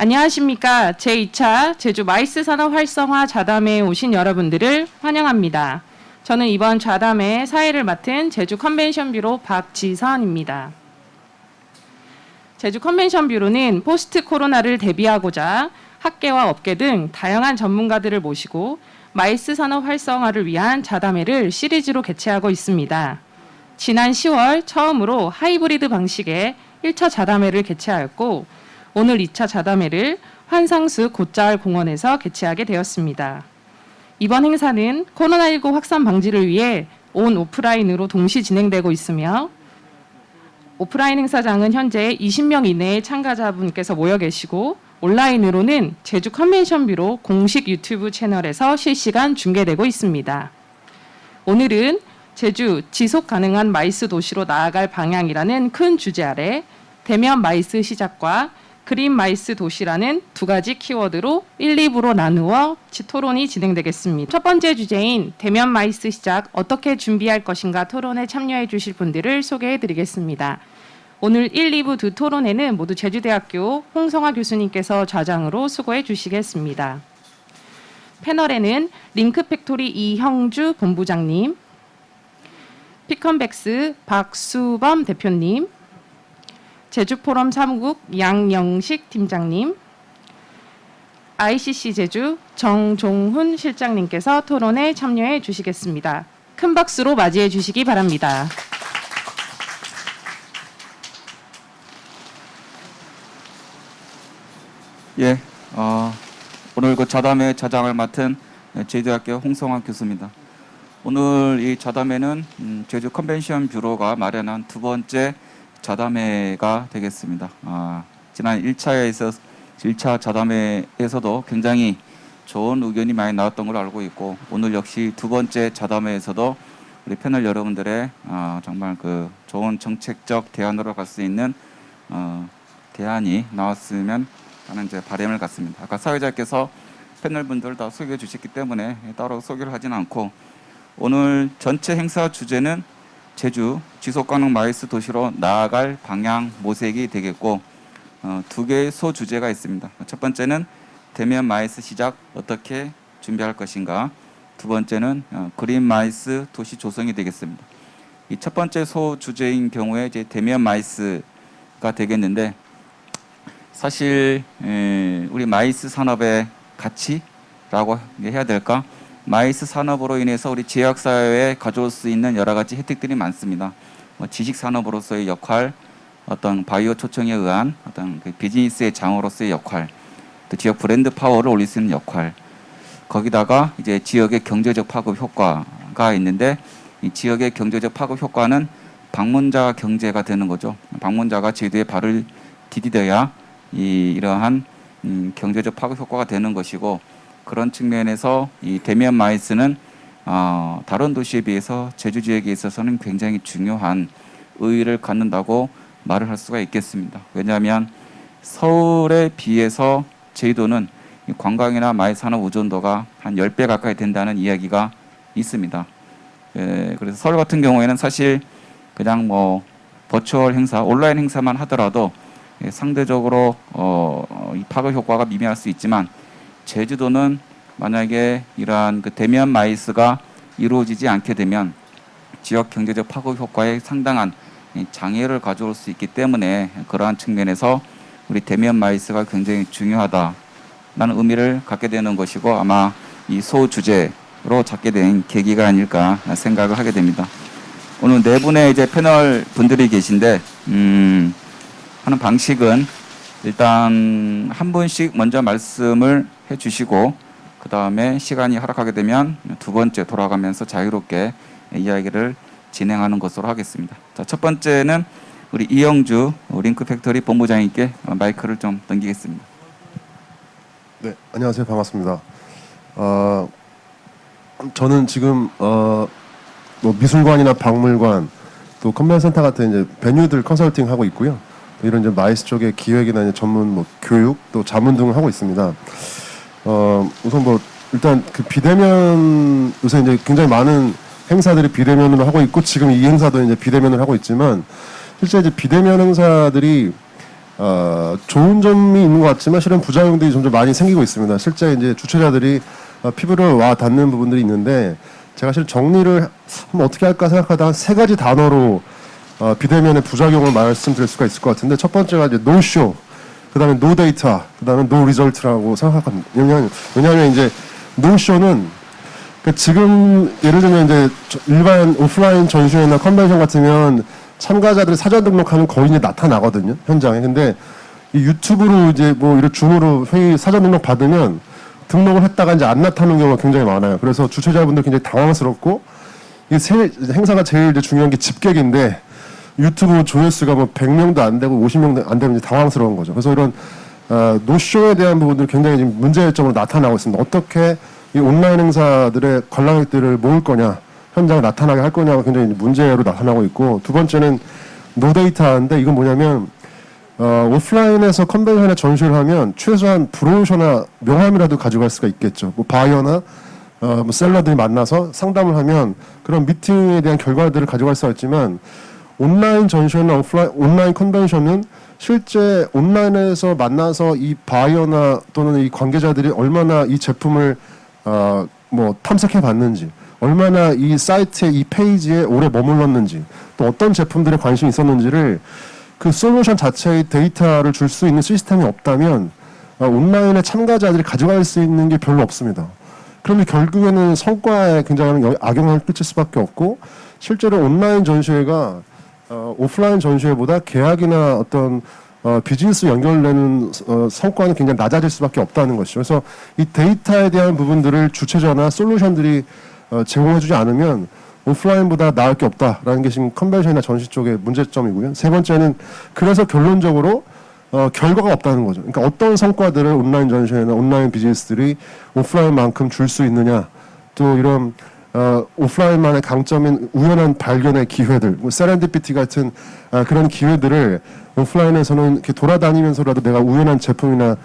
안녕하십니까. 제2차 제주 마이스 산업 활성화 좌담회에 오신 여러분들을 환영합니다. 저는 이번 좌담회 사회를 맡은 제주 컨벤션 뷰로 박지선입니다. 제주 컨벤션 뷰로는 포스트 코로나를 대비하고자 학계와 업계 등 다양한 전문가들을 모시고 마이스 산업 활성화를 위한 좌담회를 시리즈로 개최하고 있습니다. 지난 10월 처음으로 하이브리드 방식의 1차 좌담회를 개최하였고 오늘 2차 좌담회를 환상수 곶자알 공원에서 개최하게 되었습니다. 이번 행사는 코로나19 확산 방지를 위해 온 오프라인으로 동시 진행되고 있으며 오프라인 행사장은 현재 20명 이내의 참가자분께서 모여 계시고 온라인으로는 제주 컨벤션 뷰로 공식 유튜브 채널에서 실시간 중계되고 있습니다. 오늘은 제주 지속 가능한 마이스 도시로 나아갈 방향이라는 큰 주제 아래 대면 마이스 시작과 그린 마이스 도시라는 두 가지 키워드로 1, 2부로 나누어 토론이 진행되겠습니다. 첫 번째 주제인 대면 마이스 시작 어떻게 준비할 것인가 토론에 참여해 주실 분들을 소개해 드리겠습니다. 오늘 1, 2부 두 토론회는 모두 제주대학교 홍성화 교수님께서 좌장으로 수고해 주시겠습니다. 패널에는 링크팩토리 이형주 본부장님, 피컨백스 박수범 대표님, 제주포럼 사무국 양영식 팀장님, ICC 제주 정종훈 실장님께서 토론에 참여해 주시겠습니다. 큰 박수로 맞이해 주시기 바랍니다. 예, 오늘 그 좌담회 좌장을 맡은 제주대학교 홍성환 교수입니다. 오늘 이 좌담회는 제주 컨벤션 뷰로가 마련한 두 번째 좌담회가 되겠습니다. 지난 1차 좌담회에서도 굉장히 좋은 의견이 많이 나왔던 걸로 알고 있고 오늘 역시 두 번째 좌담회에서도 우리 패널 여러분들의 정말 그 좋은 정책적 대안으로 갈 수 있는 대안이 나왔으면 하는 이제 바람을 갖습니다. 아까 사회자께서 패널분들 다 소개해 주셨기 때문에 따로 소개를 하지는 않고 오늘 전체 행사 주제는 제주 지속가능 마이스 도시로 나아갈 방향 모색이 되겠고 두 개의 소주제가 있습니다. 첫 번째는 대면 마이스 시작 어떻게 준비할 것인가, 두 번째는 그린 마이스 도시 조성이 되겠습니다. 이 첫 번째 소주제인 경우에 이제 대면 마이스가 되겠는데 사실 우리 마이스 산업의 가치라고 해야 될까? 마이스 산업으로 인해서 우리 지역사회에 가져올 수 있는 여러 가지 혜택들이 많습니다. 지식 산업으로서의 역할, 어떤 바이오 초청에 의한 어떤 그 비즈니스의 장으로서의 역할, 또 지역 브랜드 파워를 올릴 수 있는 역할, 거기다가 이제 지역의 경제적 파급 효과가 있는데 이 지역의 경제적 파급 효과는 방문자 경제가 되는 거죠. 방문자가 제주에 발을 디디뎌야 이러한 경제적 파급 효과가 되는 것이고 그런 측면에서 이 대면 마이스는 다른 도시에 비해서 제주 지역에 있어서는 굉장히 중요한 의의를 갖는다고 말을 할 수가 있겠습니다. 왜냐하면 서울에 비해서 제주도는 관광이나 마이스 산업 의존도가 한 10배 가까이 된다는 이야기가 있습니다. 그래서 서울 같은 경우에는 사실 그냥 뭐 버추얼 행사, 온라인 행사만 하더라도 상대적으로 이 파급 효과가 미미할 수 있지만 제주도는 만약에 이러한 그 대면 마이스가 이루어지지 않게 되면 지역 경제적 파급 효과에 상당한 장애를 가져올 수 있기 때문에 그러한 측면에서 우리 대면 마이스가 굉장히 중요하다라는 의미를 갖게 되는 것이고 아마 이 소주제로 잡게 된 계기가 아닐까 생각을 하게 됩니다. 오늘 네 분의 이제 패널 분들이 계신데 하는 방식은 일단 한 분씩 먼저 말씀을 해주시고 그 다음에 시간이 허락하게 되면 두 번째 돌아가면서 자유롭게 이야기를 진행하는 것으로 하겠습니다. 자, 첫 번째는 우리 이영주 링크팩토리 본부장님께 마이크를 좀 넘기겠습니다. 네, 안녕하세요. 반갑습니다. 저는 지금 뭐 미술관이나 박물관 또 컨벤센터 같은 이제 베뉴들 컨설팅 하고 있고요. 이런 이제 마이스 쪽의 기획이나 이제 전문 뭐 교육 또 자문 등을 하고 있습니다. 우선 뭐 일단 그 비대면 요새 이제 굉장히 많은 행사들이 비대면으로 하고 있고 지금 이 행사도 이제 비대면을 하고 있지만 실제 이제 비대면 행사들이 좋은 점이 있는 것 같지만 실은 부작용들이 점점 많이 생기고 있습니다. 실제 이제 주최자들이 피부를 와 닿는 부분들이 있는데 제가 사실 정리를 한번 어떻게 할까 생각하다 한 세 가지 단어로 비대면의 부작용을 말씀드릴 수가 있을 것 같은데 첫 번째가 이제 no show, 그다음에 no data, 그다음에 no result라고 생각합니다. 왜냐하면 이제 no show는 지금 예를 들면 이제 일반 오프라인 전시회나 컨벤션 같으면 참가자들이 사전 등록하면 거의 이제 나타나거든요, 현장에. 근데 이 유튜브로 이제 뭐 이런 줌으로 회의 사전 등록 받으면 등록을 했다가 이제 안 나타나는 경우가 굉장히 많아요. 그래서 주최자분들 굉장히 당황스럽고 행사가 제일 이제 중요한 게 집객인데 유튜브 조회수가 뭐 100명도 안 되고 50명도 안 되면 이제 당황스러운 거죠. 그래서 이런 노쇼에 대한 부분들이 굉장히 지금 문제점으로 나타나고 있습니다. 어떻게 이 온라인 행사들의 관람객들을 모을 거냐, 현장에 나타나게 할 거냐가 굉장히 문제로 나타나고 있고, 두 번째는 노데이터인데 이건 뭐냐면 오프라인에서 컨벤션에 전시를 하면 최소한 브로셔나 명함이라도 가져갈 수가 있겠죠. 뭐 바이어나 뭐 셀러들이 만나서 상담을 하면 그런 미팅에 대한 결과들을 가져갈 수가 있지만 온라인 전시회나 온라인 컨벤션은 실제 온라인에서 만나서 이 바이어나 또는 이 관계자들이 얼마나 이 제품을 뭐 탐색해 봤는지, 얼마나 이 사이트에 이 페이지에 오래 머물렀는지, 또 어떤 제품들에 관심이 있었는지를 그 솔루션 자체의 데이터를 줄 수 있는 시스템이 없다면 온라인에 참가자들이 가져갈 수 있는 게 별로 없습니다. 그러면 결국에는 성과에 굉장히 악영향을 끼칠 수밖에 없고, 실제로 온라인 전시회가 오프라인 전시회보다 계약이나 어떤 비즈니스 연결되는 성과는 굉장히 낮아질 수밖에 없다는 것이죠. 그래서 이 데이터에 대한 부분들을 주최자나 솔루션들이 제공해주지 않으면 오프라인보다 나을 게 없다라는 게 지금 컨벤션이나 전시 쪽의 문제점이고요. 세 번째는 그래서 결론적으로 결과가 없다는 거죠. 그러니까 어떤 성과들을 온라인 전시회나 온라인 비즈니스들이 오프라인만큼 줄 수 있느냐, 또 이런 오프라인만의 강점인 우연한 발견의 기회들, 뭐 세렌디피티 같은 그런 기회들을 오프라인에서는 이렇게 돌아다니면서라도 내가 우연한 제품이나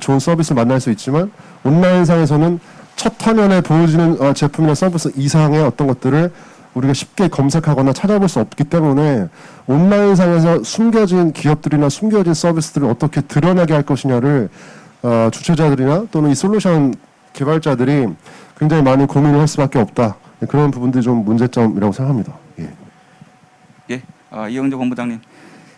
좋은 서비스를 만날 수 있지만 온라인상에서는 첫 화면에 보여지는 제품이나 서비스 이상의 어떤 것들을 우리가 쉽게 검색하거나 찾아볼 수 없기 때문에 온라인상에서 숨겨진 기업들이나 숨겨진 서비스들을 어떻게 드러나게 할 것이냐를 주최자들이나 또는 이 솔루션 개발자들이 굉장히 많이 고민을 할 수밖에 없다. 그런 부분들이 좀 문제점이라고 생각합니다. 예. 이영재 본부장님,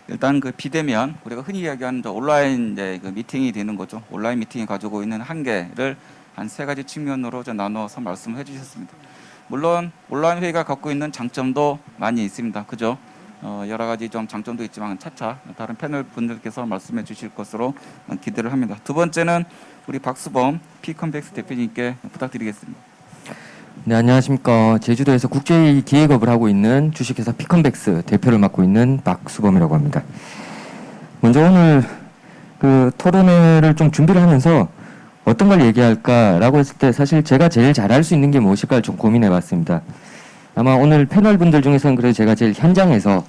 일단 그 비대면 우리가 흔히 이야기하는 온라인 이제 그 미팅이 되는 거죠. 온라인 미팅이 가지고 있는 한계를 한 세 가지 측면으로 나눠서 말씀을 해주셨습니다. 물론 온라인 회의가 갖고 있는 장점도 많이 있습니다. 그죠? 여러 가지 좀 장점도 있지만 차차 다른 패널 분들께서 말씀해 주실 것으로 기대를 합니다. 두 번째는 우리 박수범 피컨벡스 대표님께 부탁드리겠습니다. 네, 안녕하십니까. 제주도에서 국제회의 기획업을 하고 있는 주식회사 피컨벡스 대표를 맡고 있는 박수범이라고 합니다. 먼저 오늘 그 토론회를 좀 준비를 하면서 어떤 걸 얘기할까라고 했을 때 사실 제가 제일 잘할 수 있는 게 무엇일까를 좀 고민해 봤습니다. 아마 오늘 패널 분들 중에서는 그래도 제가 제일 현장에서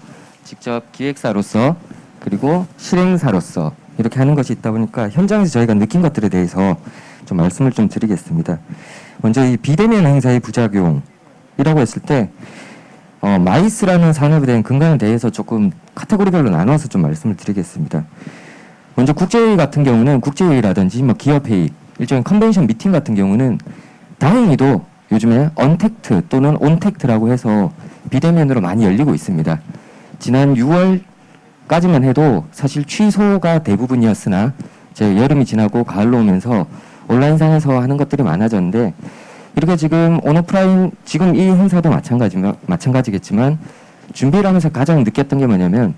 직접 기획사로서 그리고 실행사로서 이렇게 하는 것이 있다 보니까 현장에서 저희가 느낀 것들에 대해서 좀 말씀을 좀 드리겠습니다. 먼저 이 비대면 행사의 부작용이라고 했을 때 마이스라는 산업에 대한 근간에 대해서 조금 카테고리별로 나눠서 좀 말씀을 드리겠습니다. 먼저 국제회의 같은 경우는 국제회의라든지 뭐 기업회의, 일종의 컨벤션 미팅 같은 경우는 다행히도 요즘에 언택트 또는 온택트라고 해서 비대면으로 많이 열리고 있습니다. 지난 6월까지만 해도 사실 취소가 대부분이었으나 이제 여름이 지나고 가을로 오면서 온라인상에서 하는 것들이 많아졌는데, 이렇게 지금 온오프라인 지금 이 행사도 마찬가지겠지만 준비를 하면서 가장 느꼈던 게 뭐냐면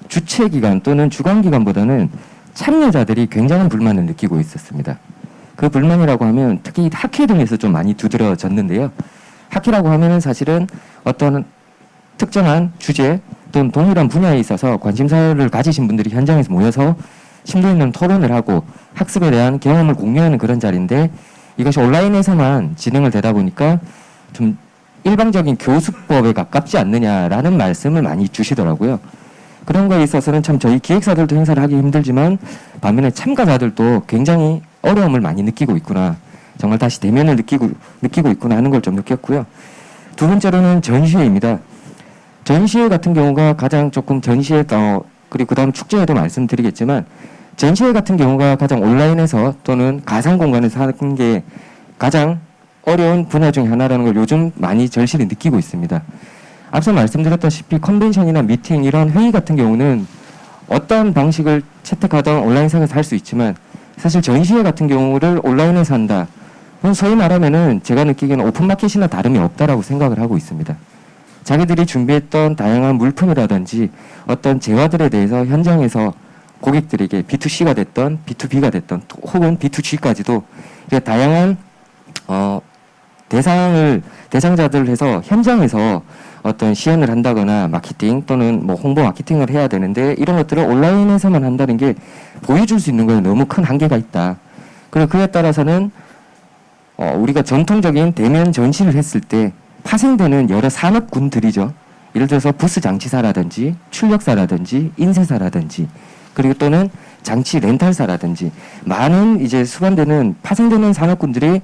주최 기관 또는 주관 기관보다는 참여자들이 굉장한 불만을 느끼고 있었습니다. 그 불만이라고 하면 특히 학회 등에서 좀 많이 두드러졌는데요. 학회라고 하면은 사실은 어떤 특정한 주제 또는 동일한 분야에 있어서 관심사를 가지신 분들이 현장에서 모여서 심도 있는 토론을 하고 학습에 대한 경험을 공유하는 그런 자리인데, 이것이 온라인에서만 진행을 되다 보니까 좀 일방적인 교수법에 가깝지 않느냐라는 말씀을 많이 주시더라고요. 그런 거에 있어서는 참 저희 기획사들도 행사를 하기 힘들지만 반면에 참가자들도 굉장히 어려움을 많이 느끼고 있구나, 정말 다시 대면을 느끼고 있구나 하는 걸 좀 느꼈고요. 두 번째로는 전시회입니다. 전시회 같은 경우가 가장 조금 전시회 그리고 그다음 축제에도 말씀드리겠지만 전시회 같은 경우가 가장 온라인에서 또는 가상 공간에서 하는 게 가장 어려운 분야 중에 하나라는 걸 요즘 많이 절실히 느끼고 있습니다. 앞서 말씀드렸다시피 컨벤션이나 미팅 이런 회의 같은 경우는 어떤 방식을 채택하던 온라인상에서 할 수 있지만 사실 전시회 같은 경우를 온라인에서 한다. 그럼 소위 말하면은 제가 느끼기에는 오픈마켓이나 다름이 없다라고 생각을 하고 있습니다. 자기들이 준비했던 다양한 물품이라든지 어떤 재화들에 대해서 현장에서 고객들에게 B2C가 됐던 B2B가 됐던 혹은 B2G까지도 다양한 대상자들을 해서 현장에서 어떤 시연을 한다거나 마케팅 또는 뭐 홍보 마케팅을 해야 되는데 이런 것들을 온라인에서만 한다는 게 보여줄 수 있는 거에 너무 큰 한계가 있다. 그리고 그에 따라서는 우리가 전통적인 대면 전시를 했을 때 파생되는 여러 산업군들이죠. 예를 들어서 부스 장치사라든지 출력사라든지 인쇄사라든지 그리고 또는 장치 렌탈사라든지 많은 이제 수반되는 파생되는 산업군들이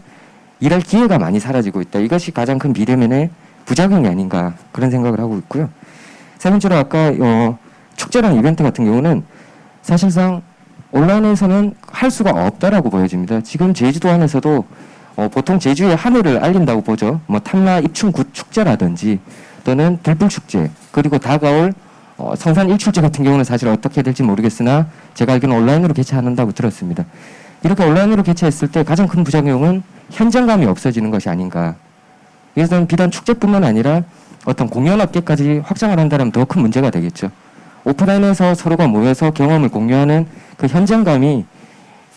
일할 기회가 많이 사라지고 있다. 이것이 가장 큰 비대면의 부작용이 아닌가 그런 생각을 하고 있고요. 세 번째로 아까 축제랑 이벤트 같은 경우는 사실상 온라인에서는 할 수가 없다라고 보여집니다. 지금 제주도 안에서도 보통 제주의 하늘을 알린다고 보죠. 뭐 탐라 입춘굿 축제라든지 또는 들불 축제 그리고 다가올 성산 일출제 같은 경우는 사실 어떻게 될지 모르겠으나 제가 알기로는 온라인으로 개최한다고 들었습니다. 이렇게 온라인으로 개최했을 때 가장 큰 부작용은 현장감이 없어지는 것이 아닌가. 그래서 비단 축제뿐만 아니라 어떤 공연업계까지 확장을 한다면 더 큰 문제가 되겠죠. 오프라인에서 서로가 모여서 경험을 공유하는 그 현장감이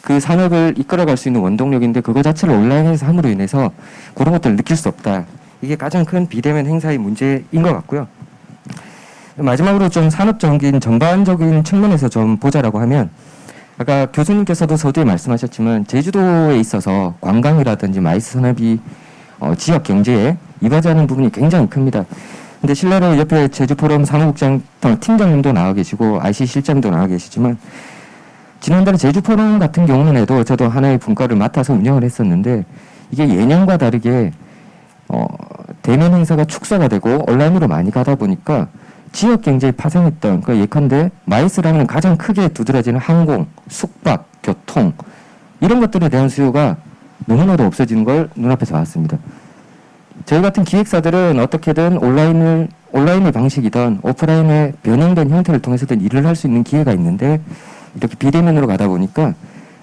그 산업을 이끌어갈 수 있는 원동력인데 그거 자체를 온라인에서 함으로 인해서 그런 것들을 느낄 수 없다. 이게 가장 큰 비대면 행사의 문제인 것 같고요. 마지막으로 좀 산업적인 전반적인 측면에서 좀 보자라고 하면 아까 교수님께서도 서두에 말씀하셨지만 제주도에 있어서 관광이라든지 마이스 산업이 지역 경제에 이바지하는 부분이 굉장히 큽니다. 근데 실례로 옆에 제주포럼 사무국장 팀장님도 나와 계시고 IC 실장도 나와 계시지만 지난달에 제주포럼 같은 경우는 저도 하나의 분과를 맡아서 운영을 했었는데 이게 예년과 다르게 대면 행사가 축소가 되고 온라인으로 많이 가다 보니까 지역 경제에 파생했던 그 예컨대 마이스라면 가장 크게 두드러지는 항공, 숙박, 교통 이런 것들에 대한 수요가 너무나도 없어지는 걸 눈앞에서 봤습니다. 저희 같은 기획사들은 어떻게든 온라인의 방식이든 오프라인의 변형된 형태를 통해서든 일을 할 수 있는 기회가 있는데 이렇게 비대면으로 가다 보니까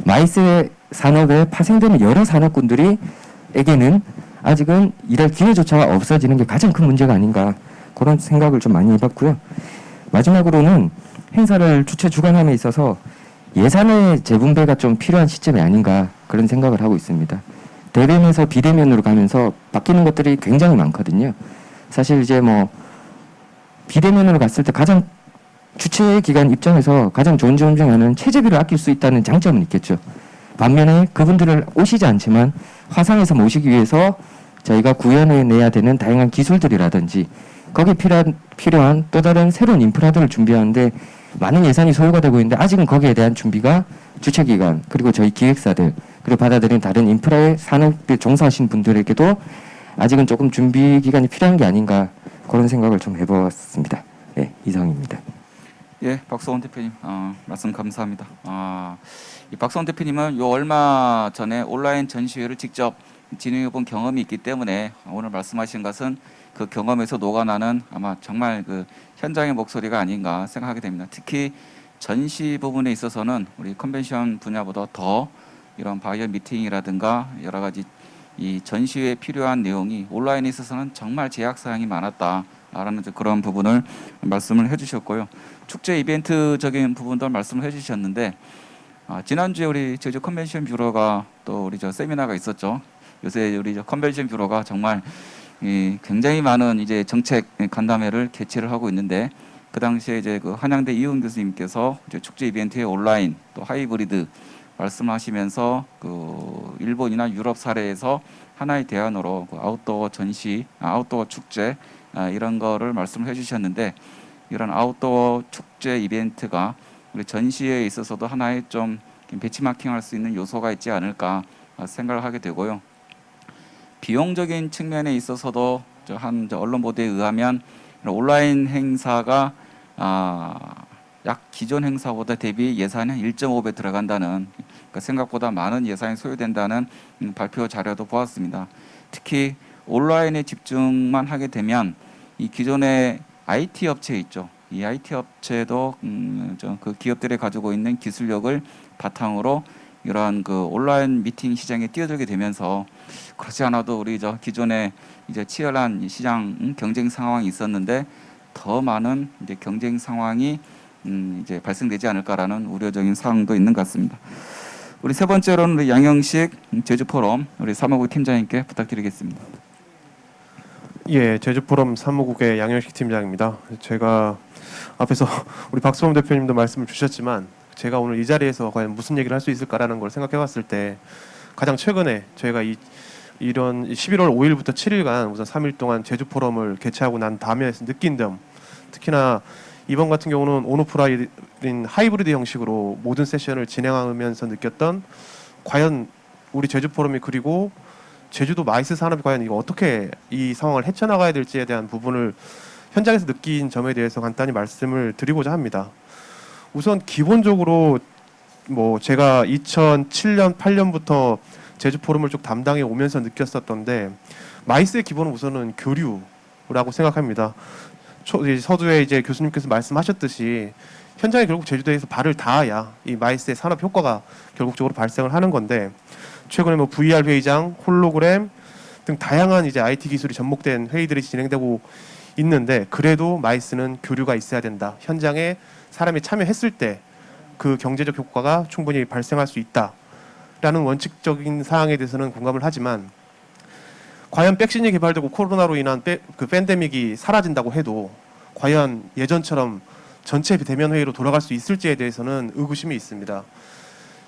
마이스 산업에 파생되는 여러 산업군들에게는 아직은 일할 기회조차가 없어지는 게 가장 큰 문제가 아닌가 그런 생각을 좀 많이 해봤고요. 마지막으로는 행사를 주최 주관함에 있어서 예산의 재분배가 좀 필요한 시점이 아닌가 그런 생각을 하고 있습니다. 대면에서 비대면으로 가면서 바뀌는 것들이 굉장히 많거든요. 사실 이제 뭐 비대면으로 갔을 때 가장 주최 기관 입장에서 가장 좋은 점 중에 하나는 체재비를 아낄 수 있다는 장점은 있겠죠. 반면에 그분들을 오시지 않지만 화상에서 모시기 위해서 저희가 구현해내야 되는 다양한 기술들이라든지 거기에 필요한 또 다른 새로운 인프라들을 준비하는데 많은 예산이 소요가 되고 있는데 아직은 거기에 대한 준비가 주최기관 그리고 저희 기획사들 그리고 받아들인 다른 인프라의 산업에 종사하신 분들에게도 아직은 조금 준비 기간이 필요한 게 아닌가 그런 생각을 좀 해보았습니다. 네, 이상입니다. 예, 박수원 대표님 말씀 감사합니다. 이 박수원 대표님은 요 얼마 전에 온라인 전시회를 직접 진행해본 경험이 있기 때문에 오늘 말씀하신 것은 그 경험에서 녹아나는 아마 정말 그 현장의 목소리가 아닌가 생각하게 됩니다. 특히 전시 부분에 있어서는 우리 컨벤션 분야보다 더 이런 바이어 미팅이라든가 여러 가지 이 전시회에 필요한 내용이 온라인에 있어서는 정말 제약 사항이 많았다라는 그런 부분을 말씀을 해주셨고요. 축제 이벤트적인 부분도 말씀을 해주셨는데 지난주에 우리 제주 컨벤션 뷰러가 또 우리 세미나가 있었죠. 요새 우리 컨벤션 뷰러가 정말 굉장히 많은 이제 정책 간담회를 개최를 하고 있는데 그 당시에 이제 그 한양대 이훈 교수님께서 이제 축제 이벤트의 온라인 또 하이브리드 말씀하시면서 그 일본이나 유럽 사례에서 하나의 대안으로 그 아웃도어 전시, 아웃도어 축제 이런 거를 말씀을 해주셨는데 이런 아웃도어 축제 이벤트가 우리 전시에 있어서도 하나의 좀 배치마킹할 수 있는 요소가 있지 않을까 생각을 하게 되고요. 비용적인 측면에 있어서도 한 언론 보도에 의하면 온라인 행사가 약 기존 행사보다 대비 예산이 1.5배 들어간다는, 그러니까 생각보다 많은 예산이 소요된다는 발표 자료도 보았습니다. 특히 온라인에 집중만 하게 되면 이 기존의 IT 업체 있죠. 이 IT 업체도 그 기업들이 가지고 있는 기술력을 바탕으로 이러한 그 온라인 미팅 시장에 뛰어들게 되면서 그렇지 않아도 우리 기존에 이제 치열한 시장 경쟁 상황이 있었는데 더 많은 이제 경쟁 상황이 이제 발생되지 않을까라는 우려적인 사항도 있는 것 같습니다. 우리 세 번째로는 우리 양영식 제주 포럼 우리 사무국 팀장님께 부탁드리겠습니다. 예, 제주포럼 사무국의 양현식 팀장입니다. 제가 앞에서 우리 박수범 대표님도 말씀을 주셨지만 제가 오늘 이 자리에서 과연 무슨 얘기를 할 수 있을까라는 걸 생각해봤을 때 가장 최근에 저희가 이런 11월 5일부터 7일간 우선 3일 동안 제주포럼을 개최하고 난 다음에 느낀 점, 특히나 이번 같은 경우는 온오프라인 하이브리드 형식으로 모든 세션을 진행하면서 느꼈던 과연 우리 제주포럼이 그리고 제주도 마이스 산업이 과연 이거 어떻게 이 상황을 헤쳐나가야 될지에 대한 부분을 현장에서 느낀 점에 대해서 간단히 말씀을 드리고자 합니다. 우선 기본적으로 뭐 제가 2007년 8년부터 제주 포럼을 쭉 담당해 오면서 느꼈었던데 마이스의 기본은 우선은 교류라고 생각합니다. 서두에 이제 교수님께서 말씀하셨듯이 현장에 결국 제주도에서 발을 닿아야 이 마이스의 산업 효과가 결국적으로 발생을 하는 건데 최근에 뭐 VR 회의장, 홀로그램 등 다양한 이제 IT 기술이 접목된 회의들이 진행되고 있는데 그래도 마이스는 교류가 있어야 된다. 현장에 사람이 참여했을 때 그 경제적 효과가 충분히 발생할 수 있다라는 원칙적인 사항에 대해서는 공감을 하지만 과연 백신이 개발되고 코로나로 인한 그 팬데믹이 사라진다고 해도 과연 예전처럼 전체 대면 회의로 돌아갈 수 있을지에 대해서는 의구심이 있습니다.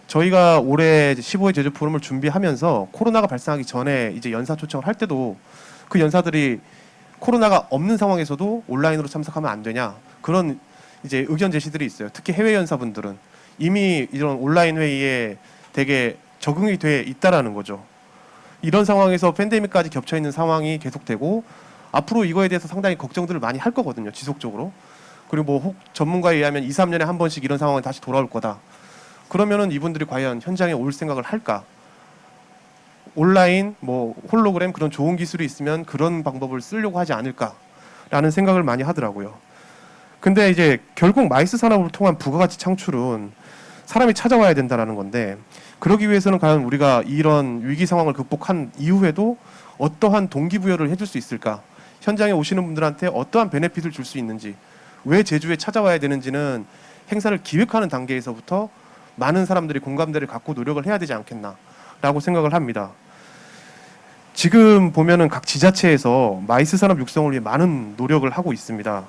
저희가 올해 15회 제주 포럼을 준비하면서 코로나가 발생하기 전에 이제 연사 초청을 할 때도 그 연사들이 코로나가 없는 상황에서도 온라인으로 참석하면 안 되냐 그런 이제 의견 제시들이 있어요. 특히 해외 연사분들은 이미 이런 온라인 회의에 되게 적응이 돼 있다라는 거죠. 이런 상황에서 팬데믹까지 겹쳐 있는 상황이 계속되고 앞으로 이거에 대해서 상당히 걱정들을 많이 할 거거든요. 지속적으로. 그리고 뭐 혹 전문가에 의하면 2, 3년에 한 번씩 이런 상황이 다시 돌아올 거다. 그러면은 이분들이 과연 현장에 올 생각을 할까? 온라인, 뭐 홀로그램 그런 좋은 기술이 있으면 그런 방법을 쓰려고 하지 않을까라는 생각을 많이 하더라고요. 근데 이제 결국 마이스 산업을 통한 부가가치 창출은 사람이 찾아와야 된다라는 건데 그러기 위해서는 과연 우리가 이런 위기 상황을 극복한 이후에도 어떠한 동기부여를 해줄 수 있을까? 현장에 오시는 분들한테 어떠한 베네핏을 줄 수 있는지, 왜 제주에 찾아와야 되는지는 행사를 기획하는 단계에서부터 많은 사람들이 공감대를 갖고 노력을 해야 되지 않겠나라고 생각을 합니다. 지금 보면은 각 지자체에서 마이스 산업 육성을 위해 많은 노력을 하고 있습니다.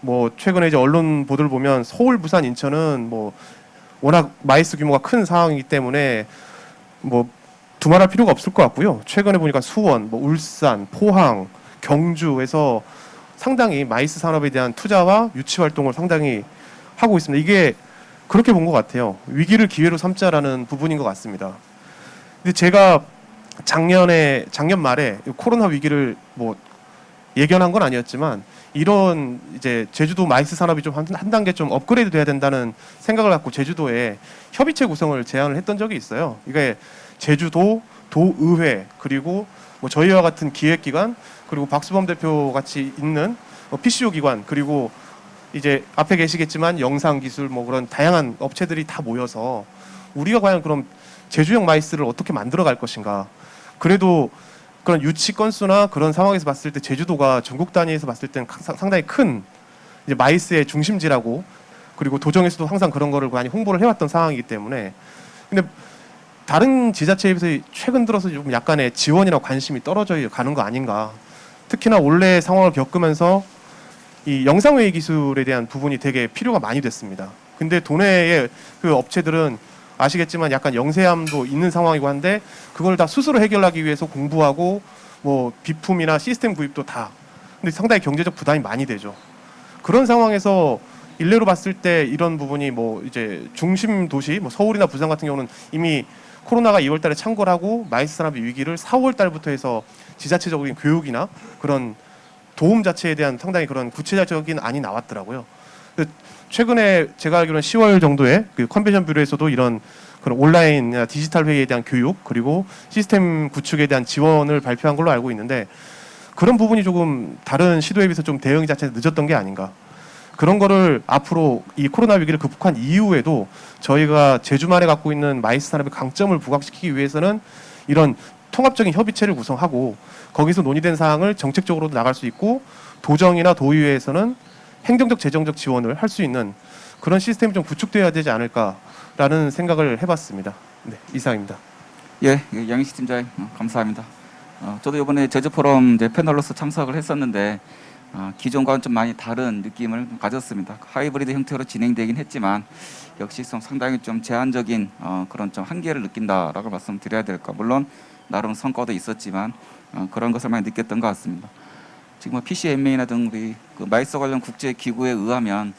뭐 최근에 이제 언론 보도를 보면 서울, 부산, 인천은 뭐 워낙 마이스 규모가 큰 상황이기 때문에 뭐 두말할 필요가 없을 것 같고요. 최근에 보니까 수원, 뭐 울산, 포항, 경주에서 상당히 마이스 산업에 대한 투자와 유치 활동을 상당히 하고 있습니다. 이게 그렇게 본 것 같아요. 위기를 기회로 삼자라는 부분인 것 같습니다. 근데 제가 작년 말에 코로나 위기를 뭐 예견한 건 아니었지만 이런 이제 제주도 마이스 산업이 좀 한 단계 좀 업그레이드 돼야 된다는 생각을 갖고 제주도에 협의체 구성을 제안을 했던 적이 있어요. 이게 제주도, 도의회 그리고 뭐 저희와 같은 기획기관 그리고 박수범 대표 같이 있는 PCO 기관 그리고 이제 앞에 계시겠지만 영상 기술 뭐 그런 다양한 업체들이 다 모여서 우리가 과연 그럼 제주형 마이스를 어떻게 만들어 갈 것인가. 그래도 그런 유치 건수나 그런 상황에서 봤을 때 제주도가 전국 단위에서 봤을 때는 상당히 큰 이제 마이스의 중심지라고 그리고 도정에서도 항상 그런 거를 많이 홍보를 해왔던 상황이기 때문에 근데 다른 지자체에 비해서 최근 들어서 좀 약간의 지원이나 관심이 떨어져 가는 거 아닌가. 특히나 올해 상황을 겪으면서 이 영상회의 기술에 대한 부분이 되게 필요가 많이 됐습니다. 근데 도내의 그 업체들은 아시겠지만 약간 영세함도 있는 상황이고 한데 그걸 다 스스로 해결하기 위해서 공부하고 뭐 비품이나 시스템 구입도 다 근데 상당히 경제적 부담이 많이 되죠. 그런 상황에서 일례로 봤을 때 이런 부분이 뭐 이제 중심 도시 뭐 서울이나 부산 같은 경우는 이미 코로나가 2월 달에 창궐 하고 마이스 산업의 위기를 4월 달부터 해서 지자체적인 교육이나 그런 도움 자체에 대한 상당히 그런 구체적인 안이 나왔더라고요. 최근에 제가 알기로는 10월 정도에 그 컨벤션 뷰로에서도 이런 그런 온라인 디지털 회의에 대한 교육 그리고 시스템 구축에 대한 지원을 발표한 걸로 알고 있는데 그런 부분이 조금 다른 시도에 비해서 좀 대응이 자체가 늦었던 게 아닌가. 그런 거를 앞으로 이 코로나 위기를 극복한 이후에도 저희가 제주만에 갖고 있는 마이스 산업의 강점을 부각시키기 위해서는 이런 통합적인 협의체를 구성하고 거기서 논의된 사항을 정책적으로도 나갈 수 있고 도정이나 도의회에서는 행정적 재정적 지원을 할 수 있는 그런 시스템이 좀 구축돼야 되지 않을까라는 생각을 해봤습니다. 네, 이상입니다. 예, 양희식 팀장님 감사합니다. 저도 이번에 제주 포럼 이제 패널로서 참석을 했었는데 기존과는 좀 많이 다른 느낌을 가졌습니다. 하이브리드 형태로 진행되긴 했지만 역시 상당히 좀 제한적인 그런 좀 한계를 느낀다라고 말씀드려야 될까. 물론 나름 성과도 있었지만 그런 것을 많이 느꼈던 것 같습니다. 지금 PCMA나 등 우리 그 마이스 관련 국제 기구에 의하면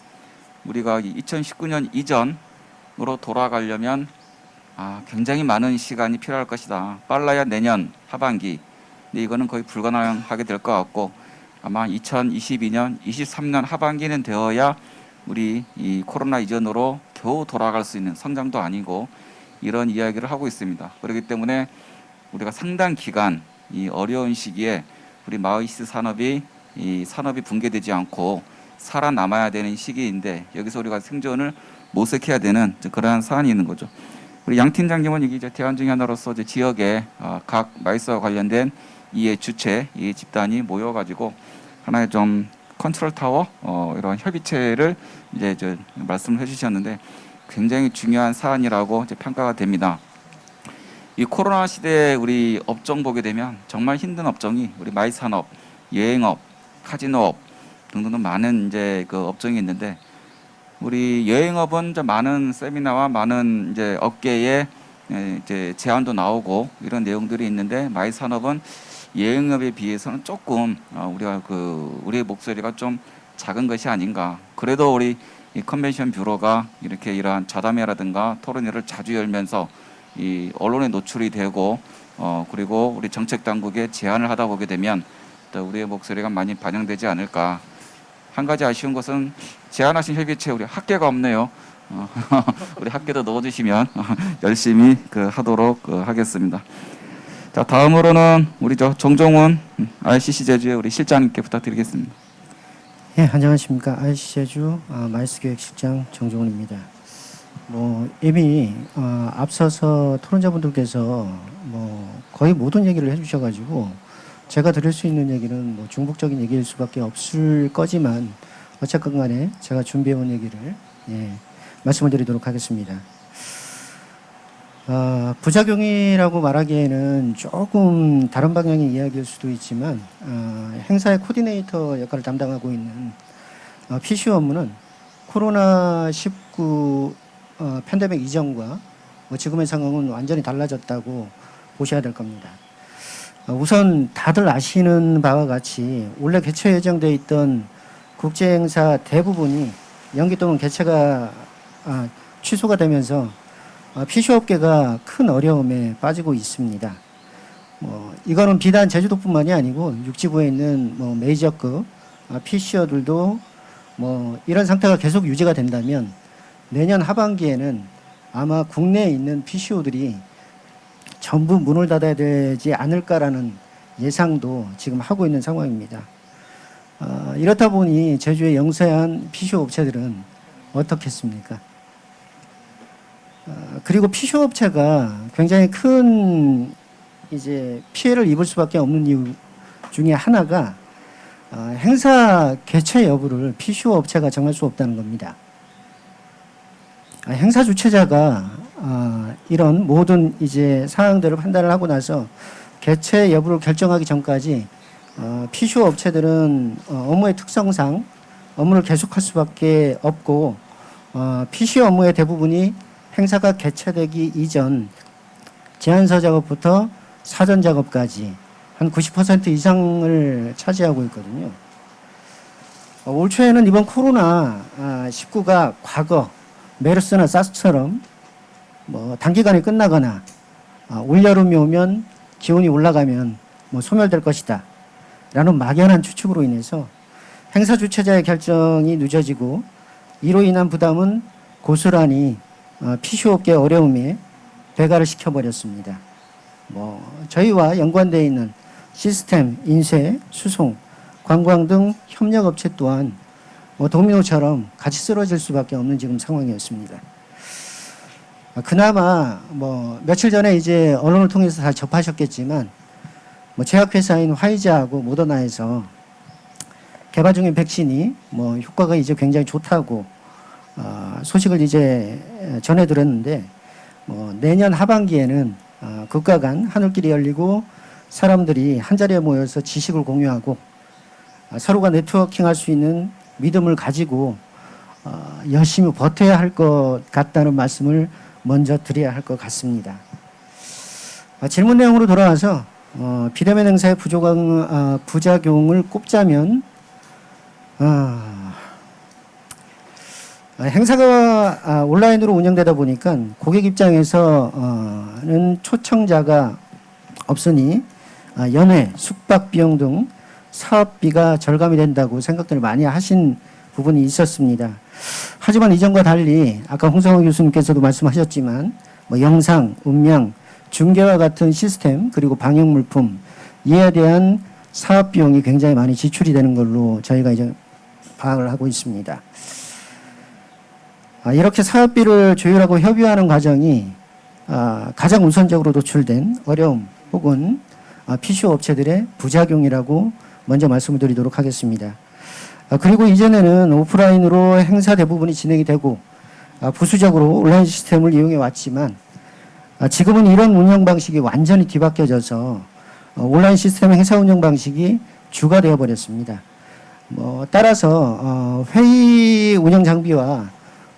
우리가 2019년 이전으로 돌아가려면 굉장히 많은 시간이 필요할 것이다. 빨라야 내년 하반기. 근데 이거는 거의 불가능하게 될 것 같고 아마 2022년, 23년 하반기는 되어야 우리 이 코로나 이전으로 겨우 돌아갈 수 있는 성장도 아니고 이런 이야기를 하고 있습니다. 그렇기 때문에 우리가 상당 기간 이 어려운 시기에 우리 마이스 산업이 이 산업이 붕괴되지 않고 살아남아야 되는 시기인데 여기서 우리가 생존을 모색해야 되는 그러한 사안이 있는 거죠. 우리 양 팀장님은 이게 이제 대안 중에 하나로서 이제 지역에 각 마이스와 관련된 이해 주체, 이 집단이 모여가지고 하나의 좀 컨트롤 타워 이런 협의체를 이제 말씀을 해주셨는데 굉장히 중요한 사안이라고 이제 평가가 됩니다. 이 코로나 시대에 우리 업종 보게 되면 정말 힘든 업종이 우리 마이스 산업, 여행업, 카지노업 등등 많은 이제 그 업종이 있는데 우리 여행업은 좀 많은 세미나와 많은 이제 업계의 이제 제안도 나오고 이런 내용들이 있는데 마이스 산업은 여행업에 비해서는 조금 우리가 우리의 목소리가 좀 작은 것이 아닌가. 그래도 우리 이 컨벤션 뷰로가 이렇게 이러한 자담회라든가 토론회를 자주 열면서 이 언론에 노출이 되고 그리고 우리 정책 당국에 제안을 하다 보게 되면 또 우리의 목소리가 많이 반영되지 않을까. 한 가지 아쉬운 것은 제안하신 협의체 우리 학계가 없네요. 우리 학계도 넣어주시면 열심히 하도록 하겠습니다. 자, 다음으로는 우리 정종훈 RCC 제주의 우리 실장님께 부탁드리겠습니다. 예, 안녕하십니까. RCC 제주 마이스 기획실장 정종훈입니다. 이미 앞서서 토론자분들께서 거의 모든 얘기를 해주셔가지고 제가 드릴 수 있는 얘기는 중복적인 얘기일 수밖에 없을 거지만 어쨌건 간에 제가 준비해온 얘기를 말씀을 드리도록 하겠습니다. 부작용이라고 말하기에는 조금 다른 방향의 이야기일 수도 있지만 행사의 코디네이터 역할을 담당하고 있는 PC 업무는 코로나19 팬데믹 이전과 지금의 상황은 완전히 달라졌다고 보셔야 될 겁니다. 우선 다들 아시는 바와 같이 원래 개최 예정돼 있던 국제 행사 대부분이 연기 또는 개최가 취소가 되면서 PC 업계가 큰 어려움에 빠지고 있습니다. 이거는 비단 제주도뿐만이 아니고 육지부에 있는 메이저급 PC어들도 이런 상태가 계속 유지가 된다면 내년 하반기에는 아마 국내에 있는 PCO들이 전부 문을 닫아야 되지 않을까라는 예상도 지금 하고 있는 상황입니다. 이렇다 보니 제주의 영세한 PCO 업체들은 어떻겠습니까? 그리고 PCO 업체가 굉장히 큰 이제 피해를 입을 수밖에 없는 이유 중에 하나가 행사 개최 여부를 PCO 업체가 정할 수 없다는 겁니다. 행사 주최자가 이런 모든 이제 사항들을 판단을 하고 나서 개최 여부를 결정하기 전까지 PCO 업체들은 업무의 특성상 업무를 계속할 수밖에 없고 PCO 업무의 대부분이 행사가 개최되기 이전 제안서 작업부터 사전 작업까지 한 90% 이상을 차지하고 있거든요. 올 초에는 이번 코로나19가 과거 메르스나 사스처럼 단기간에 끝나거나 올여름이 오면 기온이 올라가면 소멸될 것이다 라는 막연한 추측으로 인해서 행사 주최자의 결정이 늦어지고 이로 인한 부담은 고스란히 피슈업계 어려움에 배가를 시켜버렸습니다. 저희와 연관되어 있는 시스템, 인쇄, 수송, 관광 등 협력업체 또한 도미노처럼 같이 쓰러질 수밖에 없는 지금 상황이었습니다. 그나마 며칠 전에 이제 언론을 통해서 다 접하셨겠지만 제약회사인 화이자하고 모더나에서 개발 중인 백신이 효과가 이제 굉장히 좋다고 소식을 이제 전해드렸는데 내년 하반기에는 국가 간 하늘길이 열리고 사람들이 한자리에 모여서 지식을 공유하고 서로가 네트워킹할 수 있는 믿음을 가지고 열심히 버텨야 할 것 같다는 말씀을 먼저 드려야 할 것 같습니다. 질문 내용으로 돌아와서 비대면 행사의 부작용을 꼽자면 행사가 온라인으로 운영되다 보니까 고객 입장에서는 초청자가 없으니 연회, 숙박 비용 등 사업비가 절감이 된다고 생각들을 많이 하신 부분이 있었습니다. 하지만 이전과 달리 아까 홍성호 교수님께서도 말씀하셨지만 영상, 음량, 중계와 같은 시스템 그리고 방역 물품 이에 대한 사업 비용이 굉장히 많이 지출이 되는 걸로 저희가 이제 파악을 하고 있습니다. 이렇게 사업비를 조율하고 협의하는 과정이 가장 우선적으로 노출된 어려움 혹은 PCO 업체들의 부작용이라고 먼저 말씀을 드리도록 하겠습니다. 그리고 이전에는 오프라인으로 행사 대부분이 진행이 되고 부수적으로 온라인 시스템을 이용해 왔지만 지금은 이런 운영 방식이 완전히 뒤바뀌어져서 온라인 시스템 행사 운영 방식이 주가 되어 버렸습니다. 따라서 회의 운영 장비와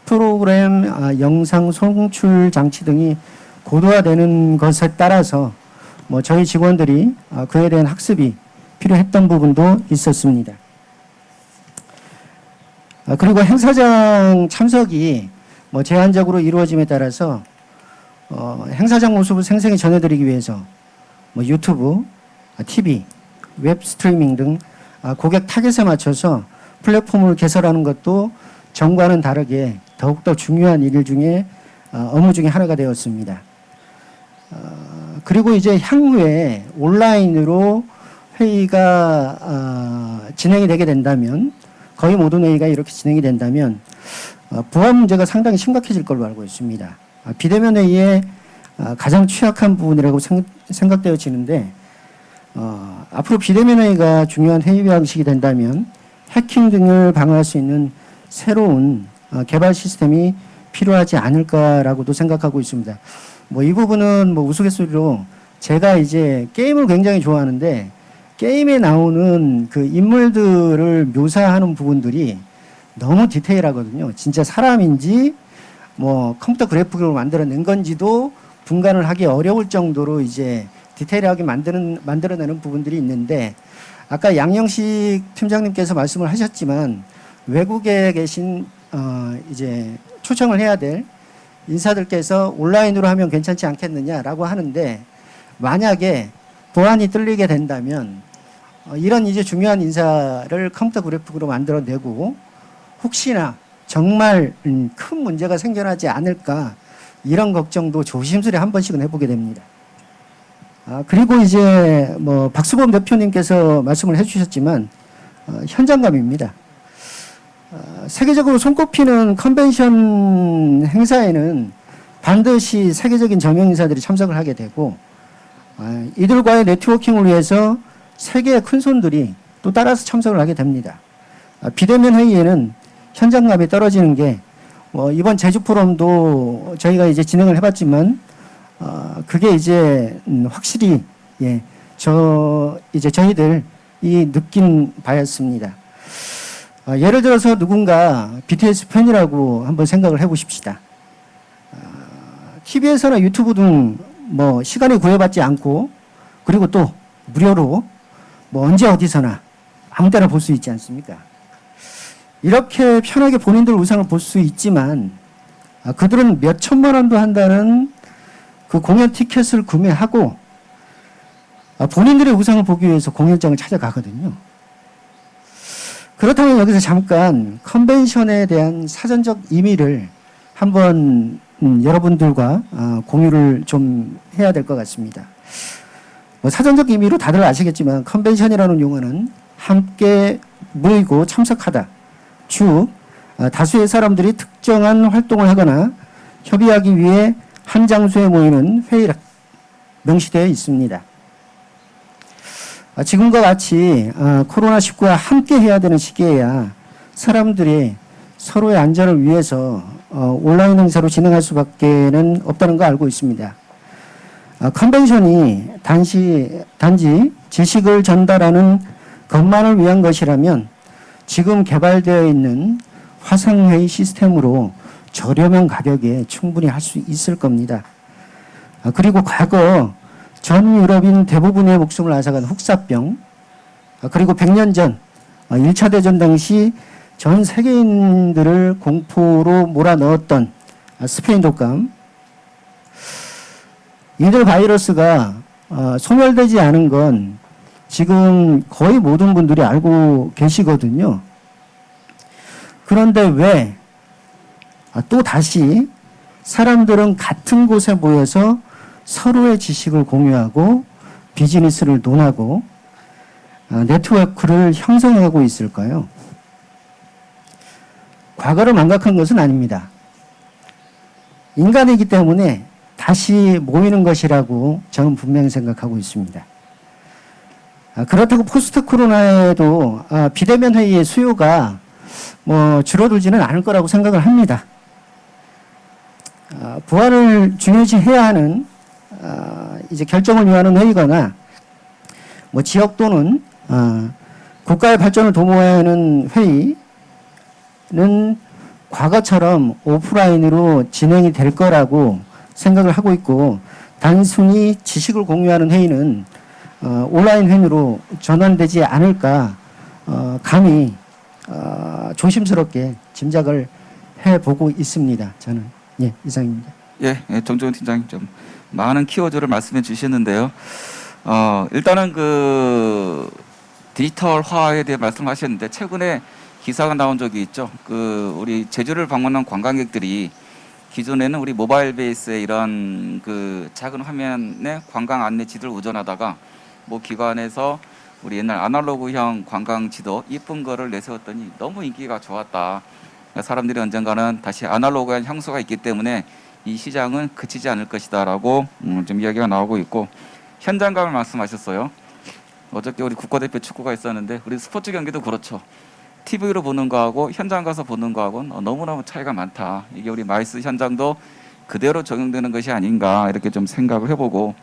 프로그램 영상 송출 장치 등이 고도화되는 것에 따라서 저희 직원들이 그에 대한 학습이 필요했던 부분도 있었습니다. 그리고 행사장 참석이 제한적으로 이루어짐에 따라서 행사장 모습을 생생히 전해드리기 위해서 유튜브, TV, 웹 스트리밍 등 고객 타겟에 맞춰서 플랫폼을 개설하는 것도 전과는 다르게 더욱더 중요한 일 중에 업무 중에 하나가 되었습니다. 그리고 이제 향후에 온라인으로 회의가 진행이 되게 된다면 거의 모든 회의가 이렇게 진행이 된다면 보안 문제가 상당히 심각해질 걸로 알고 있습니다. 비대면 회의의 가장 취약한 부분이라고 생각되어지는데 앞으로 비대면 회의가 중요한 회의 방식이 된다면 해킹 등을 방어할 수 있는 새로운 개발 시스템이 필요하지 않을까라고도 생각하고 있습니다. 이 부분은 우스갯소리로 제가 이제 게임을 굉장히 좋아하는데 게임에 나오는 그 인물들을 묘사하는 부분들이 너무 디테일하거든요. 진짜 사람인지 컴퓨터 그래픽으로 만들어낸 건지도 분간을 하기 어려울 정도로 이제 디테일하게 만들어내는 부분들이 있는데 아까 양영식 팀장님께서 말씀을 하셨지만 외국에 계신 이제 초청을 해야 될 인사들께서 온라인으로 하면 괜찮지 않겠느냐라고 하는데 만약에 보안이 뚫리게 된다면 이런 이제 중요한 인사를 컴퓨터 그래픽으로 만들어내고 혹시나 정말 큰 문제가 생겨나지 않을까 이런 걱정도 조심스레 한 번씩은 해보게 됩니다. 그리고 이제 박수범 대표님께서 말씀을 해주셨지만 현장감입니다. 세계적으로 손꼽히는 컨벤션 행사에는 반드시 세계적인 저명 인사들이 참석을 하게 되고 이들과의 네트워킹을 위해서 세계의 큰 손들이 또 따라서 참석을 하게 됩니다. 비대면 회의에는 현장감이 떨어지는 게 이번 제주 포럼도 저희가 이제 진행을 해봤지만 그게 이제 확실히 저희들이 느낀 바였습니다. 예를 들어서 누군가 BTS 팬이라고 한번 생각을 해보십시다. TV에서나 유튜브 등 시간이 구애받지 않고 그리고 또 무료로 언제 어디서나 아무 때나 볼 수 있지 않습니까? 이렇게 편하게 본인들 우상을 볼 수 있지만 그들은 몇 천만 원도 한다는 그 공연 티켓을 구매하고 본인들의 우상을 보기 위해서 공연장을 찾아가거든요. 그렇다면 여기서 잠깐 컨벤션에 대한 사전적 의미를 한번 여러분들과 공유를 좀 해야 될 것 같습니다. 뭐 사전적 의미로 다들 아시겠지만 컨벤션이라는 용어는 함께 모이고 참석하다. 즉 다수의 사람들이 특정한 활동을 하거나 협의하기 위해 한 장소에 모이는 회의라 명시되어 있습니다. 지금과 같이 코로나19와 함께 해야 되는 시기에야 사람들이 서로의 안전을 위해서 온라인 행사로 진행할 수밖에는 없다는 거 알고 있습니다. 컨벤션이 단지 지식을 전달하는 것만을 위한 것이라면 지금 개발되어 있는 화상회의 시스템으로 저렴한 가격에 충분히 할 수 있을 겁니다. 그리고 과거 전 유럽인 대부분의 목숨을 앗아간 흑사병, 그리고 100년 전 1차 대전 당시 전 세계인들을 공포로 몰아넣었던 스페인 독감, 이들 바이러스가 소멸되지 않은 건 지금 거의 모든 분들이 알고 계시거든요. 그런데 왜 또 다시 사람들은 같은 곳에 모여서 서로의 지식을 공유하고 비즈니스를 논하고 네트워크를 형성하고 있을까요? 과거를 망각한 것은 아닙니다. 인간이기 때문에 다시 모이는 것이라고 저는 분명히 생각하고 있습니다. 그렇다고 포스트 코로나에도 비대면 회의의 수요가 뭐 줄어들지는 않을 거라고 생각을 합니다. 보안을 중요시해야 하는 이제 결정을 위하는 회의거나 뭐 지역 또는 국가의 발전을 도모해야 하는 회의는 과거처럼 오프라인으로 진행이 될 거라고 생각을 하고 있고, 단순히 지식을 공유하는 회의는 온라인 회의로 전환되지 않을까 감히 조심스럽게 짐작을 해보고 있습니다. 저는 이상입니다. 예, 정종훈 팀장님 좀 많은 키워드를 말씀해 주셨는데요. 일단은 그 디지털화에 대해 말씀하셨는데 최근에 기사가 나온 적이 있죠. 우리 제주를 방문한 관광객들이 기존에는 우리 모바일 베이스의 이런 그 작은 화면에 관광 안내지도를 우전하다가 뭐 기관에서 우리 옛날 아날로그형 관광 지도 이쁜 거를 내세웠더니 너무 인기가 좋았다. 사람들이 언젠가는 다시 아날로그한 향수가 있기 때문에 이 시장은 그치지 않을 것이다라고 좀 이야기가 나오고 있고, 현장감을 말씀하셨어요. 어저께 우리 국가대표 축구가 있었는데 우리 스포츠 경기도 그렇죠. TV로 보는 거하고 현장 가서 보는 거하고는 너무너무 차이가 많다. 이게 우리 마이스 현장도 그대로 적용되는 것이 아닌가 이렇게 좀 생각을 해보고,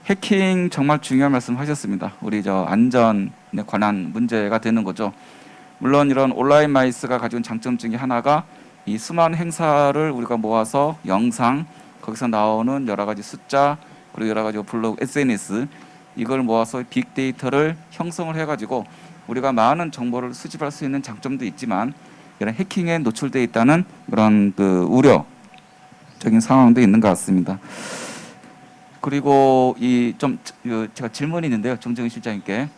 해킹 정말 중요한 말씀하셨습니다. 우리 안전에 관한 문제가 되는 거죠. 물론 이런 온라인 마이스가 가지고 있는 장점 중에 하나가 이 수많은 행사를 우리가 모아서 영상, 거기서 나오는 여러 가지 숫자, 그리고 여러 가지 블로그, SNS 이걸 모아서 빅데이터를 형성을 해가지고 우리가 많은 정보를 수집할 수 있는 장점도 있지만 이런 해킹에 노출돼 있다는 그런 그 우려적인 상황도 있는 것 같습니다. 그리고 제가 질문이 있는데요, 정정희 실장님께.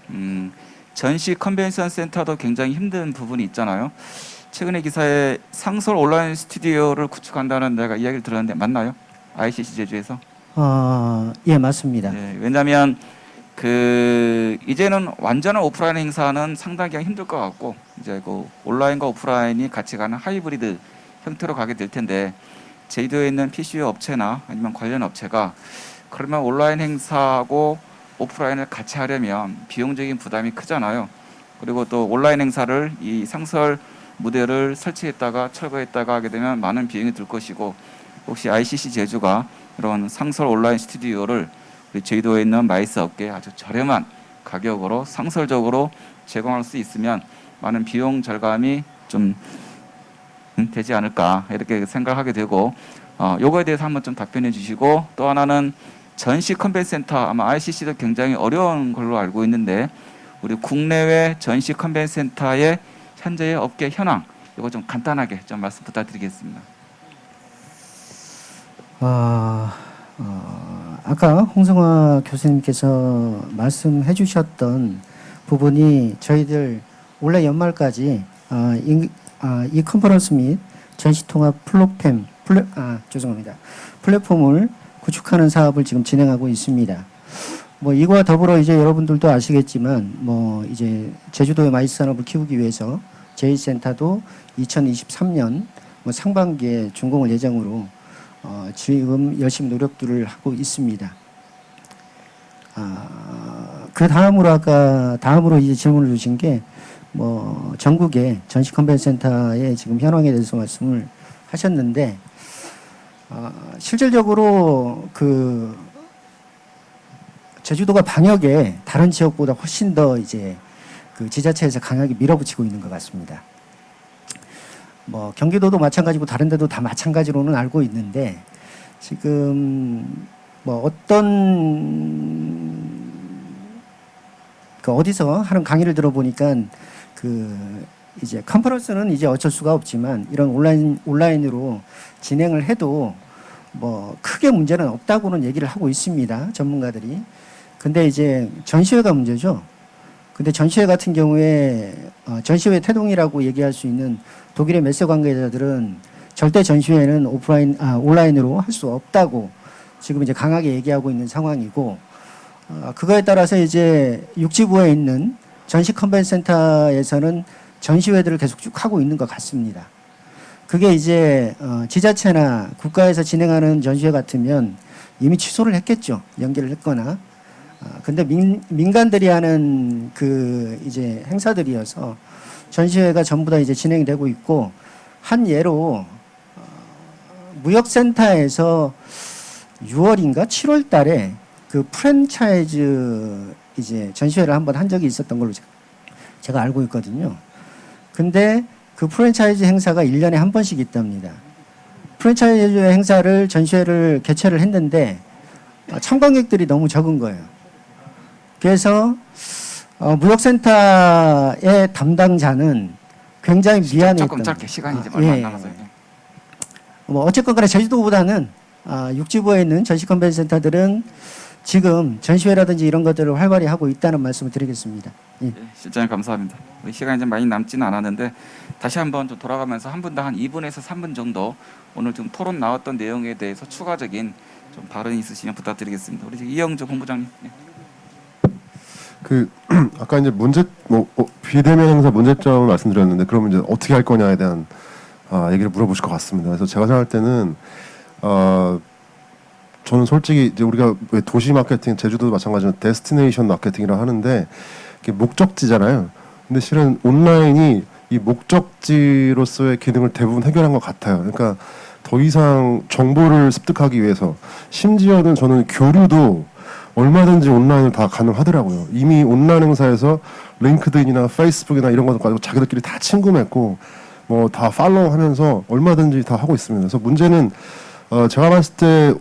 전시 컨벤션 센터도 굉장히 힘든 부분이 있잖아요. 최근에 기사에 상설 온라인 스튜디오를 구축한다는 내가 이야기를 들었는데 맞나요? ICC 제주에서? 예, 맞습니다. 네, 왜냐하면 이제는 완전한 오프라인 행사는 상당히 힘들 것 같고 이제 그 온라인과 오프라인이 같이 가는 하이브리드 형태로 가게 될 텐데, 제주도에 있는 PCU 업체나 아니면 관련 업체가 그러면 온라인 행사하고 오프라인을 같이 하려면 비용적인 부담이 크잖아요. 그리고 또 온라인 행사를 이 상설 무대를 설치했다가 철거했다가 하게 되면 많은 비용이 들 것이고, 혹시 ICC 제주가 이런 상설 온라인 스튜디오를 우리 제주도에 있는 마이스 업계에 아주 저렴한 가격으로 상설적으로 제공할 수 있으면 많은 비용 절감이 좀 되지 않을까 이렇게 생각하게 되고, 요거에 대해서 한번 좀 답변해 주시고, 또 하나는 전시 컨벤센터 아마 ICC도 굉장히 어려운 걸로 알고 있는데 우리 국내외 전시 컨벤센터의 현재의 업계 현황 이거 좀 간단하게 좀 말씀 부탁드리겠습니다. 아까 홍성화 교수님께서 말씀해 주셨던 부분이 저희들 올해 연말까지 이 컨퍼런스 및 전시통합 플랫폼을 구축하는 사업을 지금 진행하고 있습니다. 뭐 이거와 더불어 이제 여러분들도 아시겠지만 뭐 이제 제주도의 마이스 산업을 키우기 위해서 제1센터도 2023년 뭐 상반기에 준공을 예정으로 지금 열심히 노력들을 하고 있습니다. 그 다음으로 이제 질문을 주신 게 뭐 전국의 전시 컨벤션 센터의 지금 현황에 대해서 말씀을 하셨는데 실질적으로 그 제주도가 방역에 다른 지역보다 훨씬 더 이제 그 지자체에서 강하게 밀어붙이고 있는 것 같습니다. 뭐 경기도도 마찬가지고 다른 데도 다 마찬가지로는 알고 있는데 지금 뭐 어디서 하는 강의를 들어보니까 그 이제 컨퍼런스는 이제 어쩔 수가 없지만 이런 온라인으로 진행을 해도 뭐 크게 문제는 없다고는 얘기를 하고 있습니다. 전문가들이. 근데 이제 전시회가 문제죠. 근데 전시회 같은 경우에 전시회 태동이라고 얘기할 수 있는 독일의 메세 관계자들은 절대 전시회는 온라인으로 할 수 없다고 지금 이제 강하게 얘기하고 있는 상황이고 그거에 따라서 이제 육지부에 있는 전시 컨벤션 센터에서는 전시회들을 계속 쭉 하고 있는 것 같습니다. 그게 이제 지자체나 국가에서 진행하는 전시회 같으면 이미 취소를 했겠죠. 연기를 했거나. 근데 민간들이 하는 그 이제 행사들이어서 전시회가 전부 다 이제 진행되고 있고 한 예로 무역센터에서 6월인가 7월 달에 그 프랜차이즈 이제 전시회를 한번 한 적이 있었던 걸로 제가 알고 있거든요. 근데 그 프랜차이즈 행사가 1년에 한 번씩 있답니다. 프랜차이즈 행사를 전시회를 개최를 했는데 참관객들이 너무 적은 거예요. 그래서 무역센터의 담당자는 굉장히 미안했던. 조금 짧게 시간이 이제 얼마 안 남아서요. 뭐 어쨌건 간에 제주도보다는 육지부에 있는 전시 컨벤션 센터들은 지금 전시회라든지 이런 것들을 활발히 하고 있다는 말씀을 드리겠습니다. 예. 실장님 감사합니다. 우리 시간이 좀 많이 남지는 않았는데 다시 한번 좀 돌아가면서 한 분당 한 2분에서 3분 정도 오늘 좀 토론 나왔던 내용에 대해서 추가적인 좀 발언 있으시면 부탁드리겠습니다. 우리 이영조 본부장님. 네. 그 아까 이제 비대면 행사 문제점을 말씀드렸는데 그러면 이제 어떻게 할 거냐에 대한 얘기를 물어보실 것 같습니다. 그래서 제가 생각할 때는 저는 솔직히 이제 우리가 왜 도시 마케팅, 제주도도 마찬가지로 데스티네이션 마케팅이라고 하는데 이게 목적지잖아요. 근데 실은 온라인이 이 목적지로서의 기능을 대부분 해결한 것 같아요. 그러니까 더 이상 정보를 습득하기 위해서 심지어는 저는 교류도 얼마든지 온라인으로 다 가능하더라고요. 이미 온라인 행사에서 링크드인이나 페이스북이나 이런 거 가지고 자기들끼리 다 친구 맺고 뭐 다 팔로우하면서 얼마든지 다 하고 있습니다. 그래서 문제는 제가 봤을 때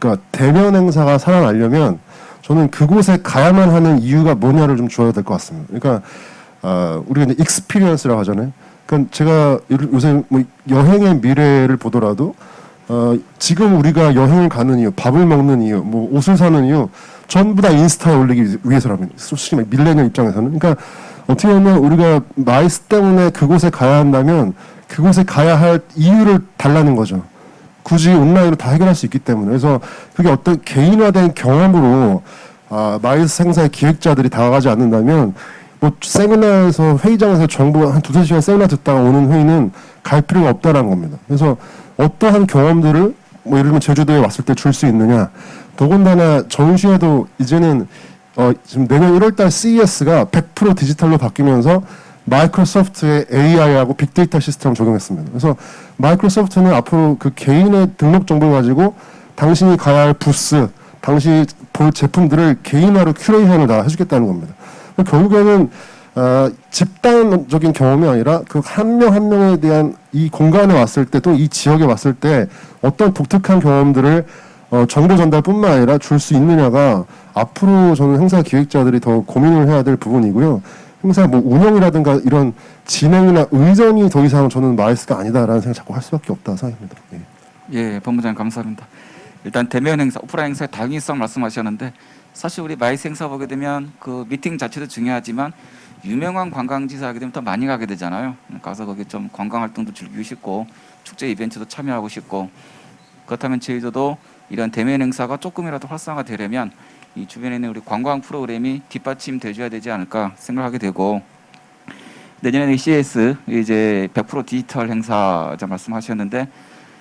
그러니까 대면 행사가 살아나려면 저는 그곳에 가야만 하는 이유가 뭐냐를 좀 줘야 될 것 같습니다. 그러니까 우리가 이제 익스피리언스라고 하잖아요. 그러니까 제가 요새 뭐 여행의 미래를 보더라도 지금 우리가 여행을 가는 이유, 밥을 먹는 이유, 뭐 옷을 사는 이유 전부 다 인스타에 올리기 위해서랍니다. 솔직히 밀레니얼 입장에서는. 그러니까 어떻게 보면 우리가 마이스 때문에 그곳에 가야 한다면 그곳에 가야 할 이유를 달라는 거죠. 굳이 온라인으로 다 해결할 수 있기 때문에. 그래서 그게 어떤 개인화된 경험으로 마이스 행사의 기획자들이 다가가지 않는다면 뭐 세미나에서 회의장에서 정보 한 2-3시간 세미나 듣다가 오는 회의는 갈 필요가 없다라는 겁니다. 그래서 어떠한 경험들을 뭐 예를 들면 제주도에 왔을 때 줄 수 있느냐. 더군다나 전시회도 이제는 지금 내년 1월달 CES가 100% 디지털로 바뀌면서 마이크로소프트의 AI하고 빅데이터 시스템을 적용했습니다. 그래서 마이크로소프트는 앞으로 그 개인의 등록 정보를 가지고 당신이 가야 할 부스, 당신이 볼 제품들을 개인화로 큐레이션을 다 해주겠다는 겁니다. 결국에는 집단적인 경험이 아니라 그 한 명 한 명에 대한 이 공간에 왔을 때 또 이 지역에 왔을 때 어떤 독특한 경험들을 정보 전달뿐만 아니라 줄 수 있느냐가 앞으로 저는 행사 기획자들이 더 고민을 해야 될 부분이고요. 행사 뭐 운영이라든가 이런 진행이나 의전이 더 이상 저는 마이스가 아니다라는 생각 자꾸 할 수밖에 없다 생각합니다. 예, 본부장님 감사합니다. 일단 대면 행사, 오프라인 행사의 다양성 말씀하셨는데 사실 우리 마이스 행사 보게 되면 그 미팅 자체도 중요하지만 유명한 관광지사 하게 되면 더 많이 가게 되잖아요. 가서 거기 좀 관광 활동도 즐기고 싶고 축제 이벤트도 참여하고 싶고 그렇다면 제주도도 이런 대면 행사가 조금이라도 활성화되려면 이 주변에 있는 우리 관광 프로그램이 뒷받침돼줘야 되지 않을까 생각하게 되고 내년에 CES 이제 100% 디지털 행사자 말씀하셨는데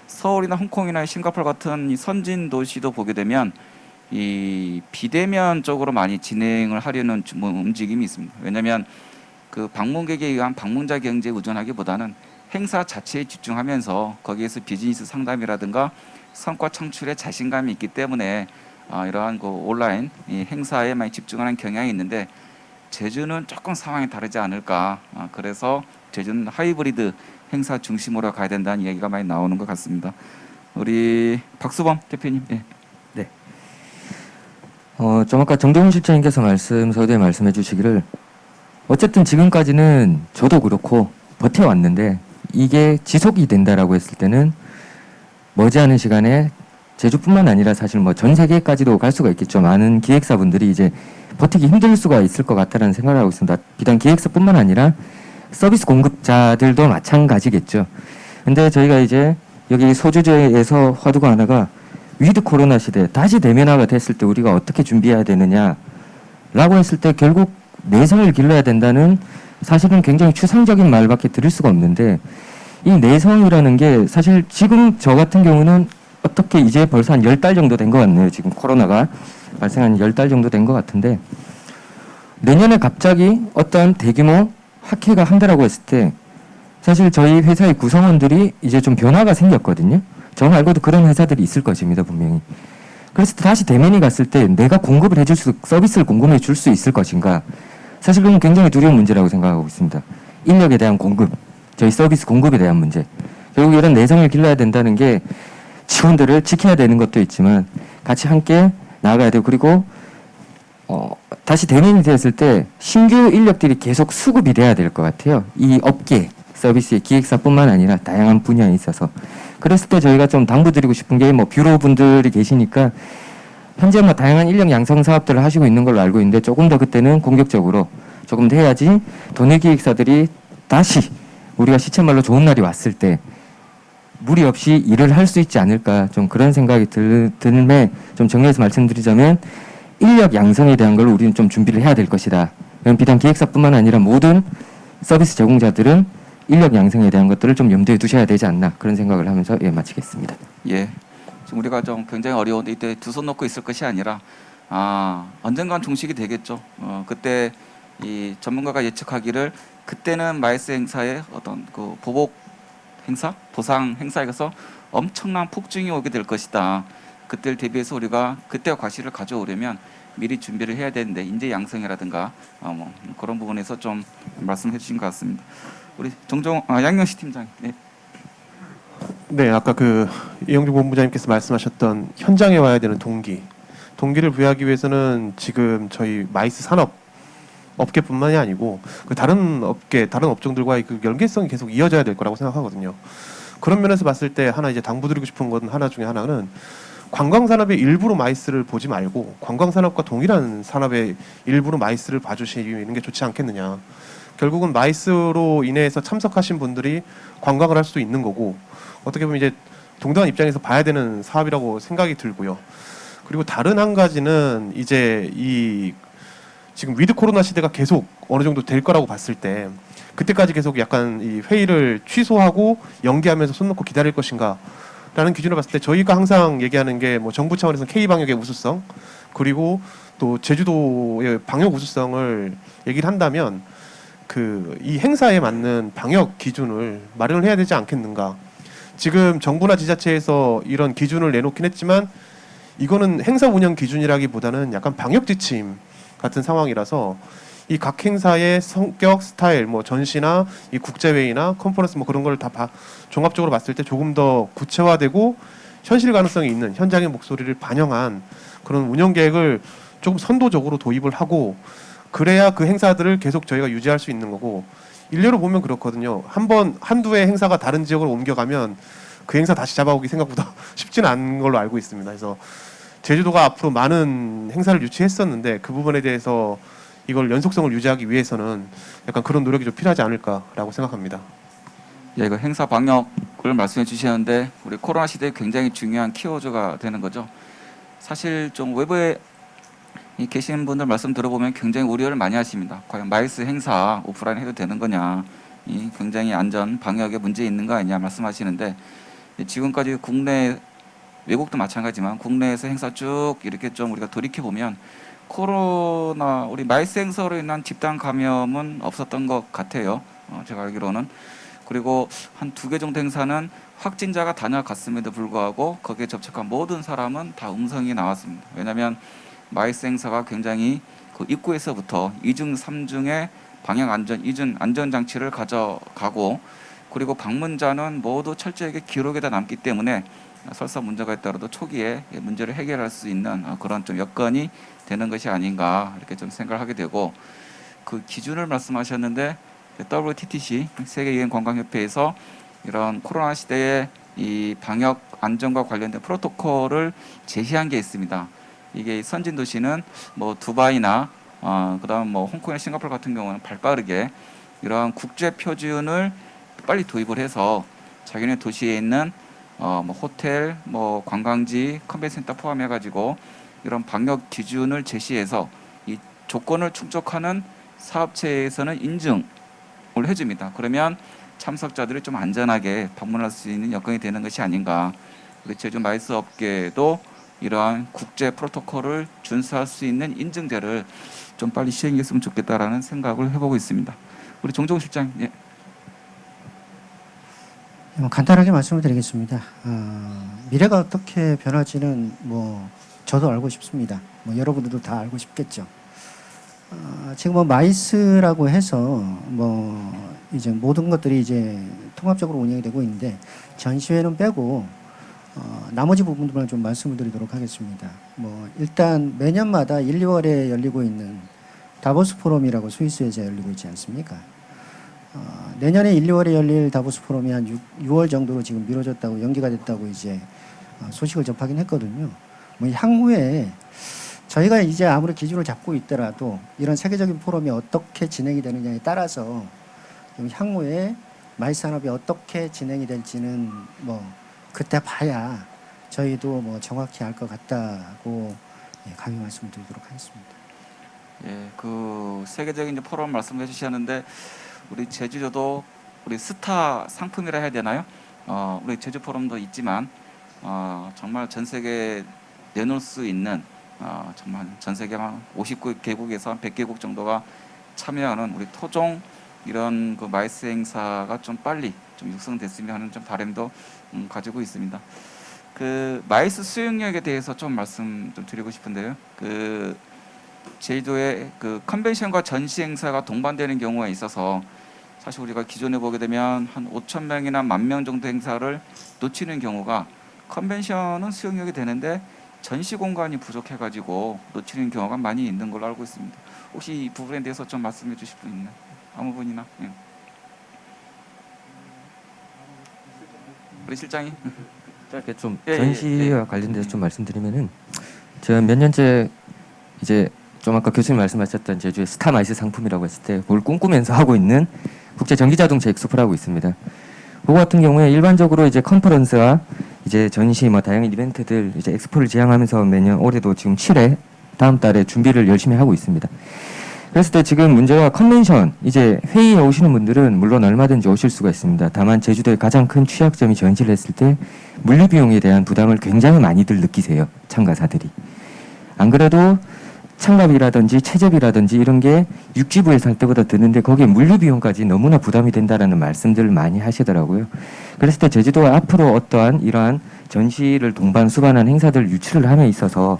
서울이나 홍콩이나 싱가포르 같은 이 선진 도시도 보게 되면 이 비대면 쪽으로 많이 진행을 하려는 움직임이 있습니다. 왜냐하면 그 방문객에 의한 방문자 경제에 의존하기보다는 행사 자체에 집중하면서 거기에서 비즈니스 상담이라든가 성과 창출에 자신감이 있기 때문에 이러한 그 온라인 이 행사에 많이 집중하는 경향이 있는데 제주는 조금 상황이 다르지 않을까. 그래서 제주는 하이브리드 행사 중심으로 가야 된다는 얘기가 많이 나오는 것 같습니다. 우리 박수범 대표님. 예. 좀 아까 정동훈 실장님께서 서두에 말씀해 주시기를 어쨌든 지금까지는 저도 그렇고 버텨왔는데 이게 지속이 된다라고 했을 때는 머지않은 시간에 제주뿐만 아니라 사실 뭐 전 세계까지도 갈 수가 있겠죠. 많은 기획사분들이 이제 버티기 힘들 수가 있을 것 같다는 생각을 하고 있습니다. 비단 기획사뿐만 아니라 서비스 공급자들도 마찬가지겠죠. 근데 저희가 이제 여기 소주제에서 화두가 하나가 위드 코로나 시대 다시 대면화가 됐을 때 우리가 어떻게 준비해야 되느냐라고 했을 때 결국 내성을 길러야 된다는 사실은 굉장히 추상적인 말밖에 들을 수가 없는데 이 내성이라는 게 사실 지금 저 같은 경우는 어떻게 이제 벌써 한 10달 정도 된 것 같네요. 지금 코로나가 발생한 10달 정도 된 것 같은데 내년에 갑자기 어떤 대규모 학회가 한다라고 했을 때 사실 저희 회사의 구성원들이 이제 좀 변화가 생겼거든요. 저 말고도 그런 회사들이 있을 것입니다. 분명히. 그래서 다시 대면이 갔을 때 내가 공급을 해줄 서비스를 공급해 줄 수 있을 것인가. 사실 그건 굉장히 두려운 문제라고 생각하고 있습니다. 인력에 대한 공급, 저희 서비스 공급에 대한 문제. 결국 이런 내성을 길러야 된다는 게 직원들을 지켜야 되는 것도 있지만 같이 함께 나아가야 되고 그리고 다시 대면이 되었을 때 신규 인력들이 계속 수급이 돼야 될 것 같아요. 이 업계 서비스의 기획사뿐만 아니라 다양한 분야에 있어서 그랬을 때 저희가 좀 당부드리고 싶은 게 뭐 뷰로 분들이 계시니까 현재 뭐 다양한 인력 양성 사업들을 하시고 있는 걸로 알고 있는데 조금 더 그때는 공격적으로 조금 더 해야지 도내 기획사들이 다시 우리가 시쳇말로 좋은 날이 왔을 때 무리 없이 일을 할 수 있지 않을까 좀 그런 생각이 들매 좀 정리해서 말씀드리자면 인력 양성에 대한 걸 우리는 좀 준비를 해야 될 것이다. 비단 기획사뿐만 아니라 모든 서비스 제공자들은 인력 양성에 대한 것들을 좀 염두에 두셔야 되지 않나 그런 생각을 하면서 마치겠습니다. 예. 지금 우리가 좀 굉장히 어려운데 이때 두 손 놓고 있을 것이 아니라 언젠간 종식이 되겠죠. 그때 이 전문가가 예측하기를 그때는 마이스 행사의 어떤 그 보복 행사, 보상 행사에서 엄청난 폭증이 오게 될 것이다. 그때를 대비해서 우리가 그때와 과실을 가져오려면 미리 준비를 해야 되는데 인재 양성이라든가 뭐 그런 부분에서 좀 말씀해 주신 것 같습니다. 우리 양영식 팀장님. 네. 네, 아까 그 이영주 본부장님께서 말씀하셨던 현장에 와야 되는 동기를 부여하기 위해서는 지금 저희 마이스 산업 업계뿐만이 아니고 그 다른 업계, 다른 업종들과의 그 연계성이 계속 이어져야 될 거라고 생각하거든요. 그런 면에서 봤을 때 하나 이제 당부드리고 싶은 건 하나 중에 하나는 관광산업의 일부로 마이스를 보지 말고 관광산업과 동일한 산업의 일부로 마이스를 봐주시는 게 좋지 않겠느냐. 결국은 마이스로 인해서 참석하신 분들이 관광을 할 수도 있는 거고 어떻게 보면 이제 동등한 입장에서 봐야 되는 사업이라고 생각이 들고요. 그리고 다른 한 가지는 이제 이 지금 위드 코로나 시대가 계속 어느 정도 될 거라고 봤을 때 그때까지 계속 약간 이 회의를 취소하고 연기하면서 손 놓고 기다릴 것인가 라는 기준으로 봤을 때 저희가 항상 얘기하는 게 뭐 정부 차원에서 K방역의 우수성 그리고 또 제주도의 방역 우수성을 얘기를 한다면 그 이 행사에 맞는 방역 기준을 마련을 해야 되지 않겠는가. 지금 정부나 지자체에서 이런 기준을 내놓긴 했지만 이거는 행사 운영 기준이라기보다는 약간 방역 지침 같은 상황이라서 이 각 행사의 성격, 스타일, 뭐 전시나 이 국제회의나 컨퍼런스 뭐 그런 걸 다 종합적으로 봤을 때 조금 더 구체화되고 현실 가능성이 있는 현장의 목소리를 반영한 그런 운영 계획을 조금 선도적으로 도입을 하고 그래야 그 행사들을 계속 저희가 유지할 수 있는 거고 일례로 보면 그렇거든요. 한두 해 행사가 다른 지역으로 옮겨가면 그 행사 다시 잡아오기 생각보다 쉽지는 않은 걸로 알고 있습니다. 그래서 제주도가 앞으로 많은 행사를 유치했었는데 그 부분에 대해서 이걸 연속성을 유지하기 위해서는 약간 그런 노력이 좀 필요하지 않을까라고 생각합니다. 예, 이거 행사 방역을 말씀해 주셨는데 우리 코로나 시대에 굉장히 중요한 키워드가 되는 거죠. 사실 좀 외부에 계신 분들 말씀 들어보면 굉장히 우려를 많이 하십니다. 과연 마이스 행사 오프라인 해도 되는 거냐, 굉장히 안전 방역에 문제 있는 거 아니냐 말씀하시는데, 지금까지 국내 외국도 마찬가지지만 국내에서 행사 쭉 이렇게 좀 우리가 돌이켜 보면 코로나 우리 마이스 행사로 인한 집단 감염은 없었던 것 같아요. 제가 알기로는. 그리고 한 2개 정도 행사는 확진자가 다녀갔음에도 불구하고 거기에 접촉한 모든 사람은 다 음성이 나왔습니다. 왜냐하면 마이스 행사가 굉장히 그 입구에서부터 2중, 3중의 방역 안전, 2중 안전 장치를 가져가고, 그리고 방문자는 모두 철저하게 기록에다 남기 때문에 설사 문제가 있더라도 초기에 문제를 해결할 수 있는 그런 좀 여건이 되는 것이 아닌가 이렇게 좀 생각하게 되고, 그 기준을 말씀하셨는데 WTTC 세계여행관광협회에서 이런 코로나 시대에 이 방역 안전과 관련된 프로토콜을 제시한 게 있습니다. 이게 선진 도시는 뭐 두바이나 그다음 뭐 홍콩이나 싱가포르 같은 경우는 발빠르게 이러한 국제 표준을 빨리 도입을 해서 자기네 도시에 있는 뭐 호텔, 뭐 관광지, 컨벤션센터 포함해 가지고 이런 방역 기준을 제시해서 이 조건을 충족하는 사업체에서는 인증을 해줍니다. 그러면 참석자들이 좀 안전하게 방문할 수 있는 여건이 되는 것이 아닌가. 우리 제주 마이스 업계도 이러한 국제 프로토콜을 준수할 수 있는 인증제를 좀 빨리 시행했으면 좋겠다라는 생각을 해보고 있습니다. 우리 정종 실장. 예. 간단하게 말씀을 드리겠습니다. 미래가 어떻게 변할지는 뭐 저도 알고 싶습니다. 뭐 여러분들도 다 알고 싶겠죠. 지금 뭐 마이스라고 해서 뭐 이제 모든 것들이 이제 통합적으로 운영이 되고 있는데, 전시회는 빼고 나머지 부분들만 좀 말씀을 드리도록 하겠습니다. 뭐 일단 매년마다 1, 2월에 열리고 있는 다보스 포럼이라고 스위스에서 열리고 있지 않습니까? 내년에 1, 2월에 열릴 다보스 포럼이 한 6월 정도로 지금 미뤄졌다고, 연기가 됐다고 이제 소식을 접하긴 했거든요. 뭐 향후에 저희가 이제 아무리 기준을 잡고 있더라도 이런 세계적인 포럼이 어떻게 진행이 되느냐에 따라서 향후에 마이스 산업이 어떻게 진행이 될지는 뭐 그때 봐야 저희도 뭐 정확히 알 것 같다고 감히 말씀을 드리도록 하겠습니다. 예, 그 세계적인 이제 포럼 말씀해 주셨는데, 우리 제주도도 우리 스타 상품이라 해야 되나요? 우리 제주 포럼도 있지만 정말 전 세계에 내놓을 수 있는 정말 전 세계 한 59개국에서 한 100개국 정도가 참여하는 우리 토종 이런 그 마이스 행사가 좀 빨리 좀 육성됐으면 하는 좀 바람도 가지고 있습니다. 그 마이스 수용력에 대해서 좀 말씀 좀 드리고 싶은데요. 그 제주도의 그 컨벤션과 전시 행사가 동반되는 경우가 있어서 사실 우리가 기존에 보게 되면 한 5,000명이나 10,000명 정도 행사를 놓치는 경우가, 컨벤션은 수용력이 되는데 전시 공간이 부족해가지고 놓치는 경우가 많이 있는 걸로 알고 있습니다. 혹시 이 부분에 대해서 좀 말씀해 주실 분 있나요? 아무 분이나? 예. 우리 실장이? 짧게 좀 예, 전시와 관련돼서 좀 말씀드리면은, 제가 몇 년째 이제 좀 아까 교수님 말씀하셨던 제주의 스타 마이스 상품이라고 했을 때 그걸 꿈꾸면서 하고 있는 국제 전기자동차 엑스포라고 있습니다. 그거 같은 경우에 일반적으로 이제 컨퍼런스와 이제 전시 뭐 다양한 이벤트들 이제 엑스포를 지향하면서 매년 올해도 지금 7회 다음 달에 준비를 열심히 하고 있습니다. 그랬을 때 지금 문제가 컨벤션 이제 회의에 오시는 분들은 물론 얼마든지 오실 수가 있습니다. 다만 제주도의 가장 큰 취약점이 전시를 했을 때 물류 비용에 대한 부담을 굉장히 많이들 느끼세요, 참가자들이. 안 그래도 참가비라든지 체접이라든지 이런 게 육지부에서 할 때보다 드는데 거기에 물류 비용까지 너무나 부담이 된다라는 말씀들을 많이 하시더라고요. 그랬을 때 제주도가 앞으로 어떠한 이러한 전시를 동반 수반한 행사들 유치를 함에 있어서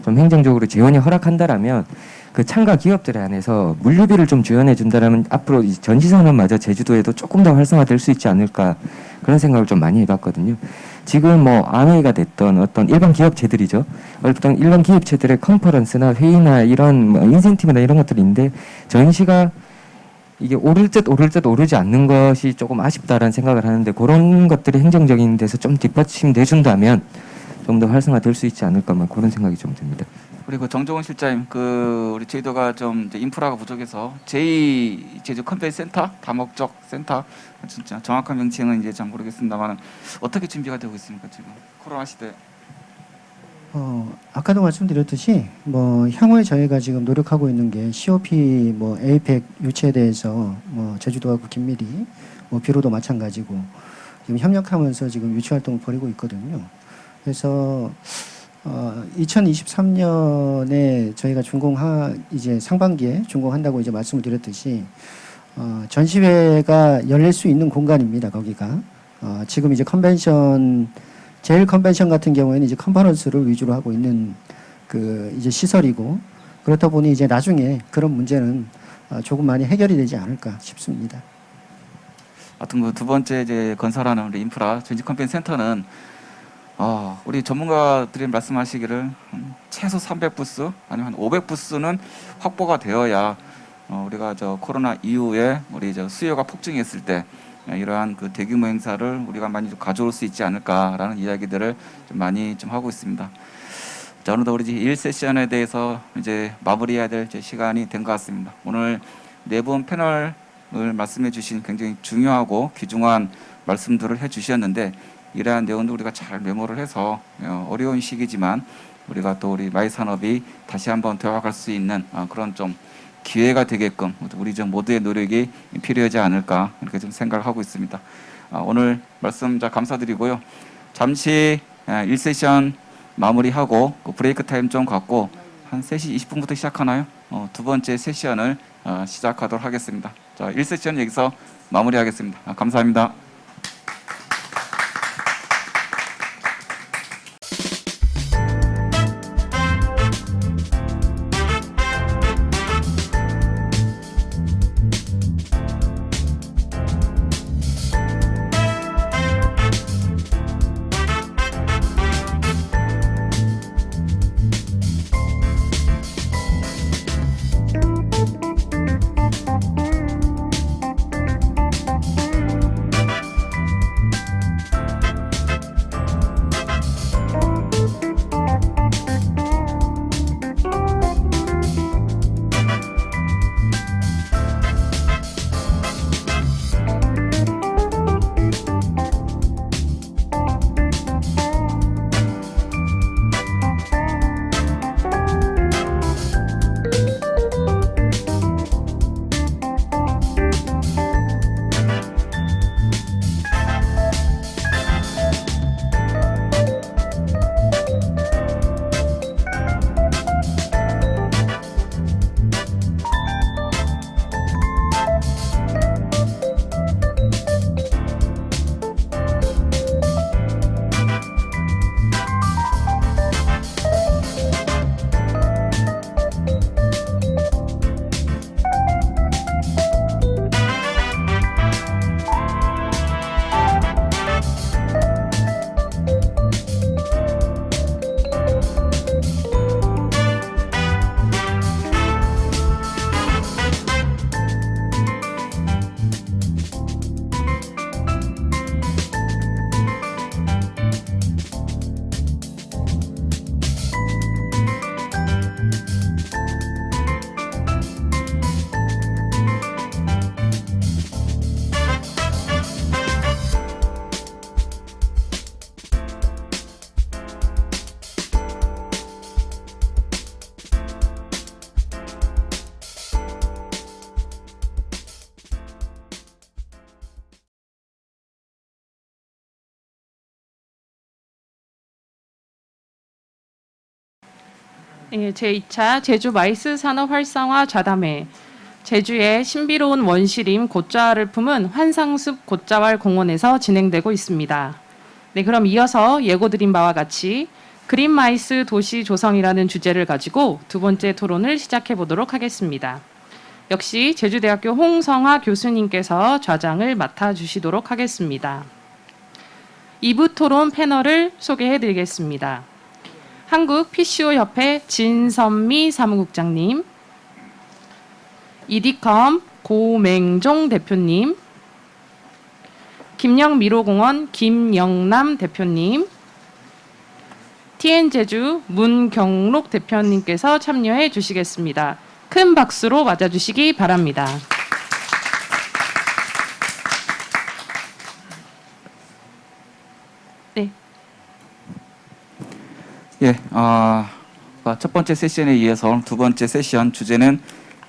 좀 행정적으로 지원이 허락한다라면 그 참가 기업들에 한해서 물류비를 좀 지원해 준다라면 앞으로 이 전시 산업마저 제주도에도 조금 더 활성화될 수 있지 않을까, 그런 생각을 좀 많이 해봤거든요. 지금 뭐 아메이가 됐던 어떤 일반 기업체들이죠. 어떤 일반 기업체들의 컨퍼런스나 회의나 이런 뭐 인센티브나 이런 것들이 있는데 전시가 이게 오를 듯 오르지 않는 것이 조금 아쉽다라는 생각을 하는데, 그런 것들이 행정적인 데서 좀 뒷받침돼 준다면 좀 더 활성화될 수 있지 않을까, 그런 생각이 좀 듭니다. 그리고 정종훈 실장님, 우리 제주도가 좀 이제 인프라가 부족해서 제2 제주 컨벤션 센터, 다목적 센터, 진짜 정확한 명칭은 이제 잘 모르겠습니다만 어떻게 준비가 되고 있습니까 지금 코로나 시대? 아까도 말씀드렸듯이 향후에 저희가 지금 노력하고 있는 게 COP 에이펙 유치에 대해서 제주도하고 긴밀히 뷰로도 마찬가지고 지금 협력하면서 지금 유치 활동을 벌이고 있거든요. 그래서 2023년에 저희가 이제 상반기에 준공한다고 이제 말씀을 드렸듯이 전시회가 열릴 수 있는 공간입니다. 거기가 지금 이제 제일 컨벤션 같은 경우에는 이제 컨퍼런스를 위주로 하고 있는 이제 시설이고 그렇다 보니 이제 나중에 그런 문제는 조금 많이 해결이 되지 않을까 싶습니다. 하여튼 두 번째 이제 건설하는 우리 인프라 전지 컨벤션 센터는 우리 전문가들이 말씀하시기를 최소 300부스 아니면 한 500부스는 확보가 되어야 우리가 코로나 이후에 우리 수요가 폭증했을 때 이러한 대규모 행사를 우리가 많이 좀 가져올 수 있지 않을까라는 이야기들을 좀 많이 좀 하고 있습니다. 자, 오늘도 우리 1세션에 대해서 이제 마무리해야 될 시간이 된 것 같습니다. 오늘 네 분 패널을 말씀해 주신 굉장히 중요하고 귀중한 말씀들을 해 주셨는데 이러한 내용도 우리가 잘 메모를 해서 어려운 시기지만 우리가 또 우리 마이 산업이 다시 한번 되어갈 수 있는 그런 좀 기회가 되게끔 우리 모두의 노력이 필요하지 않을까 이렇게 좀 생각을 하고 있습니다. 오늘 말씀 감사드리고요. 잠시 1세션 마무리하고 브레이크 타임 좀 갖고 한 3시 20분부터 시작하나요? 두 번째 세션을 시작하도록 하겠습니다. 자, 1세션 여기서 마무리하겠습니다. 감사합니다. 제2차 제주 마이스 산업 활성화 좌담회 제주의 신비로운 원시림 곶자를 품은 환상숲 곶자왈 공원에서 진행되고 있습니다. 네, 그럼 이어서 예고드린 바와 같이 그린 마이스 도시 조성이라는 주제를 가지고 두 번째 토론을 시작해 보도록 하겠습니다. 역시 제주대학교 홍성화 교수님께서 좌장을 맡아주시도록 하겠습니다. 2부 토론 패널을 소개해 드리겠습니다. 한국 PCO 협회 진선미 사무국장님, 이디컴 고맹종 대표님, 김영미로공원 김영남 대표님, TN 제주 문경록 대표님께서 참여해 주시겠습니다. 큰 박수로 맞아주시기 바랍니다. 네. 예, 첫 번째 세션에 이어서 두 번째 세션 주제는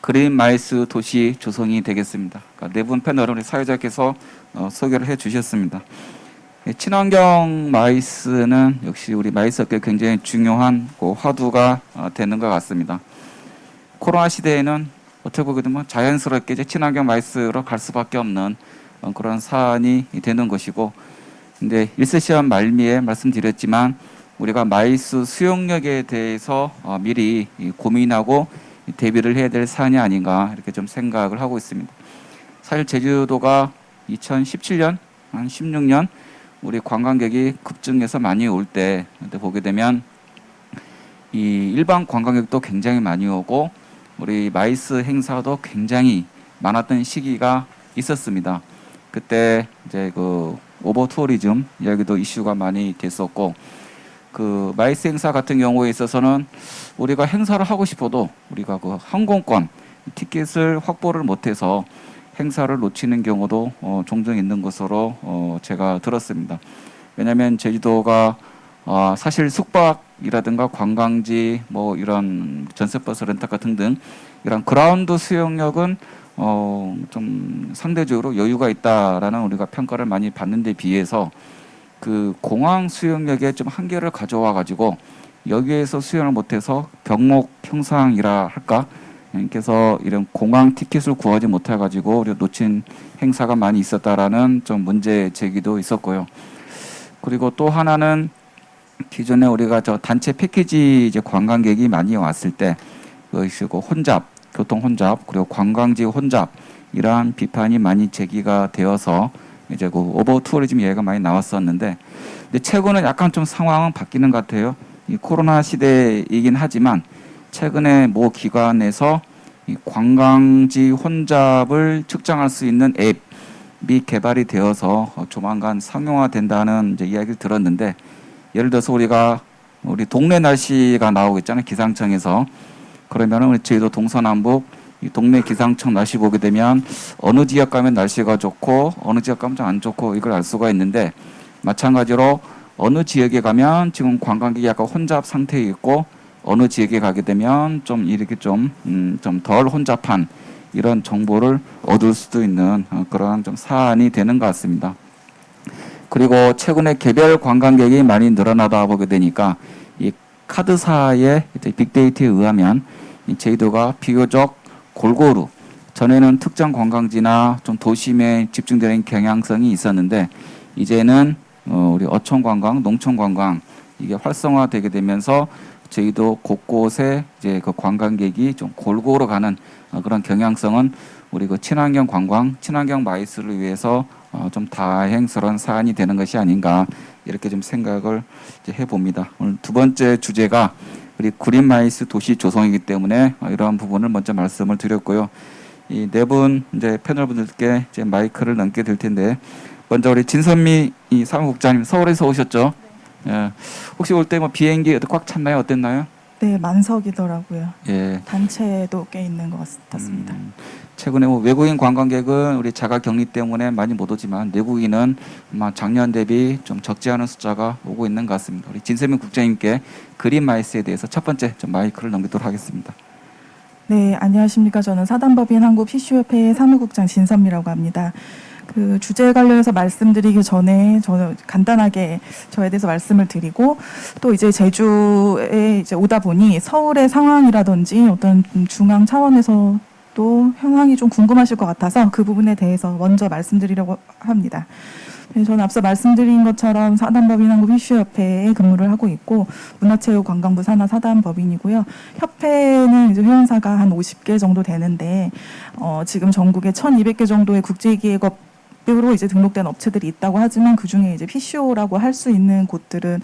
그린 마이스 도시 조성이 되겠습니다. 네 분 패널을 우리 사회자께서 소개를 해주셨습니다. 예, 친환경 마이스는 역시 우리 마이스업계 굉장히 중요한 화두가 되는 것 같습니다. 코로나 시대에는 어떻게 보게 되면 자연스럽게 이제 친환경 마이스로 갈 수밖에 없는 그런 사안이 되는 것이고, 근데 1세션 말미에 말씀드렸지만 우리가 마이스 수용력에 대해서 미리 고민하고 대비를 해야 될 사안이 아닌가 이렇게 좀 생각을 하고 있습니다. 사실 제주도가 2017년, 한 16년 우리 관광객이 급증해서 많이 올 때 보게 되면 이 일반 관광객도 굉장히 많이 오고 우리 마이스 행사도 굉장히 많았던 시기가 있었습니다. 그때 이제 그 오버 투어리즘 이야기도 이슈가 많이 됐었고, 그 마이스 행사 같은 경우에 있어서는 우리가 행사를 하고 싶어도 우리가 그 항공권 티켓을 확보를 못해서 행사를 놓치는 경우도 종종 있는 것으로 제가 들었습니다. 왜냐하면 제주도가 사실 숙박이라든가 관광지 뭐 이런 전세버스 렌터카 등등 이런 그라운드 수용력은 좀 상대적으로 여유가 있다라는 우리가 평가를 많이 받는 데 비해서 그 공항 수용력에 좀 한계를 가져와 가지고 여기에서 수용을 못해서 병목 형상이라 할까? 그래서 이런 공항 티켓을 구하지 못해 가지고 우리가 놓친 행사가 많이 있었다라는 좀 문제 제기도 있었고요. 그리고 또 하나는 기존에 우리가 저 단체 패키지 이제 관광객이 많이 왔을 때 그것이고 혼잡, 교통 혼잡, 그리고 관광지 혼잡 이러한 비판이 많이 제기가 되어서 이제 그 오버 투어리즘 얘기가 많이 나왔었는데, 근데 최근은 약간 좀 상황은 바뀌는 것 같아요. 이 코로나 시대이긴 하지만 최근에 모 기관에서 이 관광지 혼잡을 측정할 수 있는 앱이 개발이 되어서 조만간 상용화된다는 이제 이야기를 들었는데, 예를 들어서 우리 동네 날씨가 나오고 있잖아요. 기상청에서. 그러면은 우리 제주도 동서남북 이 동네 기상청 날씨 보게 되면 어느 지역 가면 날씨가 좋고 어느 지역 가면 좀 안 좋고 이걸 알 수가 있는데, 마찬가지로 어느 지역에 가면 지금 관광객이 약간 혼잡 상태에 있고 어느 지역에 가게 되면 좀 이렇게 좀 덜 혼잡한 이런 정보를 얻을 수도 있는 그런 좀 사안이 되는 것 같습니다. 그리고 최근에 개별 관광객이 많이 늘어나다 보게 되니까 이 카드사의 빅데이터에 의하면 이 제주도가 비교적 골고루, 전에는 특정 관광지나 좀 도심에 집중되는 경향성이 있었는데 이제는 우리 어촌 관광, 농촌 관광 이게 활성화되게 되면서 제주도 곳곳에 이제 그 관광객이 좀 골고루 가는 그런 경향성은 우리 그 친환경 관광, 친환경 마이스를 위해서 좀 다행스러운 사안이 되는 것이 아닌가 이렇게 좀 생각을 이제 해봅니다. 오늘 두 번째 주제가 우리 그린 마이스 도시 조성이기 때문에 이러한 부분을 먼저 말씀을 드렸고요. 이 네 분 이제 패널분들께 이제 마이크를 넘게 될 텐데, 먼저 우리 진선미 이 사무국장님 서울에서 오셨죠? 네. 예. 혹시 올 때 뭐 비행기 꽉 찼나요? 어땠나요? 네, 만석이더라고요. 예. 단체도 꽤 있는 것 같습니다. 최근에 뭐 외국인 관광객은 우리 자가 격리 때문에 많이 못 오지만 내국인은 아마 작년 대비 좀 적지 않은 숫자가 오고 있는 것 같습니다. 우리 진세민 국장님께 그린 마이스에 대해서 첫 번째 좀 마이크를 넘기도록 하겠습니다. 네, 안녕하십니까. 저는 사단법인 한국피쉬협회의 사무국장 진선미라고 합니다. 그 주제에 관련해서 말씀드리기 전에 저는 간단하게 저에 대해서 말씀을 드리고, 또 이제 제주에 이제 오다 보니 서울의 상황이라든지 어떤 중앙 차원에서 또 현황이 좀 궁금하실 것 같아서 그 부분에 대해서 먼저 말씀드리려고 합니다. 네, 저는 앞서 말씀드린 것처럼 사단법인 한국피쉬협회에 근무를 하고 있고 문화체육관광부 산하 사단법인이고요. 협회는 이제 회원사가 한 50개 정도 되는데 지금 전국에 1,200개 정도의 국제기획업 으로 이제 등록된 업체들이 있다고 하지만 그 중에 이제 PCO라고 할 수 있는 곳들은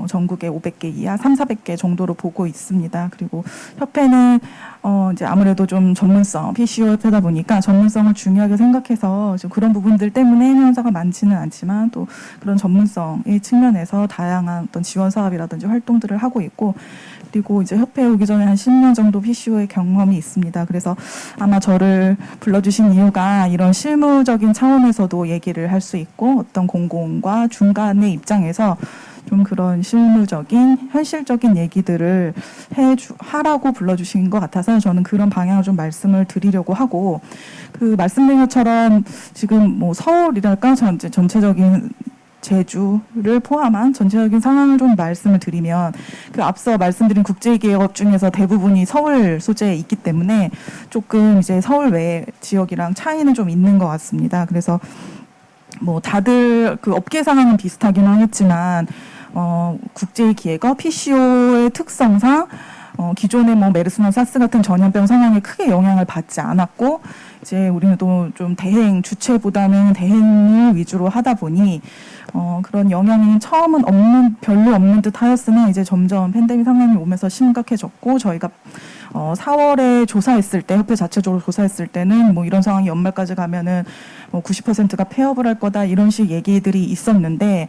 전국에 500개 이하, 3,400개 정도로 보고 있습니다. 그리고 협회는 이제 아무래도 좀 전문성, PCOF다 보니까 전문성을 중요하게 생각해서 좀 그런 부분들 때문에 행사가 많지는 않지만 또 그런 전문성의 측면에서 다양한 어떤 지원 사업이라든지 활동들을 하고 있고, 그리고 이제 협회에 오기 전에 한 10년 정도 PCO의 경험이 있습니다. 그래서 아마 저를 불러주신 이유가 이런 실무적인 차원에서도 얘기를 할 수 있고, 어떤 공공과 중간의 입장에서 좀 그런 실무적인 현실적인 얘기들을 하라고 불러주신 것 같아서 저는 그런 방향을 좀 말씀을 드리려고 하고, 그 말씀드린 것처럼 지금 뭐 서울이랄까 전체적인 제주를 포함한 전체적인 상황을 좀 말씀을 드리면, 그 앞서 말씀드린 국제기업 중에서 대부분이 서울 소재에 있기 때문에 조금 이제 서울 외 지역이랑 차이는 좀 있는 것 같습니다. 그래서 뭐 다들 그 업계 상황은 비슷하긴 하겠지만 국제의 기회가 PCO의 특성상 기존의 뭐 메르스나 사스 같은 전염병 상황에 크게 영향을 받지 않았고, 이제 우리는 또 좀 대행 주체보다는 대행을 위주로 하다 보니 그런 영향이 처음은 별로 없는 듯 하였으나 이제 점점 팬데믹 상황이 오면서 심각해졌고, 저희가 4월에 조사했을 때, 협회 자체적으로 조사했을 때는 뭐 이런 상황이 연말까지 가면은 뭐 90%가 폐업을 할 거다 이런 식 얘기들이 있었는데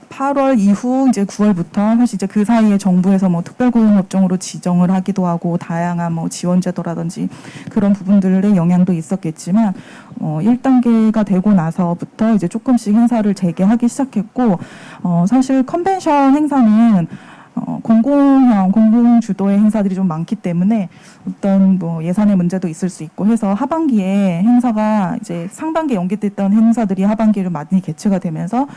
8월 이후 이제 9월부터 사실 이제 그 사이에 정부에서 뭐 특별고용업종으로 지정을 하기도 하고 다양한 뭐 지원제도라든지 그런 부분들의 영향도 있었겠지만 1단계가 되고 나서부터 이제 조금씩 행사를 재개하기 시작했고, 사실 컨벤션 행사는 공공 주도의 행사들이 좀 많기 때문에 어떤 뭐 예산의 문제도 있을 수 있고 해서 하반기에 행사가 이제 상반기에 연기됐던 행사들이 하반기에 좀 많이 개최가 되면서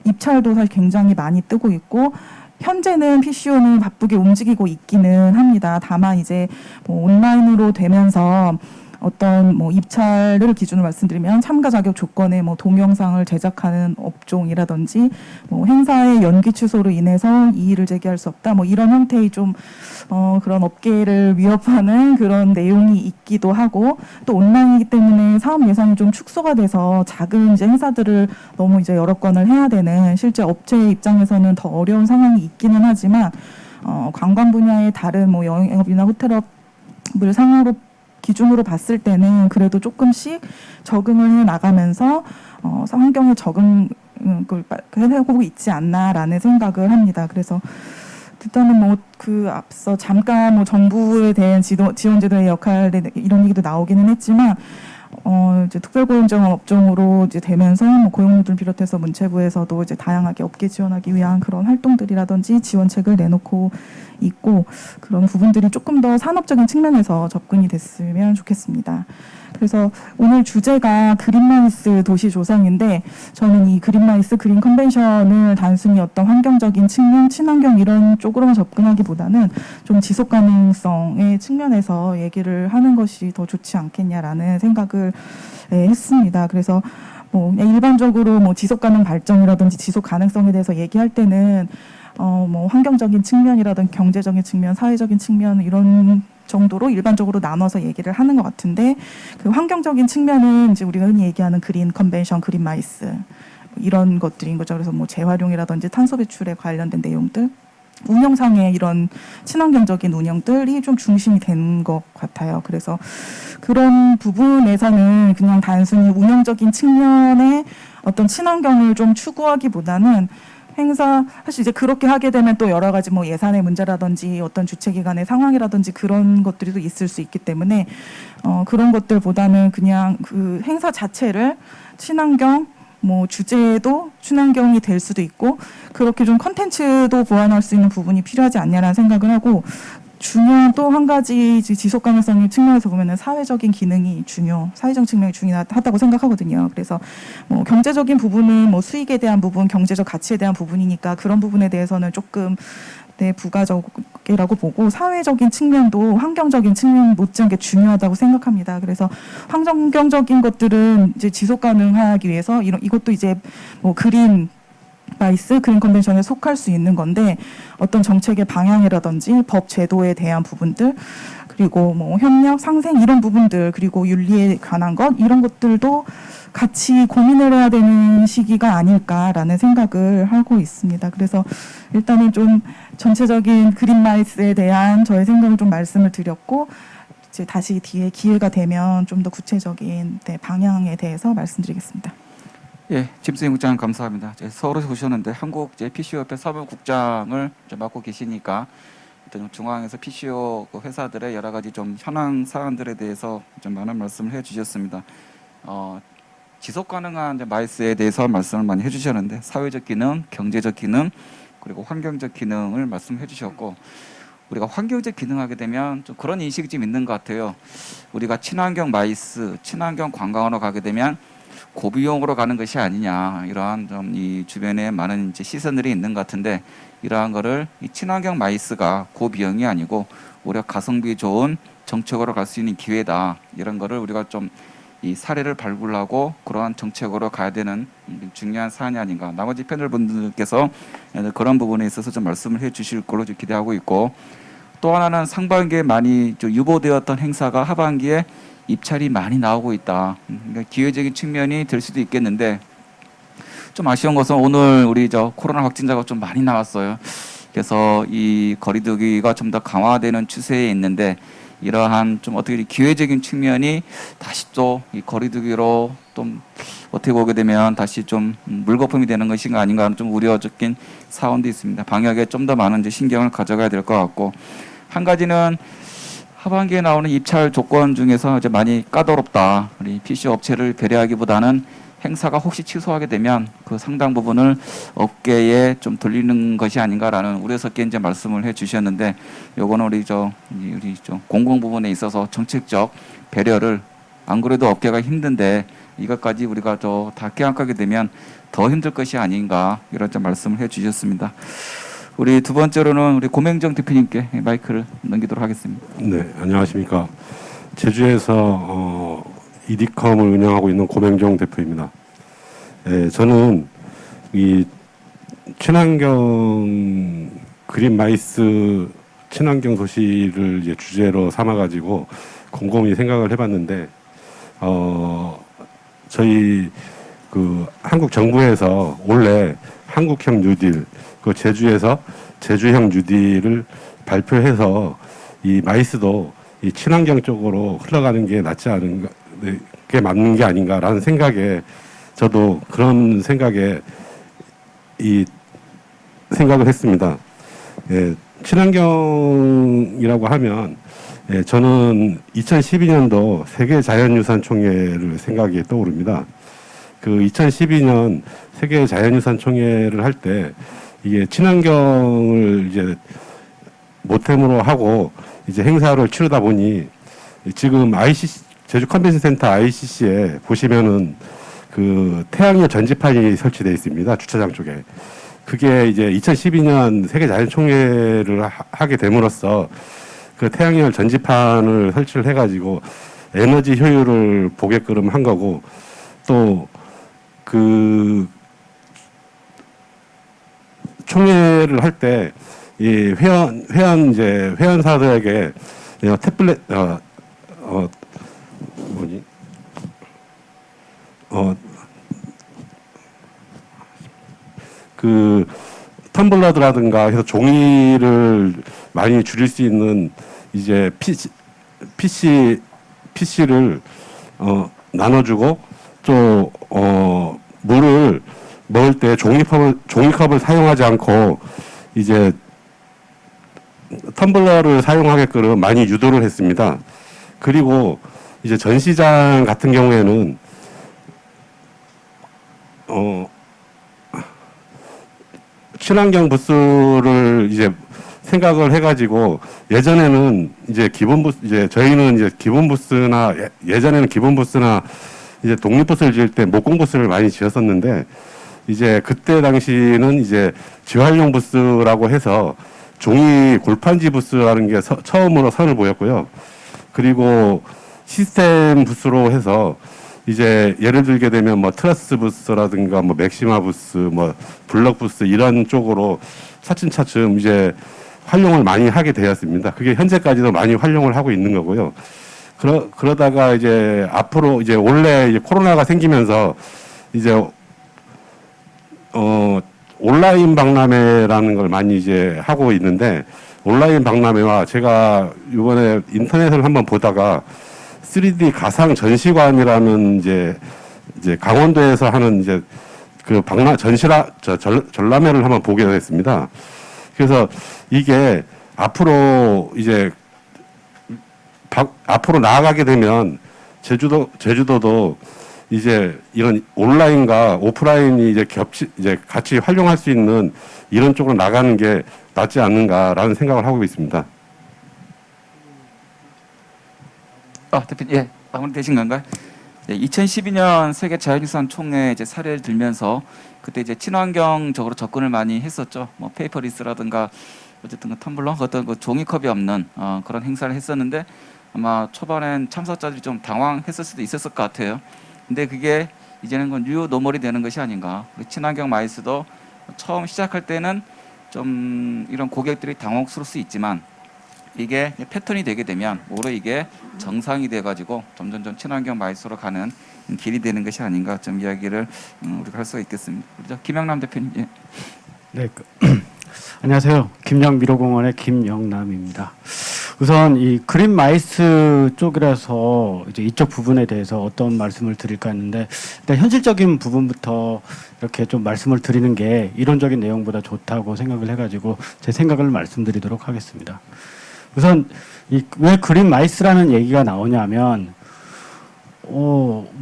입찰도 사실 굉장히 많이 뜨고 있고, 현재는 PCO는 바쁘게 움직이고 있기는 합니다. 다만 이제 뭐 온라인으로 되면서 어떤 뭐 입찰을 기준으로 말씀드리면 참가 자격 조건에 뭐 동영상을 제작하는 업종이라든지 뭐 행사의 연기 취소로 인해서 이의를 제기할 수 없다 뭐 이런 형태의 좀 그런 업계를 위협하는 그런 내용이 있기도 하고, 또 온라인이기 때문에 사업 예산이 좀 축소가 돼서 작은 이제 행사들을 너무 이제 여러 건을 해야 되는 실제 업체 입장에서는 더 어려운 상황이 있기는 하지만 관광 분야의 다른 뭐 영업이나 호텔업을 상으로 기준으로 봤을 때는 그래도 조금씩 적응을 해 나가면서 환경에 적응을 해보고 있지 않나라는 생각을 합니다. 그래서 일단은 뭐 그 앞서 잠깐 뭐 정부에 대한 지원제도의 역할 이런 얘기도 나오기는 했지만 이제 특별고용정 업종으로 이제 되면서 뭐 고용노동을 비롯해서 문체부에서도 이제 다양하게 업계 지원하기 위한 그런 활동들이라든지 지원책을 내놓고 있고, 그런 부분들이 조금 더 산업적인 측면에서 접근이 됐으면 좋겠습니다. 그래서 오늘 주제가 그린마이스 도시 조성인데, 저는 이 그린마이스 그린 컨벤션을 단순히 어떤 환경적인 측면, 친환경 이런 쪽으로만 접근하기보다는 좀 지속 가능성의 측면에서 얘기를 하는 것이 더 좋지 않겠냐라는 생각을 했습니다. 그래서 뭐 일반적으로 뭐 지속 가능 발전이라든지 지속 가능성에 대해서 얘기할 때는 뭐 환경적인 측면이라든지 경제적인 측면, 사회적인 측면 이런 정도로 일반적으로 나눠서 얘기를 하는 것 같은데, 그 환경적인 측면은 이제 우리가 흔히 얘기하는 그린 컨벤션, 그린 마이스 이런 것들인 거죠. 그래서 뭐 재활용이라든지 탄소 배출에 관련된 내용들, 운영상의 이런 친환경적인 운영들이 좀 중심이 된 것 같아요. 그래서 그런 부분에서는 그냥 단순히 운영적인 측면의 어떤 친환경을 좀 추구하기보다는 행사 사실 이제 그렇게 하게 되면 또 여러 가지 뭐 예산의 문제라든지 어떤 주최기관의 상황이라든지 그런 것들이 또 있을 수 있기 때문에 그런 것들보다는 그냥 그 행사 자체를 친환경 뭐 주제도 친환경이 될 수도 있고, 그렇게 좀 컨텐츠도 보완할 수 있는 부분이 필요하지 않냐라는 생각을 하고, 중요한 또 한 가지 지속 가능성의 측면에서 보면은 사회적인 기능이 사회적 측면이 중요하다고 생각하거든요. 그래서 뭐 경제적인 부분은 뭐 수익에 대한 부분, 경제적 가치에 대한 부분이니까 그런 부분에 대해서는 조금 부가적이라고 보고, 사회적인 측면도 환경적인 측면 못지않게 중요하다고 생각합니다. 그래서 환경적인 것들은 이제 지속 가능하기 위해서 이것도 이제 뭐 그린 마이스 그린 컨벤션에 속할 수 있는 건데, 어떤 정책의 방향이라든지 법 제도에 대한 부분들, 그리고 뭐 협력, 상생 이런 부분들 그리고 윤리에 관한 것 이런 것들도 같이 고민을 해야 되는 시기가 아닐까라는 생각을 하고 있습니다. 그래서 일단은 좀 전체적인 그린마이스에 대한 저의 생각을 좀 말씀을 드렸고 이제 다시 뒤에 기회가 되면 좀 더 구체적인 방향에 대해서 말씀드리겠습니다. 예, 김수영 국장 감사합니다. 서울에서 오셨는데 한국 PCO협회 사무국장을 맡고 계시니까 일단 중앙에서 PCO 회사들의 여러 가지 좀 현황 사안들에 대해서 좀 많은 말씀을 해주셨습니다. 지속 가능한 마이스에 대해서 말씀을 많이 해주셨는데 사회적 기능, 경제적 기능, 그리고 환경적 기능을 말씀해 주셨고 우리가 환경적 기능하게 되면 좀 그런 인식이 좀 있는 것 같아요. 우리가 친환경 마이스, 친환경 관광으로 가게 되면 고비용으로 가는 것이 아니냐 이러한 좀 이 주변에 많은 이제 시선들이 있는 것 같은데 이러한 거를 이 친환경 마이스가 고비용이 아니고 오히려 가성비 좋은 정책으로 갈 수 있는 기회다 이런 거를 우리가 좀 이 사례를 발굴하고 그러한 정책으로 가야 되는 중요한 사안이 아닌가. 나머지 패널 분들께서 그런 부분에 있어서 좀 말씀을 해주실 걸로 좀 기대하고 있고 또 하나는 상반기에 많이 좀 유보되었던 행사가 하반기에 입찰이 많이 나오고 있다. 그러니까 기회적인 측면이 될 수도 있겠는데 좀 아쉬운 것은 오늘 우리 코로나 확진자가 좀 많이 나왔어요. 그래서 이 거리두기가 좀 더 강화되는 추세에 있는데 이러한 좀 어떻게 기회적인 측면이 다시 또 이 거리두기로 좀 어떻게 보게 되면 다시 좀 물거품이 되는 것인가 아닌가 하는 좀 우려적인 사원도 있습니다. 방역에 좀 더 많은 이제 신경을 가져가야 될 것 같고 한 가지는 하반기에 나오는 입찰 조건 중에서 이제 많이 까다롭다. 우리 PC 업체를 배려하기보다는 행사가 혹시 취소하게 되면 그 상당 부분을 업계에 좀 돌리는 것이 아닌가라는 우려 섞인 이제 말씀을 해주셨는데, 요거는 우리 공공 부분에 있어서 정책적 배려를 안 그래도 업계가 힘든데 이것까지 우리가 다 깨안게 되면 더 힘들 것이 아닌가 이런 좀 말씀을 해주셨습니다. 우리 두 번째로는 우리 고명정 대표님께 마이크를 넘기도록 하겠습니다. 네, 안녕하십니까. 제주에서 이디컴을 운영하고 있는 고명정 대표입니다. 네, 저는 이 친환경 그린 마이스 친환경 도시를 이제 주제로 삼아가지고 곰곰이 생각을 해봤는데, 저희 그 한국 정부에서 원래 한국형 뉴딜, 그 제주에서 제주형 뉴딜을 발표해서 이 마이스도 이 친환경 쪽으로 흘러가는 게 낫지 않은가, 게 맞는 게 아닌가라는 생각에 저도 그런 생각에 이 생각을 했습니다. 예, 친환경이라고 하면 저는 2012년도 세계 자연유산 총회를 생각이 떠오릅니다. 그 2012년 세계 자연유산 총회를 할 때 이게 친환경을 이제 모템으로 하고 이제 행사를 치르다 보니 지금 ICC 제주 컨벤션 센터 ICC에 보시면은 그 태양열 전지판이 설치되어 있습니다. 주차장 쪽에. 그게 이제 2012년 세계 자연 총회를 하게 됨으로써 그 태양열 전지판을 설치를 해가지고 에너지 효율을 보게끔 한 거고, 또 그 총회를 할 때 이 회원사들에게 태블릿 그 텀블러라든가 해서 종이를 많이 줄일 수 있는 이제 PC를 나눠주고, 또 물을 먹을 때 종이컵을 사용하지 않고 이제 텀블러를 사용하게끔 많이 유도를 했습니다. 그리고 이제 전시장 같은 경우에는 친환경 부스를 이제 생각을 해가지고, 예전에는 이제 기본 부스, 이제 저희는 이제 기본 부스나 예전에는 기본 부스나 이제 독립 부스를 지을 때 목공 부스를 많이 지었었는데, 이제 그때 당시는 이제 재활용 부스라고 해서 종이 골판지 부스라는 게 처음으로 선을 보였고요. 그리고 시스템 부스로 해서 이제 예를 들게 되면 뭐 트러스 부스라든가 뭐 맥시마 부스, 뭐 블럭 부스 이런 쪽으로 차츰차츰 이제 활용을 많이 하게 되었습니다. 그게 현재까지도 많이 활용을 하고 있는 거고요. 그러다가 이제 앞으로 이제 원래 이제 코로나가 생기면서 이제 온라인 박람회라는 걸 많이 이제 하고 있는데, 온라인 박람회와 제가 이번에 인터넷을 한번 보다가 3D 가상 전시관이라는 이제 강원도에서 하는 이제 그 전람회를 한번 보게 됐습니다. 그래서 이게 앞으로 이제 앞으로 나아가게 되면 제주도도 이제 이런 온라인과 오프라인이 이제 이제 같이 활용할 수 있는 이런 쪽으로 나가는 게 낫지 않는가라는 생각을 하고 있습니다. 대표님, 예, 마무리되신 건가요? 네, 2012년 세계 자연유산 총회 이제 사례를 들면서 그때 이제 친환경적으로 접근을 많이 했었죠. 뭐 페이퍼리스라든가 어쨌든 그 텀블러, 어떤 그 종이컵이 없는 그런 행사를 했었는데 아마 초반엔 참석자들이 좀 당황했을 수도 있었을 것 같아요. 근데 그게 이제는 건 뉴 노멀이 되는 것이 아닌가. 친환경 마이스도 처음 시작할 때는 좀 이런 고객들이 당혹스러울 수 있지만 이게 패턴이 되게 되면 오히려 이게 정상이 돼가지고 점점점 친환경 마이스로 가는 길이 되는 것이 아닌가 좀 이야기를 우리가 할 수가 있겠습니다. 그렇죠? 김영남 대표님. 예. 네, 안녕하세요. 김영미로공원의 김영남입니다. 우선 이 그린 마이스 쪽이라서 이제 이쪽 부분에 대해서 어떤 말씀을 드릴까 했는데, 일단 현실적인 부분부터 이렇게 좀 말씀을 드리는 게 이론적인 내용보다 좋다고 생각을 해가지고 제 생각을 말씀드리도록 하겠습니다. 우선 왜 그린 마이스라는 얘기가 나오냐면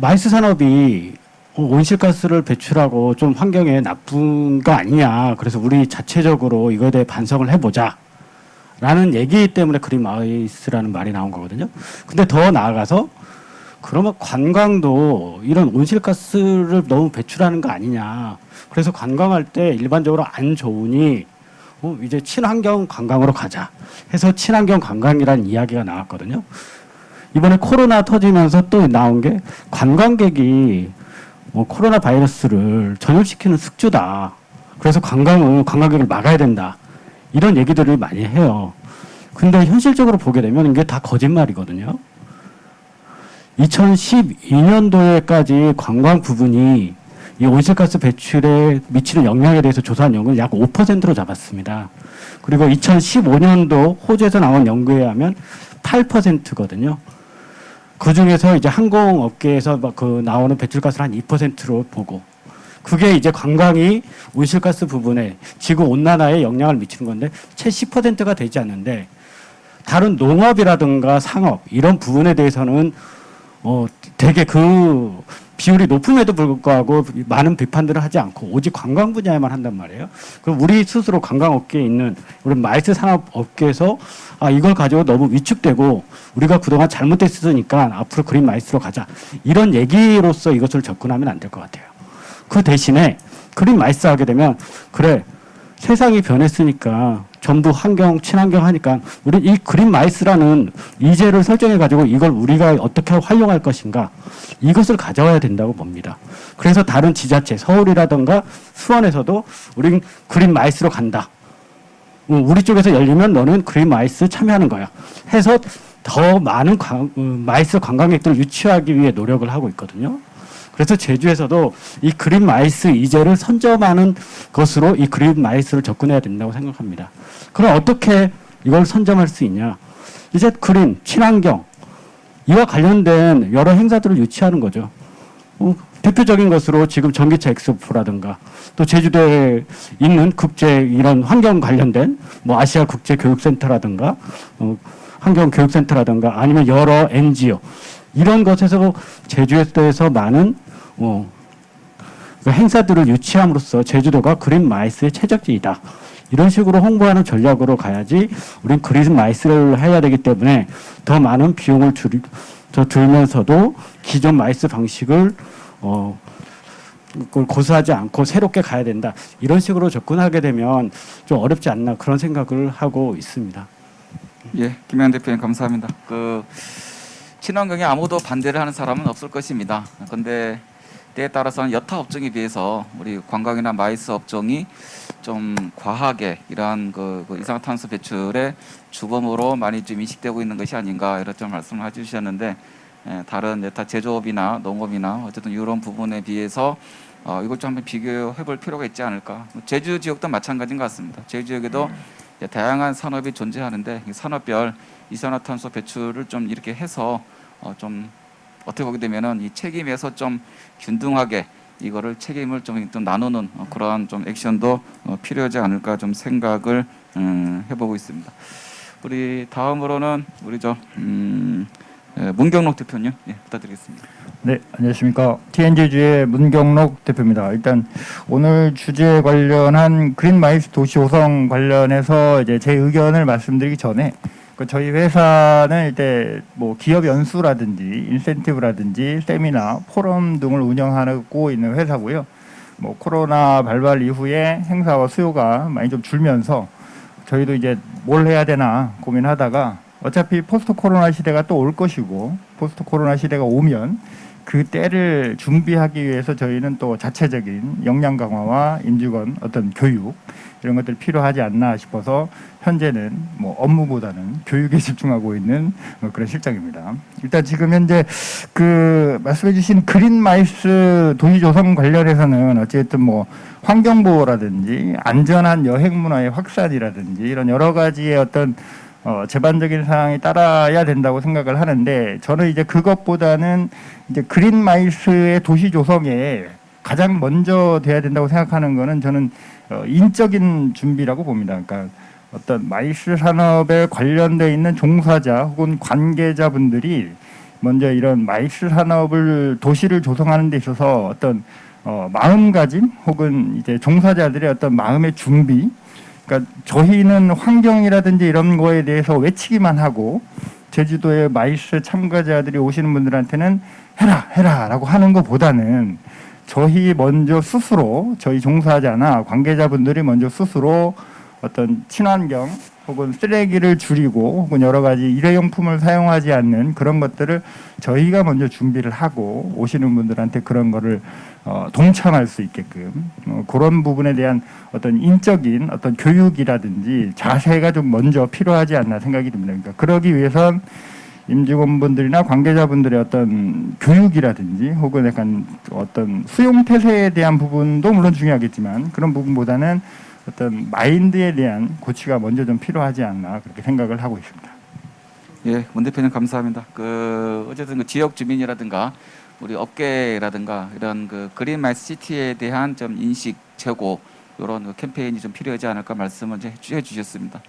마이스 산업이 온실가스를 배출하고 좀 환경에 나쁜 거 아니냐. 그래서 우리 자체적으로 이거에 대해 반성을 해보자. 라는 얘기 때문에 그린 마이스라는 말이 나온 거거든요. 근데 더 나아가서 그러면 관광도 이런 온실가스를 너무 배출하는 거 아니냐. 그래서 관광할 때 일반적으로 안 좋으니 이제 친환경 관광으로 가자 해서 친환경 관광이라는 이야기가 나왔거든요. 이번에 코로나 터지면서 또 나온 게 관광객이 코로나 바이러스를 전염시키는 숙주다. 그래서 관광객을 막아야 된다. 이런 얘기들을 많이 해요. 근데 현실적으로 보게 되면 이게 다 거짓말이거든요. 2012년도에까지 관광 부분이 이 온실가스 배출에 미치는 영향에 대해서 조사한 연구는 약 5%로 잡았습니다. 그리고 2015년도 호주에서 나온 연구에 의하면 8%거든요. 그 중에서 이제 항공업계에서 그 나오는 배출가스를 한 2%로 보고, 그게 이제 관광이 온실가스 부분에 지구 온난화에 영향을 미치는 건데 채 10%가 되지 않는데, 다른 농업이라든가 상업 이런 부분에 대해서는 되게 그 비율이 높음에도 불구하고 많은 비판들을 하지 않고 오직 관광 분야에만 한단 말이에요. 그럼 우리 스스로 관광업계에 있는 우리 마이스 산업업계에서 이걸 가지고 너무 위축되고 우리가 그동안 잘못했으니까 앞으로 그린 마이스로 가자. 이런 얘기로서 이것을 접근하면 안 될 것 같아요. 그 대신에 그린 마이스 하게 되면 그래, 세상이 변했으니까 전부 환경, 친환경 하니까 우리 이 그린 마이스라는 이제를 설정해 가지고 이걸 우리가 어떻게 활용할 것인가, 이것을 가져와야 된다고 봅니다. 그래서 다른 지자체, 서울이라든가 수원에서도 우린 그린 마이스로 간다. 우리 쪽에서 열리면 너는 그린 마이스 참여하는 거야. 해서 더 많은 마이스 관광객들을 유치하기 위해 노력을 하고 있거든요. 그래서 제주에서도 이 그린 마이스 이제를 선점하는 것으로 이 그린 마이스를 접근해야 된다고 생각합니다. 그럼 어떻게 이걸 선점할 수 있냐? 이제 그린, 친환경 이와 관련된 여러 행사들을 유치하는 거죠. 대표적인 것으로 지금 전기차 엑스포라든가 또 제주도에 있는 국제 이런 환경 관련된 뭐 아시아 국제 교육센터라든가 환경 교육센터라든가 아니면 여러 NGO 이런 것에서 제주도에서 많은 그 행사들을 유치함으로써 제주도가 그린 마이스의 최적지이다. 이런 식으로 홍보하는 전략으로 가야지 우린 그린 마이스를 해야 되기 때문에 더 많은 비용을 들면서도 기존 마이스 방식을 고수하지 않고 새롭게 가야 된다. 이런 식으로 접근하게 되면 좀 어렵지 않나 그런 생각을 하고 있습니다. 예, 김영 대표님 감사합니다. 친환경에 아무도 반대를 하는 사람은 없을 것입니다. 그런데 때에 따라서는 여타 업종에 비해서 우리 관광이나 마이스 업종이 좀 과하게 이러한 그 이산화탄소 배출의 주범으로 많이 좀 인식되고 있는 것이 아닌가 이런 좀 말씀을 해주셨는데 다른 여타 제조업이나 농업이나 어쨌든 이런 부분에 비해서 이걸 좀 한번 비교해 볼 필요가 있지 않을까. 제주 지역도 마찬가지인 것 같습니다. 제주 지역에도 다양한 산업이 존재하는데 이 산업별 이산화탄소 배출을 좀 이렇게 해서 좀 어떻게 보게 되면은 이 책임에서 좀 균등하게 이거를 책임을 좀 나누는 그러한 좀 액션도 필요하지 않을까 좀 생각을 해보고 있습니다. 우리 다음으로는 우리 문경록 대표님 부탁드리겠습니다. 네, 안녕하십니까. TN제주의 문경록 대표입니다. 일단 오늘 주제 관련한 그린마이스 도시 조성 관련해서 이제 제 의견을 말씀드리기 전에 저희 회사는 이제 뭐 기업 연수라든지 인센티브라든지 세미나, 포럼 등을 운영하고 있는 회사고요. 뭐 코로나 발발 이후에 행사와 수요가 많이 좀 줄면서 저희도 이제 뭘 해야 되나 고민하다가 어차피 포스트 코로나 시대가 또 올 것이고 포스트 코로나 시대가 오면 그 때를 준비하기 위해서 저희는 또 자체적인 역량 강화와 임직원 어떤 교육 이런 것들이 필요하지 않나 싶어서 현재는 뭐 업무보다는 교육에 집중하고 있는 그런 실정입니다. 일단 지금 현재 그 말씀해주신 그린마이스 도시조성 관련해서는 어쨌든 뭐 환경보호라든지 안전한 여행 문화의 확산이라든지 이런 여러 가지의 어떤 제반적인 사항이 따라야 된다고 생각을 하는데 저는 이제 그것보다는 이제 그린마이스의 도시 조성에 가장 먼저 돼야 된다고 생각하는 거는 저는 인적인 준비라고 봅니다. 그러니까 어떤 마이스 산업에 관련돼 있는 종사자 혹은 관계자분들이 먼저 이런 마이스 산업을 도시를 조성하는 데 있어서 어떤 마음가짐 혹은 이제 종사자들의 어떤 마음의 준비 그러니까 저희는 환경이라든지 이런 거에 대해서 외치기만 하고 제주도의 마이스 참가자들이 오시는 분들한테는 해라라고 하는 것보다는 저희 먼저 스스로 저희 종사자나 관계자분들이 먼저 스스로 어떤 친환경 혹은 쓰레기를 줄이고 혹은 여러 가지 일회용품을 사용하지 않는 그런 것들을 저희가 먼저 준비를 하고 오시는 분들한테 그런 거를 동참할 수 있게끔 그런 부분에 대한 어떤 인적인 어떤 교육이라든지 자세가 좀 먼저 필요하지 않나 생각이 듭니다. 그러니까 그러기 위해선 임직원분들이나 관계자분들의 어떤 교육이라든지 혹은 약간 어떤 수용 태세에 대한 부분도 물론 중요하겠지만 그런 부분보다는 어떤 마인드에 대한 고치가 먼저 좀 필요하지 않나 그렇게 생각을 하고 있습니다. 예, 문 대표님 감사합니다. 어쨌든 그 지역 주민이라든가 우리 업계라든가 이런 그 그린마이스 시티에 대한 좀 인식 제고 이런 그 캠페인이 좀 필요하지 않을까 말씀을 해 주셨습니다.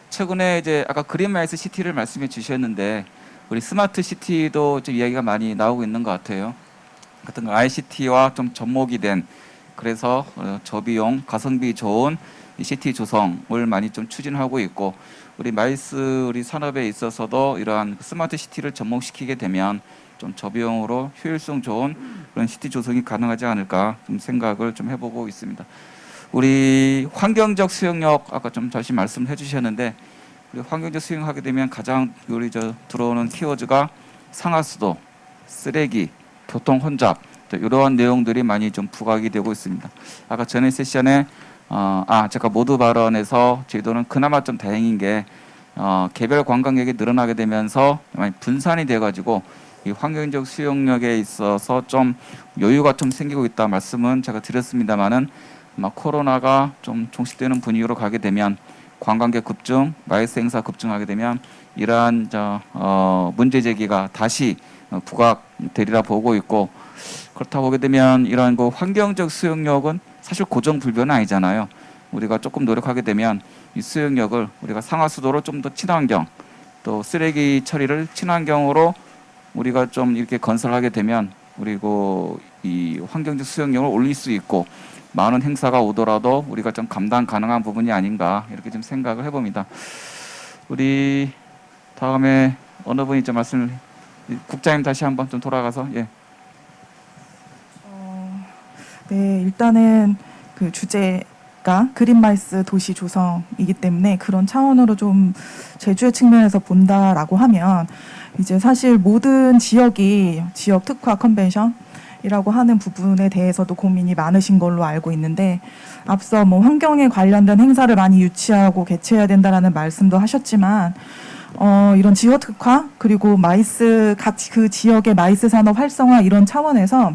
최근에 이제 아까 그린마이스 시티를 말씀해 주셨는데 우리 스마트 시티도 좀 이야기가 많이 나오고 있는 것 같아요. 같은 거 ICT와 좀 접목이 된 그래서 저비용 가성비 좋은 이 시티 조성을 많이 좀 추진하고 있고 우리 마이스 우리 산업에 있어서도 이러한 스마트 시티를 접목시키게 되면 좀 저비용으로 효율성 좋은 그런 시티 조성이 가능하지 않을까 좀 생각을 좀 해보고 있습니다. 우리 환경적 수용력 아까 좀 다시 말씀해 주셨는데 우리 환경적 수용하게 되면 가장 우리 들어오는 키워드가 상하수도, 쓰레기, 교통 혼잡 이러한 내용들이 많이 좀 부각이 되고 있습니다. 아까 전에 세션에 제가 모두 발언에서 제주도는 그나마 좀 다행인 게 개별 관광객이 늘어나게 되면서 많이 분산이 돼가지고 이 환경적 수용력에 있어서 좀 여유가 좀 생기고 있다 말씀은 제가 드렸습니다만은 코로나가 좀 종식되는 분위기로 가게 되면 관광객 급증, 마이스 행사 급증하게 되면 이러한 문제 제기가 다시 부각되리라 보고 있고 그렇다 보게 되면 이러한 그 환경적 수용력은 사실 고정 불변은 아니잖아요. 우리가 조금 노력하게 되면 이 수용력을 우리가 상하수도로 좀 더 친환경 또 쓰레기 처리를 친환경으로 우리가 좀 이렇게 건설하게 되면 그리고 이 환경적 수용력을 올릴 수 있고 많은 행사가 오더라도 우리가 좀 감당 가능한 부분이 아닌가 이렇게 좀 생각을 해봅니다. 우리 다음에 어느 분이 좀 말씀을 국장님 다시 한번 좀 돌아가서 예. 네, 일단은 그 주제가 그린마이스 도시 조성이기 때문에 그런 차원으로 좀 제주의 측면에서 본다라고 하면 이제 사실 모든 지역이 지역 특화 컨벤션이라는 이라고 하는 부분에 대해서도 고민이 많으신 걸로 알고 있는데 앞서 뭐 환경에 관련된 행사를 많이 유치하고 개최해야 된다라는 말씀도 하셨지만 이런 지역 특화 그리고 각 그 지역의 마이스 산업 활성화 이런 차원에서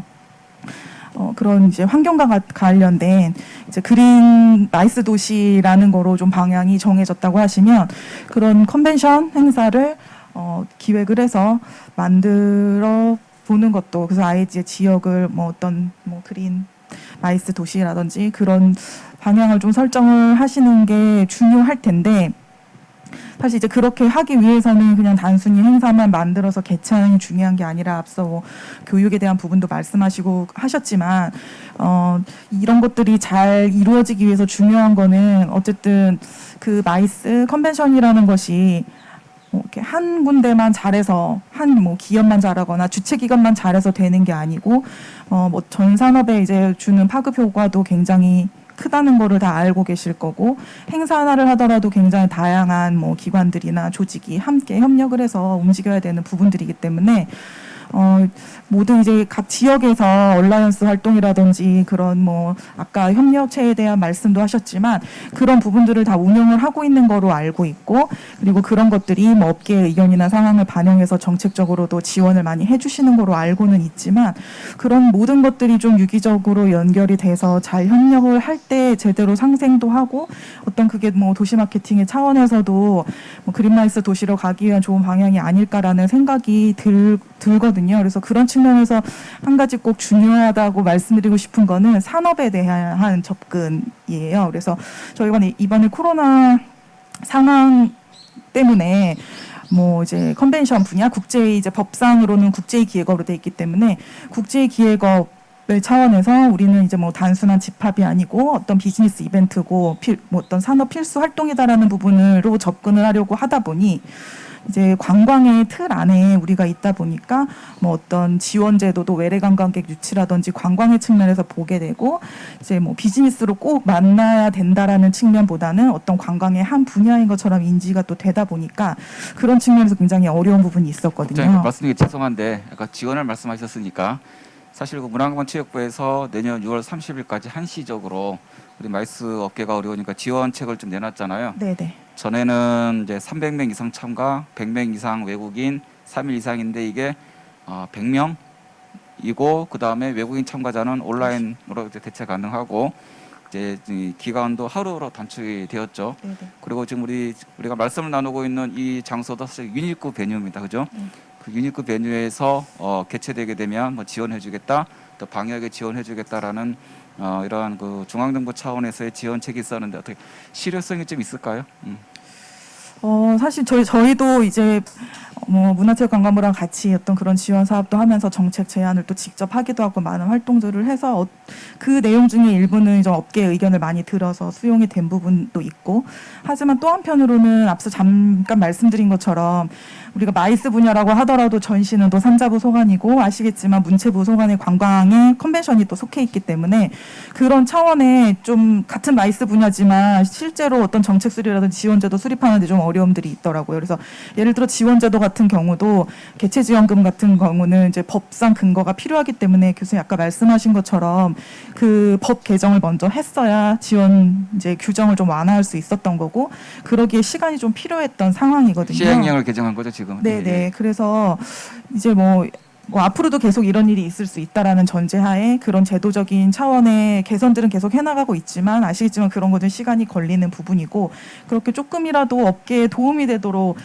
그런 이제 환경과 관련된 이제 그린 마이스 도시라는 거로 좀 방향이 정해졌다고 하시면 그런 컨벤션 행사를 기획을 해서 만들어 보는 것도 그래서 아예 이제 지역을 뭐 어떤 뭐 그린 마이스 도시라든지 그런 방향을 좀 설정을 하시는 게 중요할 텐데 사실 이제 그렇게 하기 위해서는 그냥 단순히 행사만 만들어서 개최하는 게 중요한 게 아니라 앞서 뭐 교육에 대한 부분도 말씀하시고 하셨지만 이런 것들이 잘 이루어지기 위해서 중요한 거는 어쨌든 그 마이스 컨벤션이라는 것이 뭐 이렇게 한 군데만 잘해서 한 뭐 기업만 잘하거나 주최 기관만 잘해서 되는 게 아니고 뭐 전 산업에 이제 주는 파급 효과도 굉장히 크다는 거를 다 알고 계실 거고 행사 하나를 하더라도 굉장히 다양한 뭐 기관들이나 조직이 함께 협력을 해서 움직여야 되는 부분들이기 때문에 모든 이제 각 지역에서 얼라이언스 활동이라든지 그런 뭐 아까 협력체에 대한 말씀도 하셨지만 그런 부분들을 다 운영을 하고 있는 거로 알고 있고 그리고 그런 것들이 뭐 업계의 의견이나 상황을 반영해서 정책적으로도 지원을 많이 해주시는 거로 알고는 있지만 그런 모든 것들이 좀 유기적으로 연결이 돼서 잘 협력을 할 때 제대로 상생도 하고 어떤 그게 뭐 도시 마케팅의 차원에서도 뭐 그린마이스 도시로 가기 위한 좋은 방향이 아닐까라는 생각이 들거든요. 그래서 그런 측면에서 한 가지 꼭 중요하다고 말씀드리고 싶은 거는 산업에 대한 접근이에요. 그래서 저희가 이번에 코로나 상황 때문에 뭐 이제 컨벤션 분야 국제 이제 법상으로는 국제 기획업으로 돼 있기 때문에 국제 기획업 차원에서 우리는 이제 뭐 단순한 집합이 아니고 어떤 비즈니스 이벤트고 뭐 어떤 산업 필수 활동이다라는 부분으로 접근을 하려고 하다 보니 이제 관광의 틀 안에 우리가 있다 보니까 뭐 어떤 지원 제도도 외래 관광객 유치라든지 관광의 측면에서 보게 되고 이제 뭐 비즈니스로 꼭 만나야 된다라는 측면보다는 어떤 관광의 한 분야인 것처럼 인지가 또 되다 보니까 그런 측면에서 굉장히 어려운 부분이 있었거든요. 말씀드리기 죄송한데 아까 지원을 말씀하셨으니까 사실 그 문화관광체육부에서 내년 6월 30일까지 한시적으로 우리 마이스 업계가 어려우니까 지원책을 좀 내놨잖아요. 네네. 전에는 이제 300명 이상 참가, 100명 이상 외국인, 3일 이상인데 이게 100명이고 그 다음에 외국인 참가자는 온라인으로 이제 대체 가능하고 이제 이 기간도 하루로 단축이 되었죠. 네네. 그리고 지금 우리가 말씀을 나누고 있는 이 장소도 사실 유니크 베뉴입니다, 그죠? 그 유니크 베뉴에서 개최되게 되면 뭐 지원해주겠다, 또 방역에 지원해주겠다라는 이러한 그 중앙정부 차원에서의 지원책이 있었는데 어떻게 실효성이 좀 있을까요? 사실 저희도 이제 뭐 문화체육관광부랑 같이 어떤 그런 지원 사업도 하면서 정책 제안을 또 직접 하기도 하고 많은 활동들을 해서 그 내용 중에 일부는 이제 업계의 의견을 많이 들어서 수용이 된 부분도 있고 하지만 또 한편으로는 앞서 잠깐 말씀드린 것처럼 우리가 마이스 분야라고 하더라도 전시는 또 삼자부 소관이고 아시겠지만 문체부 소관의 관광에 컨벤션이 또 속해 있기 때문에 그런 차원에 좀 같은 마이스 분야지만 실제로 어떤 정책 수립이라든지 지원제도 수립하는데 좀 어려움들이 있더라고요. 그래서 예를 들어 지원제도 같은 경우도 개최 지원금 같은 경우는 이제 법상 근거가 필요하기 때문에 교수님 아까 말씀하신 것처럼 그 법 개정을 먼저 했어야 지원 이제 규정을 좀 완화할 수 있었던 거고 그러기에 시간이 좀 필요했던 상황이거든요. 시행령을 개정한 거죠 지금. 네네. 그래서 이제 뭐 앞으로도 계속 이런 일이 있을 수 있다라는 전제하에 그런 제도적인 차원의 개선들은 계속 해나가고 있지만 아시겠지만 그런 것은 시간이 걸리는 부분이고 그렇게 조금이라도 업계에 도움이 되도록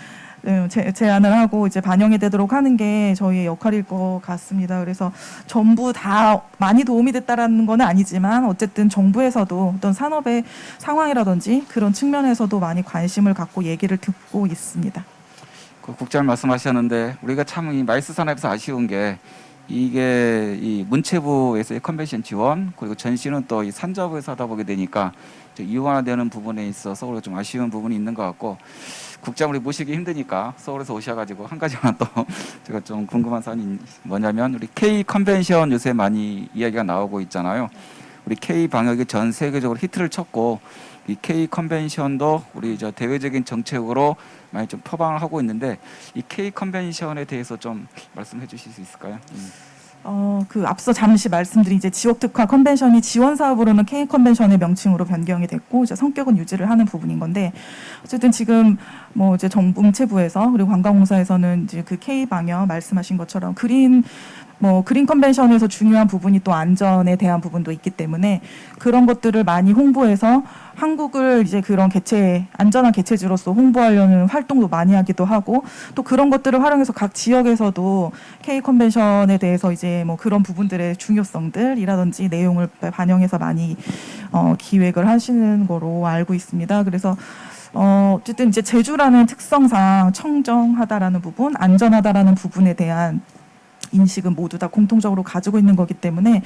제안을 하고 이제 반영이 되도록 하는 게 저희의 역할일 것 같습니다. 그래서 전부 다 많이 도움이 됐다라는 건 아니지만 어쨌든 정부에서도 어떤 산업의 상황이라든지 그런 측면에서도 많이 관심을 갖고 얘기를 듣고 있습니다. 그 국장님 말씀하셨는데 우리가 참 이 마이스 산업에서 아쉬운 게 이게 이 문체부에서의 컨벤션 지원 그리고 전시는 또 이 산자부에서 하다 보게 되니까 이완화되는 부분에 있어서 우리가 좀 아쉬운 부분이 있는 것 같고 국장 우리 모시기 힘드니까 서울에서 오셔가지고 한 가지만 또 제가 좀 궁금한 사안이 뭐냐면 우리 K 컨벤션 요새 많이 이야기가 나오고 있잖아요. 우리 K 방역이 전 세계적으로 히트를 쳤고 이 K 컨벤션도 우리 저 대외적인 정책으로 많이 좀 표방을 하고 있는데 이 K 컨벤션에 대해서 좀 말씀해 주실 수 있을까요? 그 앞서 잠시 말씀드린 이제 지역 특화 컨벤션이 지원 사업으로는 K 컨벤션의 명칭으로 변경이 됐고 이제 성격은 유지를 하는 부분인 건데 어쨌든 지금 뭐 이제 정부 문체부에서 그리고 관광공사에서는 이제 그 K 방역 말씀하신 것처럼 그린 컨벤션에서 중요한 부분이 또 안전에 대한 부분도 있기 때문에 그런 것들을 많이 홍보해서 한국을 이제 그런 안전한 개체지로서 홍보하려는 활동도 많이 하기도 하고 또 그런 것들을 활용해서 각 지역에서도 K 컨벤션에 대해서 이제 뭐 그런 부분들의 중요성들이라든지 내용을 반영해서 많이 기획을 하시는 거로 알고 있습니다. 그래서 어쨌든 이제 제주라는 특성상 청정하다라는 부분, 안전하다라는 부분에 대한 인식은 모두 다 공통적으로 가지고 있는 거기 때문에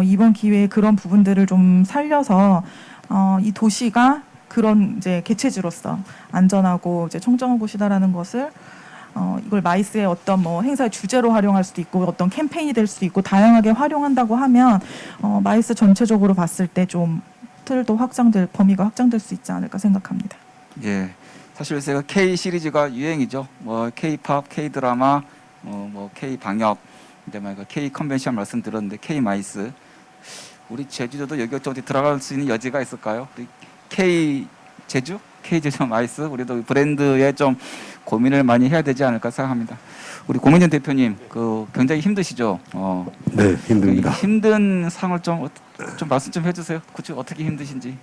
이번 기회에 그런 부분들을 좀 살려서 이 도시가 그런 이제 개체지로서 안전하고 이제 청정한 곳이다라는 것을 이걸 마이스의 어떤 뭐 행사의 주제로 활용할 수도 있고 어떤 캠페인이 될 수도 있고 다양하게 활용한다고 하면 마이스 전체적으로 봤을 때 좀 틀도 범위가 확장될 수 있지 않을까 생각합니다. 예, 사실 제가 K 시리즈가 유행이죠. 뭐 K-팝, K-드라마, 뭐 K 방역, 이제 막 K 컨벤션 말씀드렸는데 K 마이스, 우리 제주도도 여기저기 들어갈 수 있는 여지가 있을까요? 우리 K 제주 마이스, 우리도 브랜드에 좀 고민을 많이 해야 되지 않을까 생각합니다. 우리 고민현 대표님, 굉장히 힘드시죠? 네, 힘듭니다. 힘든 상을 좀 말씀 좀 해주세요. 구체 어떻게 힘드신지.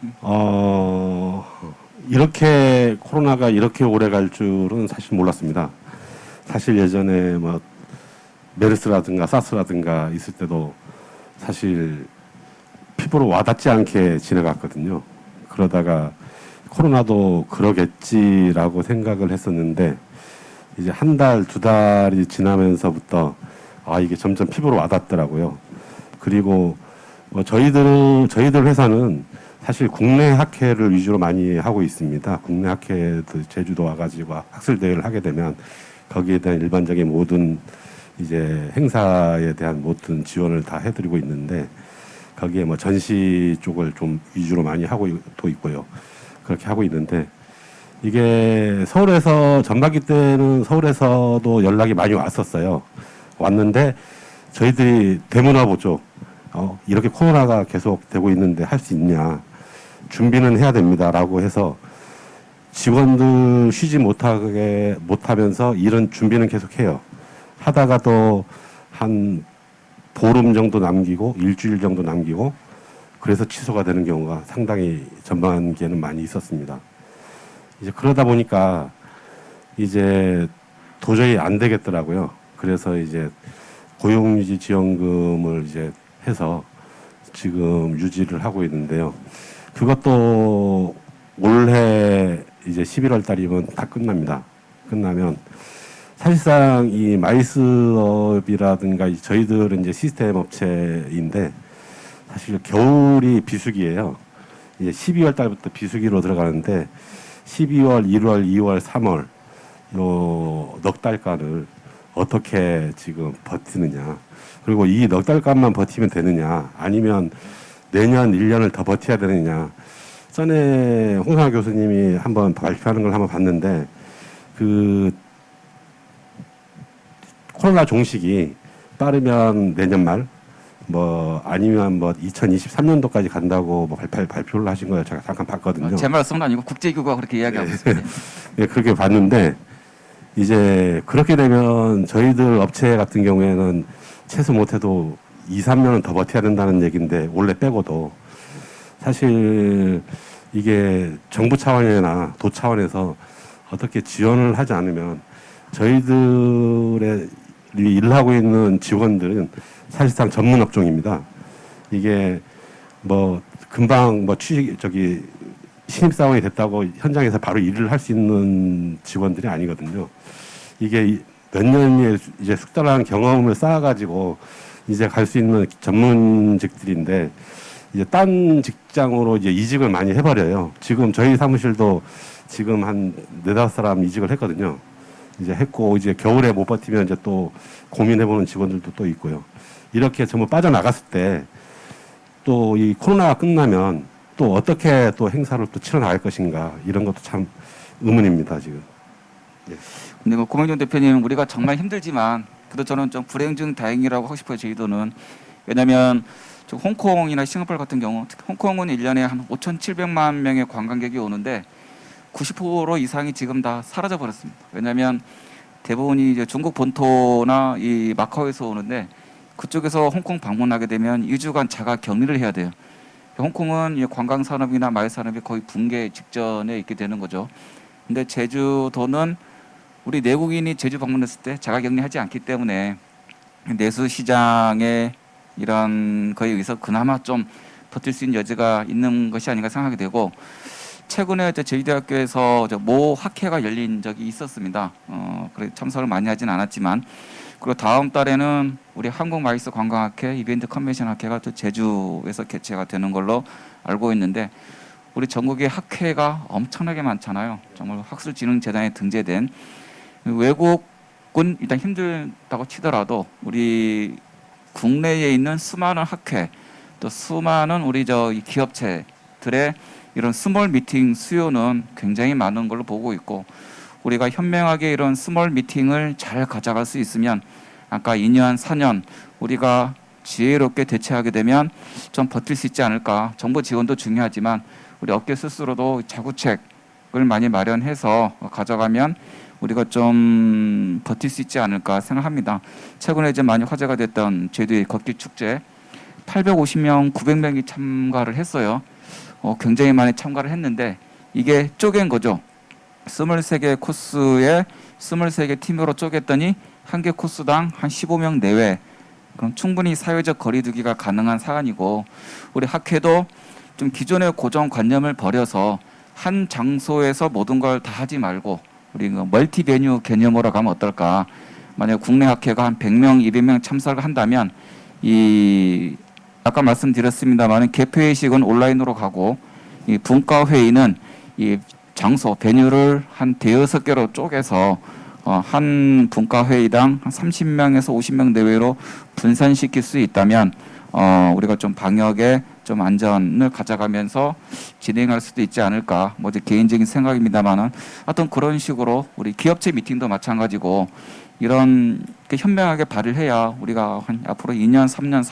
이렇게 코로나가 이렇게 오래 갈 줄은 사실 몰랐습니다. 사실 예전에 뭐 메르스라든가 사스라든가 있을 때도 사실 피부로 와닿지 않게 지나갔거든요. 그러다가 코로나도 그러겠지라고 생각을 했었는데 이제 한 달, 두 달이 지나면서부터 이게 점점 피부로 와닿더라고요. 그리고 뭐 저희들 회사는 사실 국내 학회를 위주로 많이 하고 있습니다. 국내 학회도 제주도 와가지고 학술 대회를 하게 되면 거기에 대한 일반적인 모든 이제 행사에 대한 모든 지원을 다 해드리고 있는데 거기에 뭐 전시 쪽을 좀 위주로 많이 하고 또 있고요. 그렇게 하고 있는데 이게 서울에서 전반기 때는 서울에서도 연락이 많이 왔었어요. 왔는데 저희들이 대문화보죠. 이렇게 코로나가 계속 되고 있는데 할 수 있냐. 준비는 해야 됩니다라고 해서 직원들 쉬지 못하면서 이런 준비는 계속 해요. 하다가 또 한 보름 정도 남기고 일주일 정도 남기고 그래서 취소가 되는 경우가 상당히 전반기에는 많이 있었습니다. 이제 그러다 보니까 이제 도저히 안 되겠더라고요. 그래서 이제 고용유지 지원금을 이제 해서 지금 유지를 하고 있는데요. 그것도 올해 이제 11월 달이면 다 끝납니다. 끝나면 사실상 이 마이스업이라든가 저희들은 이제 시스템 업체인데 사실 겨울이 비수기예요. 이제 12월 달부터 비수기로 들어가는데 12월, 1월, 2월, 3월 요 넉 달간을 어떻게 지금 버티느냐. 그리고 이 넉 달간만 버티면 되느냐. 아니면 내년 1년을 더 버텨야 되느냐. 전에 홍상학 교수님이 한번 발표하는 걸 한번 봤는데 코로나 종식이 빠르면 내년 말 뭐 아니면 뭐 2023년도까지 간다고 뭐 발표를 하신 거예요. 제가 잠깐 봤거든요. 제 말씀은 아니고 국제기구가 그렇게 이야기하고 있습니다. 네, 그렇게 봤는데 이제 그렇게 되면 저희들 업체 같은 경우에는 최소 못해도 2, 3년은 더 버텨야 된다는 얘기인데 원래 빼고도 사실 이게 정부 차원이나 도 차원에서 어떻게 지원을 하지 않으면 저희들의 일하고 있는 직원들은 사실상 전문 업종입니다. 이게 뭐 금방 뭐 신입사원이 됐다고 현장에서 바로 일을 할 수 있는 직원들이 아니거든요. 이게 몇 년의 이제 숙달한 경험을 쌓아가지고 이제 갈 수 있는 전문직들인데 이제 딴 직장으로 이제 이직을 많이 해버려요. 지금 저희 사무실도 지금 한 4-5사람 이직을 했거든요. 이제 했고 이제 겨울에 못 버티면 이제 또 고민해보는 직원들도 또 있고요. 이렇게 전부 빠져나갔을 때 또 이 코로나가 끝나면 또 어떻게 또 행사를 또 치러나갈 것인가 이런 것도 참 의문입니다 지금. 근데 고명준 대표님 우리가 정말 힘들지만 그래도 저는 좀 불행 중 다행이라고 하고 싶어요. 저희도는. 왜냐하면 홍콩이나 싱가포르 같은 경우, 특히 홍콩은 1년에 한 5,700만 명의 관광객이 오는데 90% 이상이 지금 다 사라져 버렸습니다. 왜냐하면 대부분이 이제 중국 본토나 이 마카오에서 오는데 그쪽에서 홍콩 방문하게 되면 2주간 자가 격리를 해야 돼요. 홍콩은 관광 산업이나 마을 산업이 거의 붕괴 직전에 있게 되는 거죠. 근데 제주도는 우리 내국인이 제주 방문했을 때 자가 격리하지 않기 때문에 내수 시장의 이런 거에 의해서 그나마 좀 버틸 수 있는 여지가 있는 것이 아닌가 생각하게 되고, 최근에 제주대학교에서 모 학회가 열린 적이 있었습니다. 그래 참석을 많이 하진 않았지만, 그리고 다음 달에는 우리 한국 마이스 관광학회, 이벤트 컨벤션 학회가 또 제주에서 개최가 되는 걸로 알고 있는데, 우리 전국의 학회가 엄청나게 많잖아요. 정말 학술진흥재단에 등재된. 외국은 일단 힘들다고 치더라도 우리 국내에 있는 수많은 학회, 또 수많은 우리 이 기업체들의 이런 스몰 미팅 수요는 굉장히 많은 걸로 보고 있고, 우리가 현명하게 이런 스몰 미팅을 잘 가져갈 수 있으면 아까 2년, 4년 우리가 지혜롭게 대처하게 되면 좀 버틸 수 있지 않을까. 정부 지원도 중요하지만 우리 업계 스스로도 자구책을 많이 마련해서 가져가면 우리가 좀 버틸 수 있지 않을까 생각합니다. 최근에 이제 많이 화제가 됐던 제주의 걷기 축제, 850명, 900명이 참가를 했어요. 굉장히 많이 참가를 했는데 이게 쪼갠 거죠. 23개 코스에 23개 팀으로 쪼갰더니 한 개 코스당 한 15명 내외. 그럼 충분히 사회적 거리두기가 가능한 사안이고, 우리 학회도 좀 기존의 고정관념을 버려서 한 장소에서 모든 걸 다 하지 말고 우리 멀티 베뉴 개념으로 가면 어떨까. 만약 국내 학회가 한 100명, 200명 참석을 한다면 이 아까 말씀드렸습니다만 개폐회식은 온라인으로 가고 이 분과회의는 이 장소 베뉴를 한 대여섯 개로 쪼개서 한 분과회의당 한 30명에서 50명 내외로 분산시킬 수 있다면 우리가 좀 방역에 좀 안전을 가져가면서 진행할 수도 있지 않을까. 뭐 제 개인적인 생각입니다만은 하여튼 그런 식으로 우리 기업체 미팅도 마찬가지고 이런 현명하게 발휘해야 우리가 한 앞으로 2년, 3년,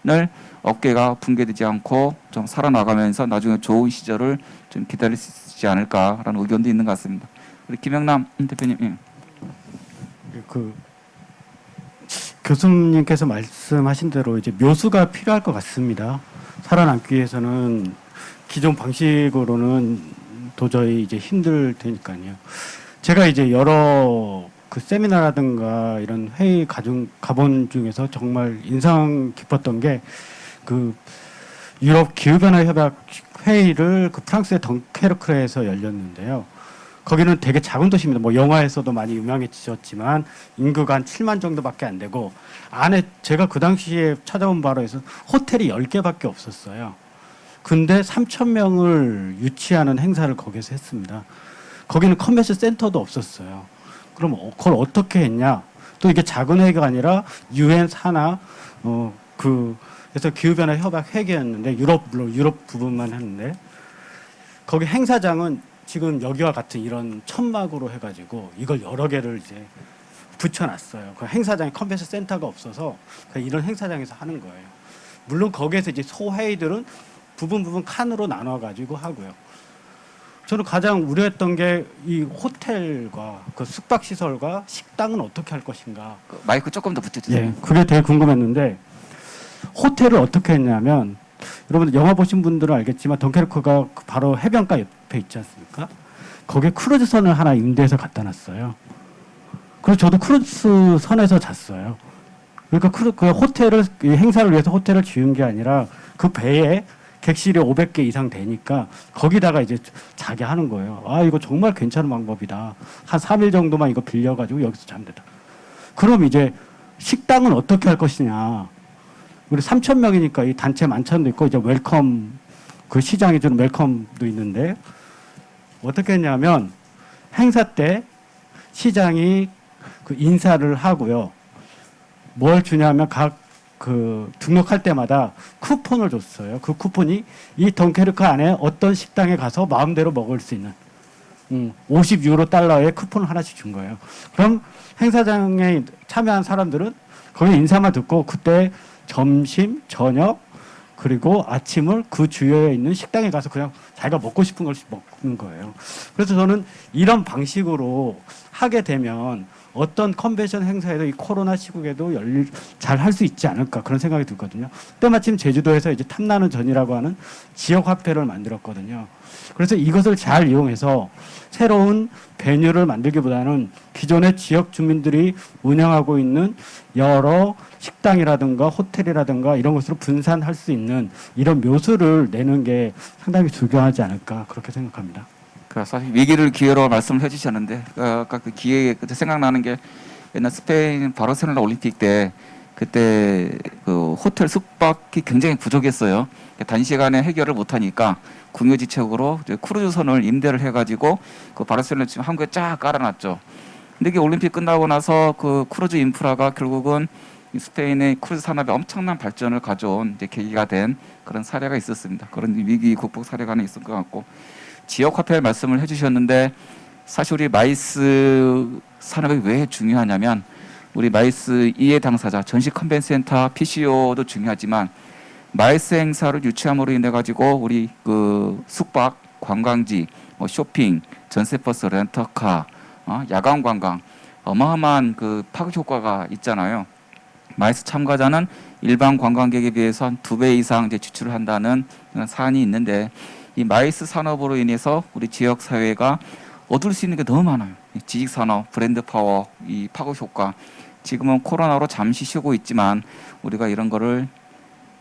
4년을 업계가 붕괴되지 않고 좀 살아나가면서 나중에 좋은 시절을 좀 기다릴 수 있지 않을까라는 의견도 있는 것 같습니다. 우리 김영남 대표님. 예. 그 교수님께서 말씀하신 대로 이제 묘수가 필요할 것 같습니다. 살아남기 위해서는 기존 방식으로는 도저히 이제 힘들 테니까요. 제가 이제 여러 그 세미나라든가 이런 회의 가본 중에서 정말 인상 깊었던 게 그 유럽 기후변화 협약 회의를 그 프랑스의 덩케르크에서 열렸는데요. 거기는 되게 작은 도시입니다. 뭐 영화에서도 많이 유명해지셨지만 인구가 한 7만 정도밖에 안 되고 안에 제가 그 당시에 찾아온 바로에서 호텔이 10개밖에 없었어요. 근데 3,000명을 유치하는 행사를 거기서 했습니다. 거기는 컨벤션 센터도 없었어요. 그럼 그걸 어떻게 했냐? 또 이게 작은 회의가 아니라 유엔 산하 그래서 기후변화 협약 회의였는데 유럽 부분만 했는데 거기 행사장은 지금 여기와 같은 이런 천막으로 해가지고 이걸 여러 개를 이제 붙여놨어요. 그 행사장에 컨벤션 센터가 없어서 이런 행사장에서 하는 거예요. 물론 거기에서 이제 소회의들은 부분 칸으로 나눠가지고 하고요. 저는 가장 우려했던 게 이 호텔과 그 숙박시설과 식당은 어떻게 할 것인가. 마이크 조금 더 붙여주세요. 예, 그게 되게 궁금했는데 호텔을 어떻게 했냐면 여러분들 영화 보신 분들은 알겠지만 덩케르크가 바로 해변가 옆에 있지 않습니까? 거기에 크루즈선을 하나 임대해서 갖다 놨어요. 그래서 저도 크루즈선에서 잤어요. 그러니까 그 호텔을 이 행사를 위해서 호텔을 지은 게 아니라 그 배에 객실이 500개 이상 되니까 거기다가 이제 자게 하는 거예요. 아, 이거 정말 괜찮은 방법이다. 한 3일 정도만 이거 빌려가지고 여기서 잠들다. 그럼 이제 식당은 어떻게 할 것이냐. 우리 3,000명이니까 이 단체 만찬도 있고 이제 웰컴 그 시장에 주는 웰컴도 있는데 어떻게 했냐면 행사 때 시장이 그 인사를 하고요. 뭘 주냐면 각 그 등록할 때마다 쿠폰을 줬어요. 그 쿠폰이 이 덩케르크 안에 어떤 식당에 가서 마음대로 먹을 수 있는 50유로 달러의 쿠폰을 하나씩 준 거예요. 그럼 행사장에 참여한 사람들은 거기 인사만 듣고 그때 점심, 저녁 그리고 아침을 그 주요에 있는 식당에 가서 그냥 자기가 먹고 싶은 걸 먹는 거예요. 그래서 저는 이런 방식으로 하게 되면 어떤 컨벤션 행사에도 이 코로나 시국에도 잘 할 수 있지 않을까 그런 생각이 들거든요. 때마침 제주도에서 이제 탐나는 전이라고 하는 지역 화폐를 만들었거든요. 그래서 이것을 잘 이용해서 새로운 베뉴를 만들기보다는 기존의 지역 주민들이 운영하고 있는 여러 식당이라든가 호텔이라든가 이런 것으로 분산할 수 있는 이런 묘수를 내는 게 상당히 중요하지 않을까 그렇게 생각합니다. 사실 위기를 기회로 말씀을 해주셨는데 아까 그 기회 그때 생각나는 게 옛날 스페인 바르셀로나 올림픽 때 그때 그 호텔 숙박이 굉장히 부족했어요. 단시간에 해결을 못하니까 궁여지책으로 이제 크루즈선을 임대를 해가지고 그 바르셀로나 지금 한국에 쫙 깔아놨죠. 근데 이게 올림픽 끝나고 나서 그 크루즈 인프라가 결국은 스페인의 크루즈 산업에 엄청난 발전을 가져온 이제 계기가 된 그런 사례가 있었습니다. 그런 위기 극복 사례가 하나 있을 것 같고 지역 화폐 말씀을 해주셨는데 사실 우리 마이스 산업이 왜 중요하냐면 우리 마이스 이해 당사자 전시 컨벤센터 PCO도 중요하지만 마이스 행사를 유치함으로 인해 가지고 우리 그 숙박, 관광지, 쇼핑, 전세버스, 렌터카, 야간 관광 어마어마한 그 파급 효과가 있잖아요. 마이스 참가자는 일반 관광객에 비해서 한 2배 이상 이제 지출을 한다는 그런 사안이 있는데 이 마이스 산업으로 인해서 우리 지역 사회가 얻을 수 있는 게 너무 많아요. 지식 산업, 브랜드 파워, 이 파급 효과. 지금은 코로나로 잠시 쉬고 있지만 우리가 이런 거를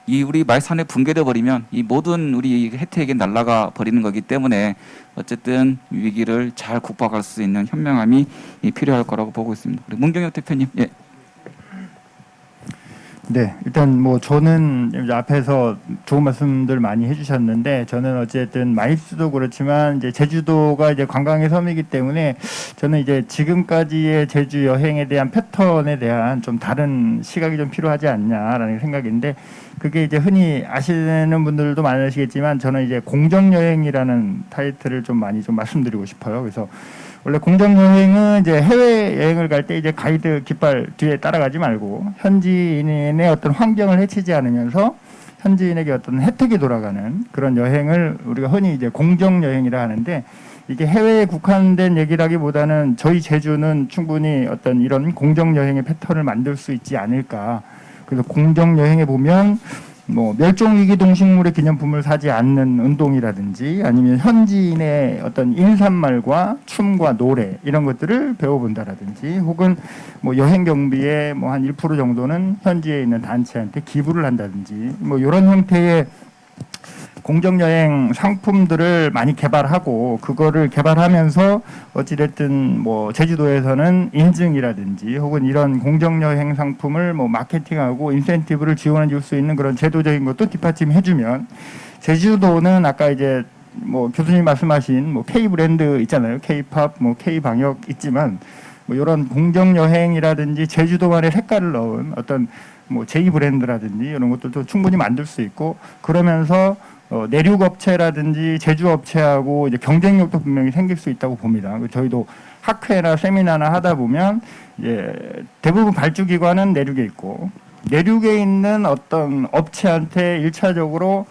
이 우리 마이스 산업이 붕괴돼 버리면 이 모든 우리 혜택이 날아가 버리는 거기 때문에 어쨌든 위기를 잘 극복할 수 있는 현명함이 필요할 거라고 보고 있습니다. 우리 문경혁 대표님. 예. 네, 일단 뭐 저는 이제 앞에서 좋은 말씀들 많이 해주셨는데 저는 어쨌든 마이스도 그렇지만 이제 제주도가 이제 관광의 섬이기 때문에 저는 이제 지금까지의 제주 여행에 대한 패턴에 대한 좀 다른 시각이 좀 필요하지 않냐라는 생각인데 그게 이제 흔히 아시는 분들도 많으시겠지만 저는 이제 공정 여행이라는 타이틀을 좀 많이 좀 말씀드리고 싶어요. 그래서 원래 공정 여행은 이제 해외 여행을 갈 때 이제 가이드 깃발 뒤에 따라가지 말고 현지인의 어떤 환경을 해치지 않으면서 현지인에게 어떤 혜택이 돌아가는 그런 여행을 우리가 흔히 이제 공정 여행이라 하는데 이게 해외에 국한된 얘기라기보다는 저희 제주는 충분히 어떤 이런 공정 여행의 패턴을 만들 수 있지 않을까. 그래서 공정 여행에 보면 뭐 멸종위기 동식물의 기념품을 사지 않는 운동이라든지 아니면 현지인의 어떤 인사말과 춤과 노래 이런 것들을 배워본다라든지 혹은 뭐 여행 경비의 뭐 한 1% 정도는 현지에 있는 단체한테 기부를 한다든지 뭐 이런 형태의 공정여행 상품들을 많이 개발하고 그거를 개발하면서 어찌됐든 뭐 제주도에서는 인증이라든지 혹은 이런 공정여행 상품을 뭐 마케팅하고 인센티브를 지원해 줄 수 있는 그런 제도적인 것도 뒷받침해주면 제주도는 아까 이제 뭐 교수님 말씀하신 뭐 K 브랜드 있잖아요. K-팝, 뭐 K 방역 있지만 뭐 이런 공정여행이라든지 제주도만의 색깔을 넣은 어떤 뭐 제2 브랜드라든지 이런 것들도 충분히 만들 수 있고 그러면서 내륙 업체라든지 제주 업체하고 이제 경쟁력도 분명히 생길 수 있다고 봅니다. 저희도 학회나 세미나나 하다 보면 대부분 발주기관은 내륙에 있고 내륙에 있는 어떤 업체한테 1차적으로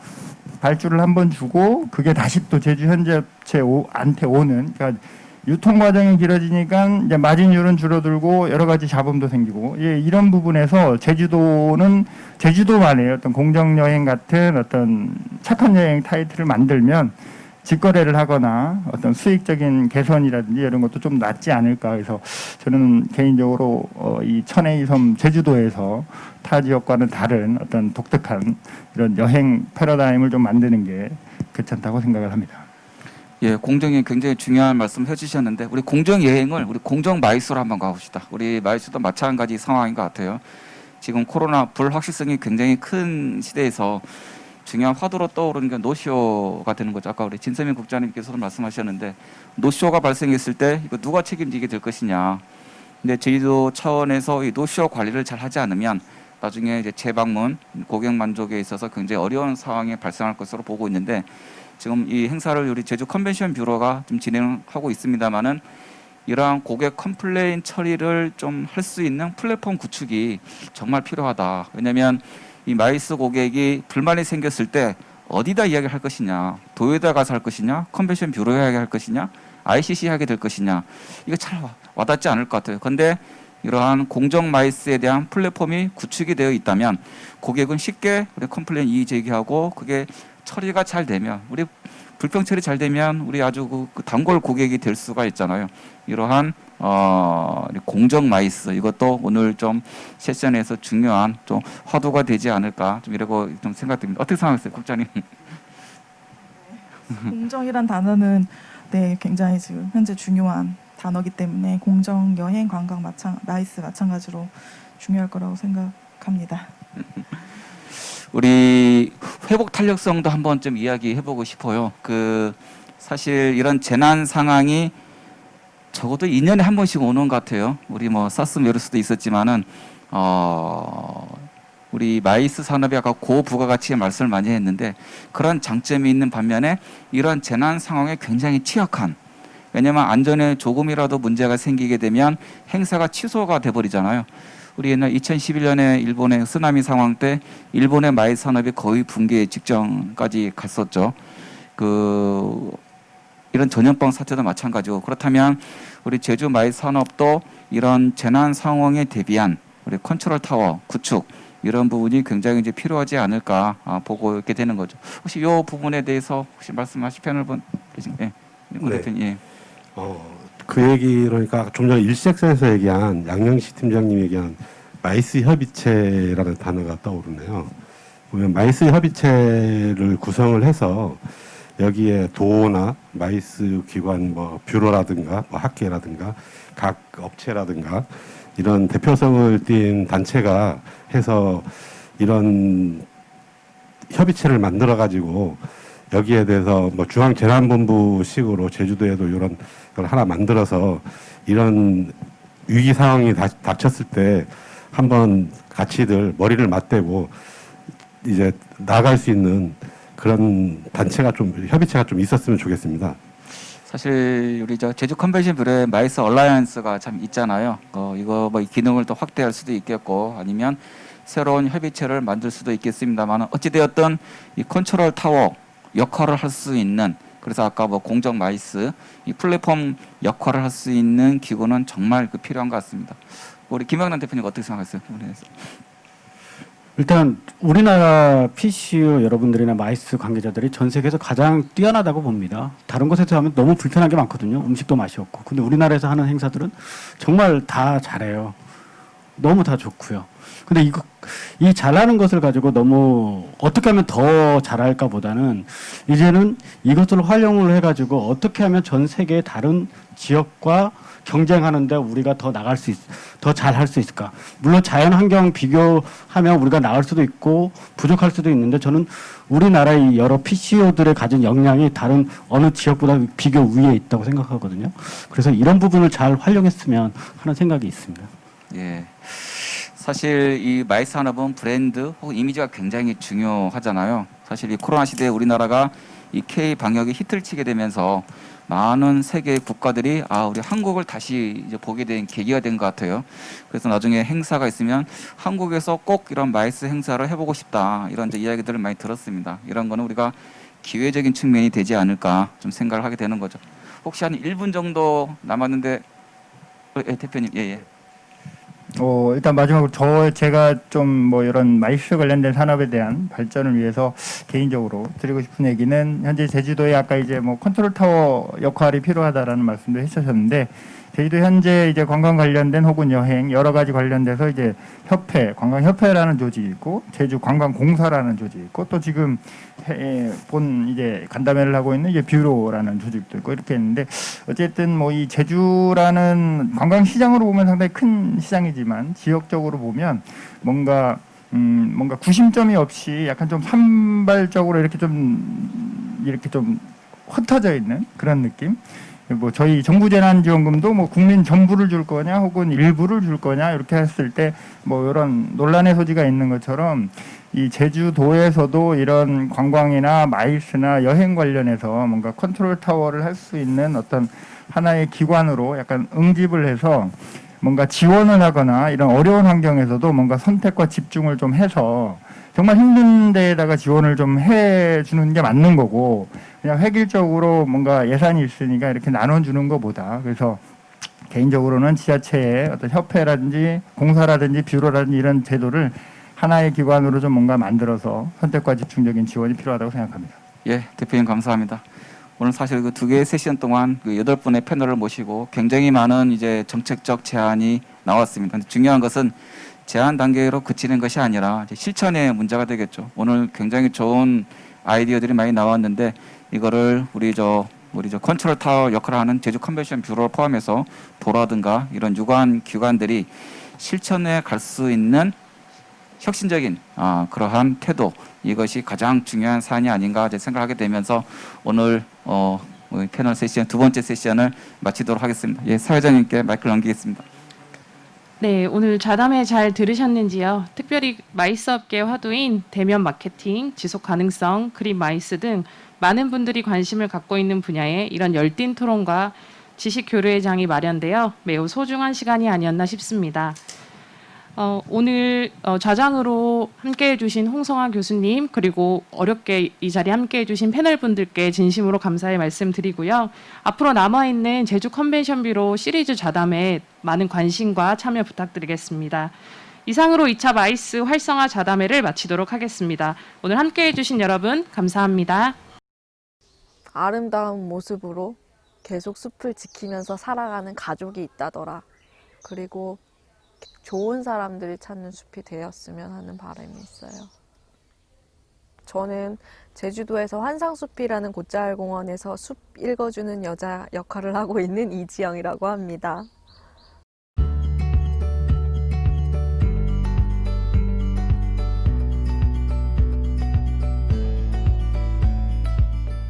발주를 한번 주고 그게 다시 또 제주 현지 업체한테 오는 그러니까 유통 과정이 길어지니까 이제 마진율은 줄어들고 여러 가지 잡음도 생기고 이런 부분에서 제주도는 제주도만의 어떤 공정 여행 같은 어떤 착한 여행 타이틀을 만들면 직거래를 하거나 어떤 수익적인 개선이라든지 이런 것도 좀 낫지 않을까. 그래서 저는 개인적으로 이 천혜의 섬 제주도에서 타 지역과는 다른 어떤 독특한 이런 여행 패러다임을 좀 만드는 게 괜찮다고 생각을 합니다. 예, 공정이 굉장히 중요한 말씀 해주셨는데 우리 공정 여행을 우리 공정 마이스로 한번 가봅시다. 우리 마이스도 마찬가지 상황인 것 같아요. 지금 코로나 불확실성이 굉장히 큰 시대에서 중요한 화두로 떠오르는 게 노쇼가 되는 거죠. 아까 우리 진세민 국장님께서도 말씀하셨는데 노쇼가 발생했을 때 이거 누가 책임지게 될 것이냐. 근데 제주도 차원에서 이 노쇼 관리를 잘 하지 않으면 나중에 이제 재방문, 고객 만족에 있어서 굉장히 어려운 상황이 발생할 것으로 보고 있는데 지금 이 행사를 우리 제주 컨벤션 뷰로가 좀 진행하고 있습니다만은 이러한 고객 컴플레인 처리를 좀 할 수 있는 플랫폼 구축이 정말 필요하다. 왜냐하면 이 마이스 고객이 불만이 생겼을 때 어디다 이야기할 것이냐, 도에다 가서 할 것이냐, 컨벤션 뷰로에 이야기할 것이냐, ICC 하게 될 것이냐, 이거 잘 와닿지 않을 것 같아요. 그런데 이러한 공정 마이스에 대한 플랫폼이 구축이 되어 있다면 고객은 쉽게 우리 컴플레인 이의 제기하고 그게 처리가 잘 되면, 우리 불평 처리 잘 되면 우리 아주 그 단골 고객이 될 수가 있잖아요. 이러한 공정 마이스, 이것도 오늘 좀 세션에서 중요한 좀 화두가 되지 않을까 좀 이러고 좀 생각됩니다. 어떻게 생각하세요, 국장님? 공정이란 단어는 네, 굉장히 지금 현재 중요한 단어기 때문에 공정, 여행, 관광 마이스 마찬가지로 중요할 거라고 생각합니다. 우리 회복 탄력성도 한번 좀 이야기해보고 싶어요. 그 사실 이런 재난 상황이 적어도 2년에 한 번씩 오는 것 같아요. 우리 뭐 사스 메르스도 있었지만은 우리 마이스 산업이 아까 고부가가치의 말씀을 많이 했는데 그런 장점이 있는 반면에 이런 재난 상황에 굉장히 취약한, 왜냐하면 안전에 조금이라도 문제가 생기게 되면 행사가 취소가 돼버리잖아요. 우리 옛날 2011년에 일본의 쓰나미 상황 때 일본의 마이스 산업이 거의 붕괴 직전까지 갔었죠. 이런 전염병 사태도 마찬가지고, 그렇다면 우리 제주 마이스 산업도 이런 재난 상황에 대비한 우리 컨트롤 타워 구축, 이런 부분이 굉장히 이제 필요하지 않을까 보고 있게 되는 거죠. 혹시 이 부분에 대해서 혹시 말씀하실 편을 계신가요? 네. 대표님. 예. 그 얘기, 그러니까 좀 전에 일색선에서 얘기한 양영식 팀장님 얘기한 마이스 협의체라는 단어가 떠오르네요. 보면 마이스 협의체를 구성을 해서 여기에 도나 마이스 기관 뭐 뷰로라든가 뭐 학계라든가 각 업체라든가 이런 대표성을 띈 단체가 해서 이런 협의체를 만들어 가지고 여기에 대해서 뭐 중앙재난본부식으로 제주도에도 이런 걸 하나 만들어서 이런 위기 상황이 닥쳤을 때 한번 같이들 머리를 맞대고 이제 나갈 수 있는 그런 단체가 좀, 협의체가 좀 있었으면 좋겠습니다. 사실 우리 제주 컨벤션 뷰로에 마이스 얼라이언스가 참 있잖아요. 이거 뭐 기능을 더 확대할 수도 있겠고 아니면 새로운 협의체를 만들 수도 있겠습니다만, 어찌되었든 이 컨트롤 타워 역할을 할 수 있는, 그래서 아까 뭐 공정 마이스 이 플랫폼 역할을 할 수 있는 기구는 정말 필요한 것 같습니다. 우리 김영란 대표님 어떻게 생각하세요? 일단 우리나라 PCU 여러분들이나 마이스 관계자들이 전 세계에서 가장 뛰어나다고 봅니다. 다른 곳에서 하면 너무 불편한 게 많거든요. 음식도 맛이 없고. 근데 우리나라에서 하는 행사들은 정말 다 잘해요. 너무 다 좋고요. 근데 이 잘하는 것을 가지고 너무 어떻게 하면 더 잘할까 보다는 이제는 이것을 활용을 해가지고 어떻게 하면 전 세계의 다른 지역과 경쟁하는데 우리가 더 나갈 수 더 잘할 수 있을까? 물론 자연 환경 비교하면 우리가 나을 수도 있고 부족할 수도 있는데 저는 우리나라의 여러 PCO들의 가진 역량이 다른 어느 지역보다 비교 위에 있다고 생각하거든요. 그래서 이런 부분을 잘 활용했으면 하는 생각이 있습니다. 예. 사실 이 마이스 산업은 브랜드 혹은 이미지가 굉장히 중요하잖아요. 사실 이 코로나 시대에 우리나라가 이 K 방역이 히트를 치게 되면서 많은 세계 국가들이 우리 한국을 다시 이제 보게 된 계기가 된 것 같아요. 그래서 나중에 행사가 있으면 한국에서 꼭 이런 마이스 행사를 해보고 싶다, 이런 이제 이야기들을 많이 들었습니다. 이런 거는 우리가 기회적인 측면이 되지 않을까 좀 생각을 하게 되는 거죠. 혹시 한 1분 정도 남았는데 대표님. 예. 일단 마지막으로 제가 좀 뭐 이런 마이스 관련된 산업에 대한 발전을 위해서 개인적으로 드리고 싶은 얘기는, 현재 제주도에 아까 이제 뭐 컨트롤 타워 역할이 필요하다라는 말씀도 해주셨는데, 제주도 현재 이제 관광 관련된 혹은 여행 여러 가지 관련돼서 이제 관광협회라는 조직이 있고 제주 관광공사라는 조직이 있고 또 지금 이제 간담회를 하고 있는 이제 뷰로라는 조직도 있고 이렇게 있는데, 어쨌든 뭐 이 제주라는 관광 시장으로 보면 상당히 큰 시장이지만 지역적으로 보면 뭔가 구심점이 없이 약간 좀 산발적으로 이렇게 좀 흩어져 있는 그런 느낌. 뭐 저희 정부 재난지원금도 뭐 국민 전부를 줄 거냐 혹은 일부를 줄 거냐 이렇게 했을 때 뭐 이런 논란의 소지가 있는 것처럼 이 제주도에서도 이런 관광이나 마이스나 여행 관련해서 뭔가 컨트롤 타워를 할 수 있는 어떤 하나의 기관으로 약간 응집을 해서 뭔가 지원을 하거나 이런 어려운 환경에서도 뭔가 선택과 집중을 좀 해서 정말 힘든 데에다가 지원을 좀 해주는 게 맞는 거고, 그냥 획일적으로 뭔가 예산이 있으니까 이렇게 나눠주는 것보다, 그래서 개인적으로는 지자체의 어떤 협회라든지 공사라든지 뷰로라든지 이런 제도를 하나의 기관으로 좀 뭔가 만들어서 선택과 집중적인 지원이 필요하다고 생각합니다. 예, 대표님 감사합니다. 오늘 사실 그 두 개의 세션 동안 그 8분의 패널을 모시고 굉장히 많은 이제 정책적 제안이 나왔습니다. 근데 중요한 것은 제안 단계로 그치는 것이 아니라 이제 실천의 문제가 되겠죠. 오늘 굉장히 좋은 아이디어들이 많이 나왔는데 이거를 우리 저 컨트롤 타워 역할을 하는 제주 컨벤션 뷰로를 포함해서 도라든가 이런 유관 기관들이 실천에 갈 수 있는 혁신적인 그러한 태도, 이것이 가장 중요한 사안이 아닌가 생각하게 되면서 오늘 우리 패널 세션 두 번째 세션을 마치도록 하겠습니다. 예, 사회자님께 마이크를 넘기겠습니다. 네, 오늘 좌담회 잘 들으셨는지요? 특별히 마이스 업계 화두인 대면 마케팅, 지속 가능성, 그린 마이스 등 많은 분들이 관심을 갖고 있는 분야에 이런 열띤 토론과 지식 교류의 장이 마련되어 매우 소중한 시간이 아니었나 싶습니다. 오늘 좌장으로 함께해 주신 홍성환 교수님, 그리고 어렵게 이 자리에 함께해 주신 패널 분들께 진심으로 감사의 말씀드리고요. 앞으로 남아있는 제주 컨벤션 뷰로 시리즈 좌담에 많은 관심과 참여 부탁드리겠습니다. 이상으로 2차 마이스 활성화 좌담회를 마치도록 하겠습니다. 오늘 함께해 주신 여러분 감사합니다. 아름다운 모습으로 계속 숲을 지키면서 살아가는 가족이 있다더라. 그리고 좋은 사람들이 찾는 숲이 되었으면 하는 바람이 있어요. 저는 제주도에서 환상숲이라는 곶자알공원에서 숲 읽어주는 여자 역할을 하고 있는 이지영이라고 합니다.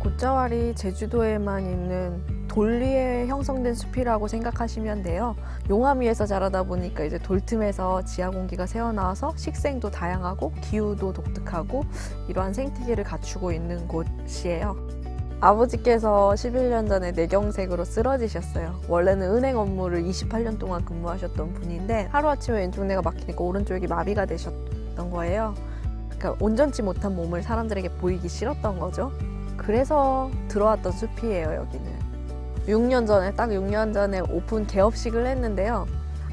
곶자왈이 제주도에만 있는 돌 위에 형성된 숲이라고 생각하시면 돼요. 용암 위에서 자라다 보니까 이제 돌 틈에서 지하 공기가 새어나와서 식생도 다양하고 기후도 독특하고 이러한 생태계를 갖추고 있는 곳이에요. 아버지께서 11년 전에 뇌경색으로 쓰러지셨어요. 원래는 은행 업무를 28년 동안 근무하셨던 분인데 하루아침에 왼쪽 뇌가 막히니까 오른쪽이 마비가 되셨던 거예요. 그러니까 온전치 못한 몸을 사람들에게 보이기 싫었던 거죠. 그래서 들어왔던 숲이에요, 여기는. 6년 전에, 딱 6년 전에 오픈 개업식을 했는데요.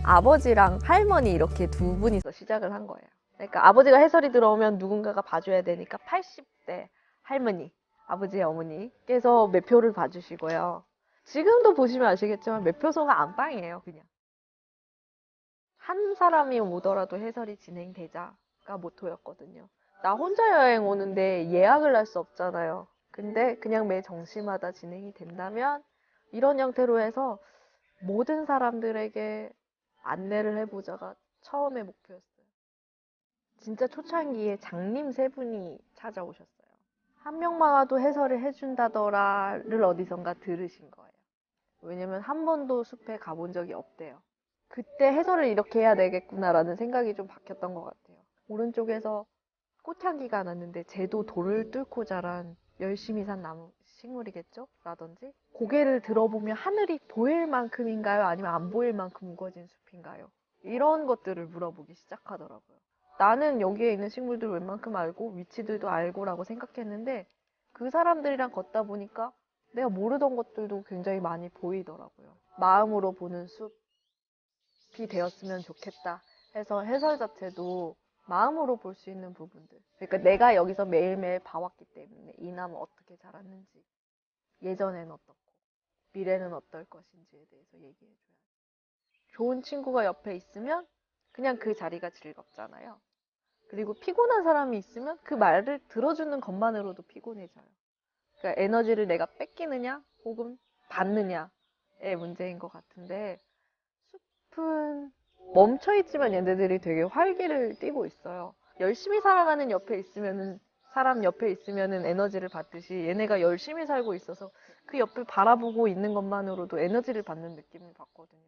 아버지랑 할머니 이렇게 두 분이서 시작을 한 거예요. 그러니까 아버지가 해설이 들어오면 누군가가 봐줘야 되니까 80대 할머니, 아버지의 어머니께서 매표를 봐주시고요. 지금도 보시면 아시겠지만 매표소가 안방이에요, 그냥. 한 사람이 오더라도 해설이 진행되자가 모토였거든요. 나 혼자 여행 오는데 예약을 할 수 없잖아요. 근데 그냥 매 정시마다 진행이 된다면 이런 형태로 해서 모든 사람들에게 안내를 해보자가 처음의 목표였어요. 진짜 초창기에 장님 3분이 찾아오셨어요. 한 명만 와도 해설을 해준다더라를 어디선가 들으신 거예요. 왜냐면 한 번도 숲에 가본 적이 없대요. 그때 해설을 이렇게 해야 되겠구나라는 생각이 좀 바뀌었던 것 같아요. 오른쪽에서 꽃향기가 났는데 쟤도 돌을 뚫고 자란 열심히 산 나무 식물이겠죠? 라든지 고개를 들어보면 하늘이 보일 만큼인가요? 아니면 안 보일 만큼 우거진 숲인가요? 이런 것들을 물어보기 시작하더라고요. 나는 여기에 있는 식물들 웬만큼 알고 위치들도 알고라고 생각했는데 그 사람들이랑 걷다 보니까 내가 모르던 것들도 굉장히 많이 보이더라고요. 마음으로 보는 숲이 되었으면 좋겠다 해서 해설 자체도 마음으로 볼 수 있는 부분들. 그러니까 내가 여기서 매일매일 봐왔기 때문에 이 나무 어떻게 자랐는지, 예전엔 어떻고, 미래는 어떨 것인지에 대해서 얘기해줘야 돼. 좋은 친구가 옆에 있으면 그냥 그 자리가 즐겁잖아요. 그리고 피곤한 사람이 있으면 그 말을 들어주는 것만으로도 피곤해져요. 그러니까 에너지를 내가 뺏기느냐 혹은 받느냐의 문제인 것 같은데 숲은 멈춰있지만 얘네들이 되게 활기를 띠고 있어요. 열심히 살아가는 사람 옆에 있으면은 에너지를 받듯이 얘네가 열심히 살고 있어서 그 옆을 바라보고 있는 것만으로도 에너지를 받는 느낌을 받거든요.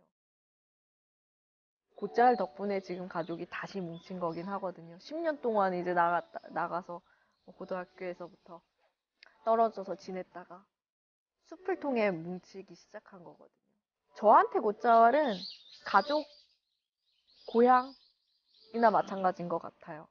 곧잘 덕분에 지금 가족이 다시 뭉친 거긴 하거든요. 10년 동안 이제 나가서 고등학교에서부터 떨어져서 지냈다가 숲을 통해 뭉치기 시작한 거거든요. 저한테 곧잘은 가족, 고향이나 마찬가지인 것 같아요.